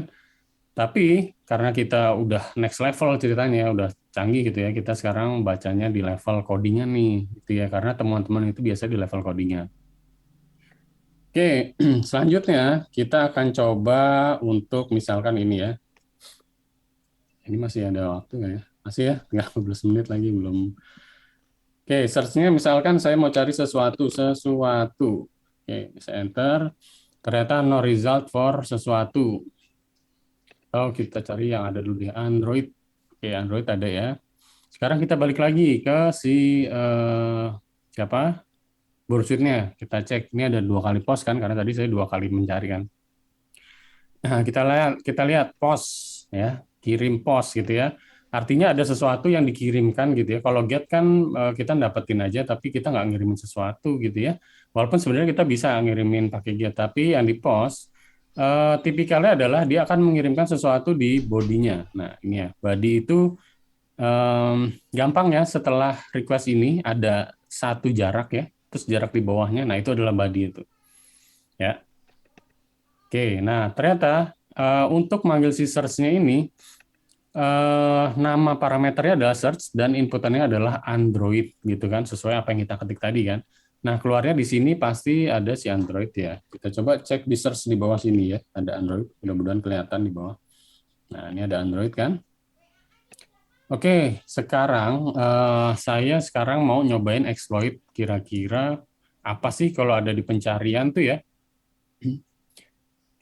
Tapi karena kita udah next level ceritanya, udah canggih gitu ya, kita sekarang bacanya di level codingan nih, gitu ya. Karena teman-teman itu biasa di level codingan. Oke, selanjutnya kita akan coba untuk misalkan ini ya. Ini masih ada waktu nggak ya? Masih ya, tinggal 15 menit lagi belum. Oke, search-nya misalkan saya mau cari sesuatu. Oke, saya enter. Ternyata no result for sesuatu. Oh, kita cari yang ada dulu di Android. Oke, Android ada ya. Sekarang kita balik lagi ke si siapa? Borsuitnya. Kita cek. Ini ada 2 kali post kan? Karena tadi saya 2 kali mencari kan. Nah, kita lihat post ya, kirim post gitu ya. Artinya ada sesuatu yang dikirimkan gitu ya. Kalau get kan kita dapetin aja, tapi kita nggak ngirimin sesuatu gitu ya. Walaupun sebenarnya kita bisa ngirimin pakai get, tapi yang di post tipikalnya adalah dia akan mengirimkan sesuatu di bodinya. Nah, ini ya, body itu gampang ya. Setelah request ini ada satu jarak ya, terus jarak di bawahnya. Nah, itu adalah body itu ya. Oke, nah ternyata untuk manggil si search-nya ini nama parameternya adalah search dan inputannya adalah Android gitu kan, sesuai apa yang kita ketik tadi kan. Nah, keluarnya di sini pasti ada si Android ya. Kita coba cek di search di bawah sini ya, ada Android, mudah-mudahan kelihatan di bawah. Nah, ini ada Android kan. Oke, sekarang saya sekarang mau nyobain exploit kira-kira apa sih kalau ada di pencarian tuh ya.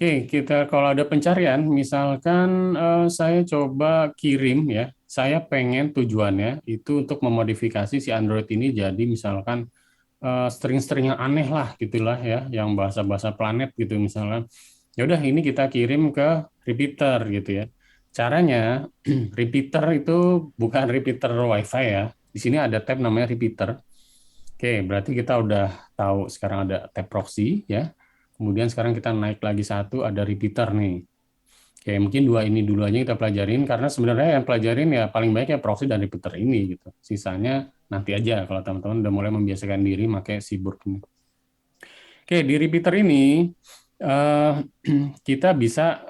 Oke, kita kalau ada pencarian, misalkan saya coba kirim ya, saya pengen tujuannya itu untuk memodifikasi si Android ini jadi misalkan string-string yang aneh lah gitulah ya, yang bahasa-bahasa planet gitu misalnya. Ya udah ini kita kirim ke repeater gitu ya. Caranya repeater itu bukan repeater WiFi ya. Di sini ada tab namanya repeater. Oke, berarti kita udah tahu sekarang ada tab proxy ya. Kemudian sekarang kita naik lagi satu, ada repeater nih. Oke, mungkin 2 ini dulu aja kita pelajarin, karena sebenarnya yang pelajarin ya paling baik ya proxy dan repeater ini gitu. Sisanya nanti aja kalau teman-teman udah mulai membiasakan diri pakai Seaborg ini. Oke, di repeater ini eh, kita bisa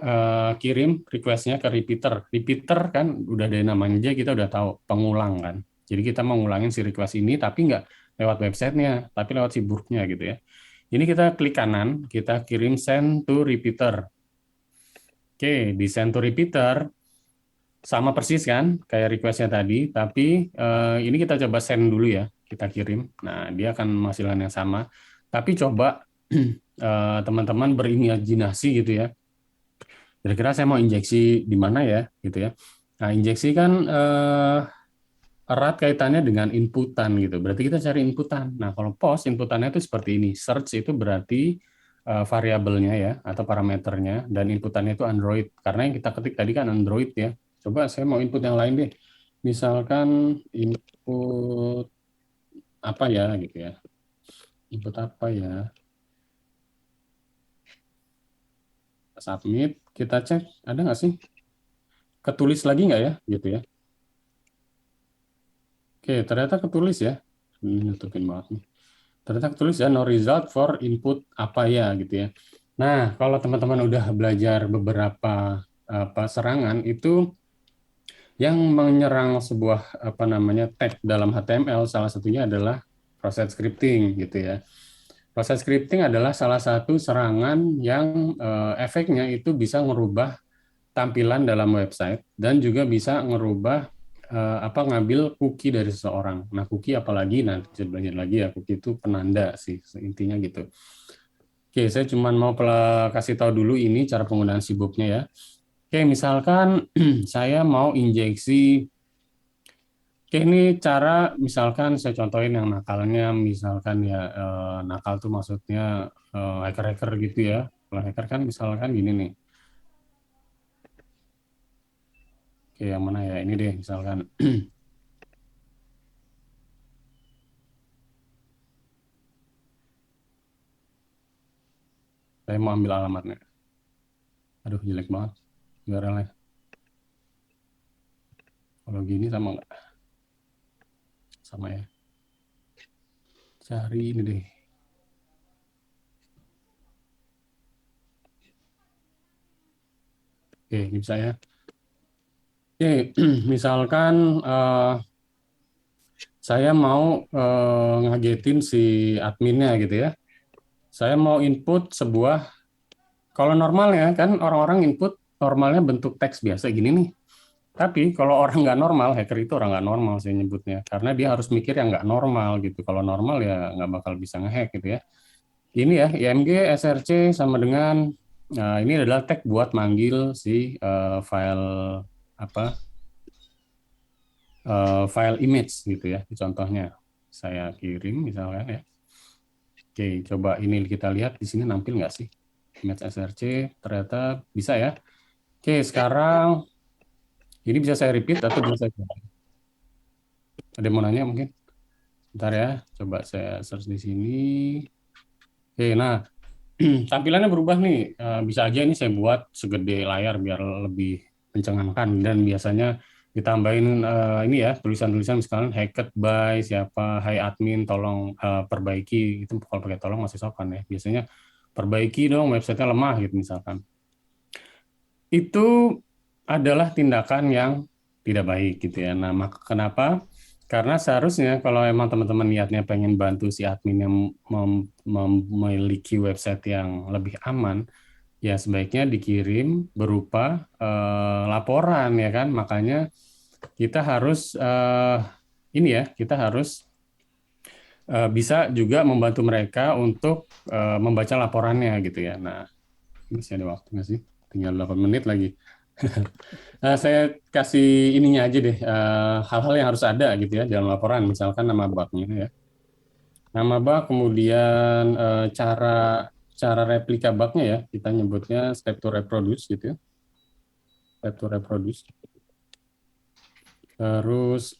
kirim request-nya ke repeater. Repeater kan udah dari namanya aja kita udah tahu pengulang kan. Jadi kita mau ngulangin si request ini tapi nggak lewat websitenya, tapi lewat si burknya gitu ya. Ini kita klik kanan, kita kirim send to repeater. Oke, di send to repeater sama persis kan kayak request-nya tadi, tapi ini kita coba send dulu ya, kita kirim. Nah, dia akan menghasilkan yang sama. Tapi coba teman-teman berimajinasi gitu ya. Kira-kira saya mau injeksi di mana ya, gitu ya. Nah, injeksi kan erat kaitannya dengan inputan gitu. Berarti kita cari inputan. Nah, kalau post inputannya itu seperti ini. Search itu berarti variabelnya ya atau parameternya dan inputannya itu Android. Karena yang kita ketik tadi kan Android ya. Coba saya mau input yang lain deh. Misalkan input apa ya gitu ya. Input apa ya? Submit, kita cek ada nggak sih? Ketulis lagi nggak ya gitu ya. Oke, ternyata ketulis ya. Ini nutupin banget nih. Ternyata ketulis ya, no result for input apa ya gitu ya. Nah, kalau teman-teman udah belajar beberapa serangan itu yang menyerang sebuah tag dalam HTML, salah satunya adalah proses scripting gitu ya. Proses scripting adalah salah satu serangan yang efeknya itu bisa merubah tampilan dalam website dan juga bisa ngerubah ngambil cookie dari seseorang. Nah, cookie apalagi nanti bisa belajar lagi ya, cookie itu penanda sih intinya gitu. Oke, saya cuma mau kasih tahu dulu ini cara penggunaan sibuknya ya. Oke, misalkan saya mau injeksi. Oke, ini cara misalkan saya contohin yang nakalnya, misalkan ya nakal tuh maksudnya hacker-hacker gitu ya. Kalau hacker kan misalkan gini nih. Oke, yang mana ya? Ini deh misalkan. Saya mau ambil alamatnya. Aduh, jelek banget URL-nya. Kalau gini sama nggak? Sama ya. Cari ini deh. Oke, ini bisa ya. Oke, misalkan saya mau ngagetin si adminnya gitu ya. Saya mau input sebuah, kalau normalnya kan orang-orang input normalnya bentuk teks biasa gini nih. Tapi kalau orang nggak normal, hacker itu orang nggak normal saya nyebutnya. Karena dia harus mikir yang nggak normal gitu. Kalau normal ya nggak bakal bisa ngehack gitu ya. Ini ya, IMG, SRC sama dengan, ini adalah tag buat manggil si file apa file image gitu ya. Contohnya saya kirim misalkan ya. Oke, coba ini kita lihat di sini nampil nggak sih image SRC? Ternyata bisa ya. Oke, sekarang ini bisa saya repeat atau bisa saya ada yang mau nanya mungkin? Bentar ya, coba saya search di sini. Oke, nah tampilannya berubah nih. Bisa aja ini saya buat segede layar biar lebih mencengangkan dan biasanya ditambahin ini ya tulisan-tulisan misalkan hacked by siapa, hai admin tolong perbaiki, itu kalau pakai tolong masih sopan ya. Biasanya perbaiki dong websitenya lemah gitu misalkan. Itu adalah tindakan yang tidak baik gitu ya. Nah, kenapa? Karena seharusnya kalau emang teman-teman niatnya pengen bantu si admin yang memiliki website yang lebih aman, ya sebaiknya dikirim berupa laporan ya kan. Makanya kita harus ini ya, kita harus bisa juga membantu mereka untuk membaca laporannya gitu ya. Nah, ini masih ada waktu nggak sih? Tinggal 8 menit lagi. Saya kasih ininya aja deh, hal-hal yang harus ada gitu ya dalam laporan, misalkan nama bugnya ya. Nama bug, kemudian cara cara replika bugnya ya, kita nyebutnya step to reproduce gitu ya. Step to reproduce. Terus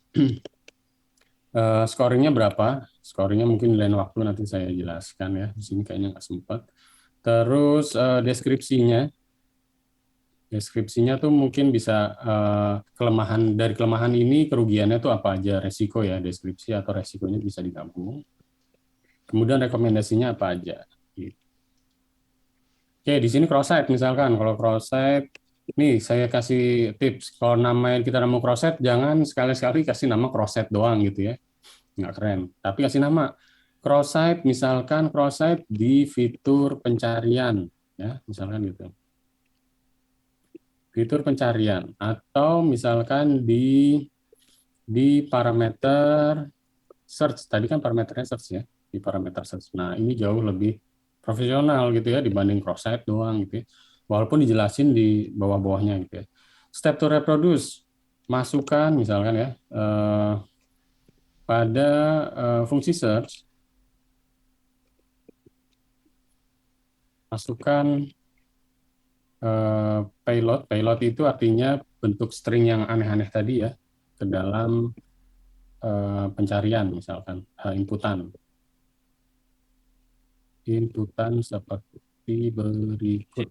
scoringnya berapa? Scoringnya mungkin di lain waktu nanti saya jelaskan ya. Di sini kayaknya nggak sempat. Terus deskripsinya. Deskripsinya tuh mungkin bisa kelemahan dari kelemahan ini kerugiannya tuh apa aja, resiko ya, deskripsi atau resikonya bisa digabung. Kemudian rekomendasinya apa aja. Gitu. Oke, di sini cross-site misalkan. Kalau cross-site, nih saya kasih tips. Kalau kita nama cross-site, jangan sekali-sekali kasih nama cross-site doang gitu ya. Nggak keren. Tapi kasih nama cross-site, misalkan cross-site di fitur pencarian. Ya, misalkan gitu. Fitur pencarian atau misalkan di parameter search, tadi kan parameternya search ya, di parameter search. Nah, ini jauh lebih profesional gitu ya dibanding cross-site doang gitu ya. Walaupun dijelasin di bawah-bawahnya gitu ya. Step to reproduce, masukkan misalkan ya pada fungsi search, masukkan payload. Payload itu artinya bentuk string yang aneh-aneh tadi ya ke dalam pencarian misalkan inputan seperti berikut.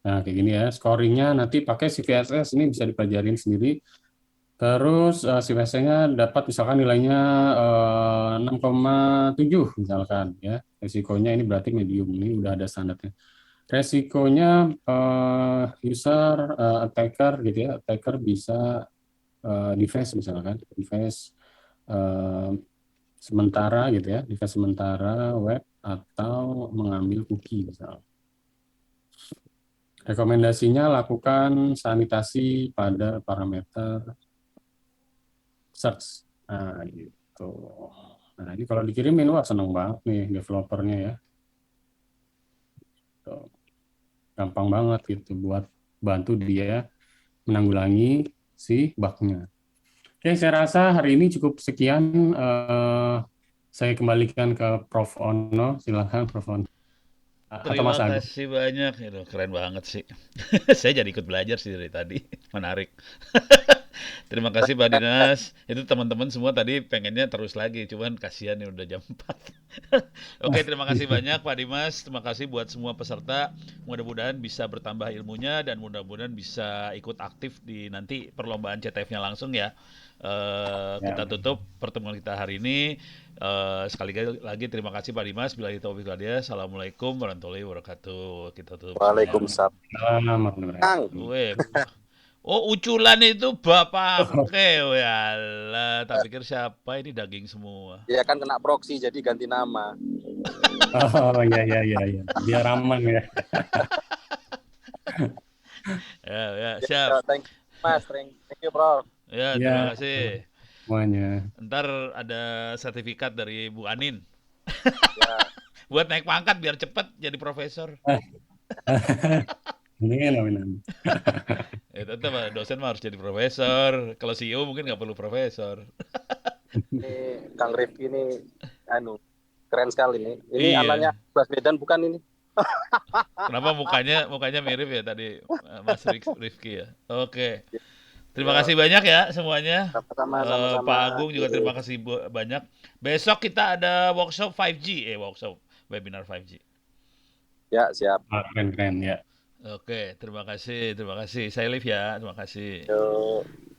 Nah kayak gini ya, scoringnya nanti pakai CVSS ini bisa dipelajarin sendiri. Terus si WC-nya dapat misalkan nilainya 6,7 misalkan ya. Resikonya ini berarti medium, ini udah ada standarnya. Resikonya user attacker gitu ya. Attacker bisa device misalkan, device eh, sementara gitu ya, device sementara web atau mengambil cookie misalnya. Rekomendasinya lakukan sanitasi pada parameter search. Nah, gitu. Nah, ini kalau dikirimin, wah seneng banget nih developernya ya. Tuh. Gampang banget gitu buat bantu dia menanggulangi si bug-nya. Oke, saya rasa hari ini cukup sekian. Saya kembalikan ke Prof. Ono. Silakan, Prof. Ono. Atau Terima Mas Agung. kasih banyak, itu keren banget sih. Saya jadi ikut belajar sih dari tadi, menarik. Terima kasih Pak Dinas. Itu teman-teman semua tadi pengennya terus lagi, cuman kasihan nih udah jam 4. Oke, terima kasih banyak Pak Dimas. Terima kasih buat semua peserta. Mudah-mudahan bisa bertambah ilmunya dan mudah-mudahan bisa ikut aktif di nanti perlombaan CTF-nya langsung ya. Ya, Kita tutup pertemuan kita hari ini. Sekali lagi terima kasih Pak Dimas. Bila itu Assalamualaikum warahmatullahi wabarakatuh. Kita tutup semua. Waalaikumsalam. selamat Kang, Weh. Oh, uculan itu bapaknya. Walah, tak pikir siapa ini daging semua. ya kan kena proksi jadi ganti nama. Oh, ya. Biar aman ya. Ya, Ya, siap. thank you, Mas. Thank you, Prof. Ya, terima Ya, kasih. semuanya. Ntar ada sertifikat dari Bu Anin. Ya, Buat naik pangkat biar cepet jadi profesor. Amin, amin. Tetap dosen mah harus jadi profesor. Kalau CEO mungkin nggak perlu profesor. ini Kang Rifki ini anu keren sekali nih. Ini Iya. anaknya Baswedan bukan ini? Kenapa mukanya mirip ya tadi Mas Rifki ya? Oke. Terima Ya, kasih banyak ya semuanya. sama-sama. Pak Agung juga terima kasih banyak. Besok kita ada workshop 5G, workshop webinar 5G. Ya, siap. Keren ya. Oke, terima kasih, terima kasih. Saya live ya, terima kasih. Yuk.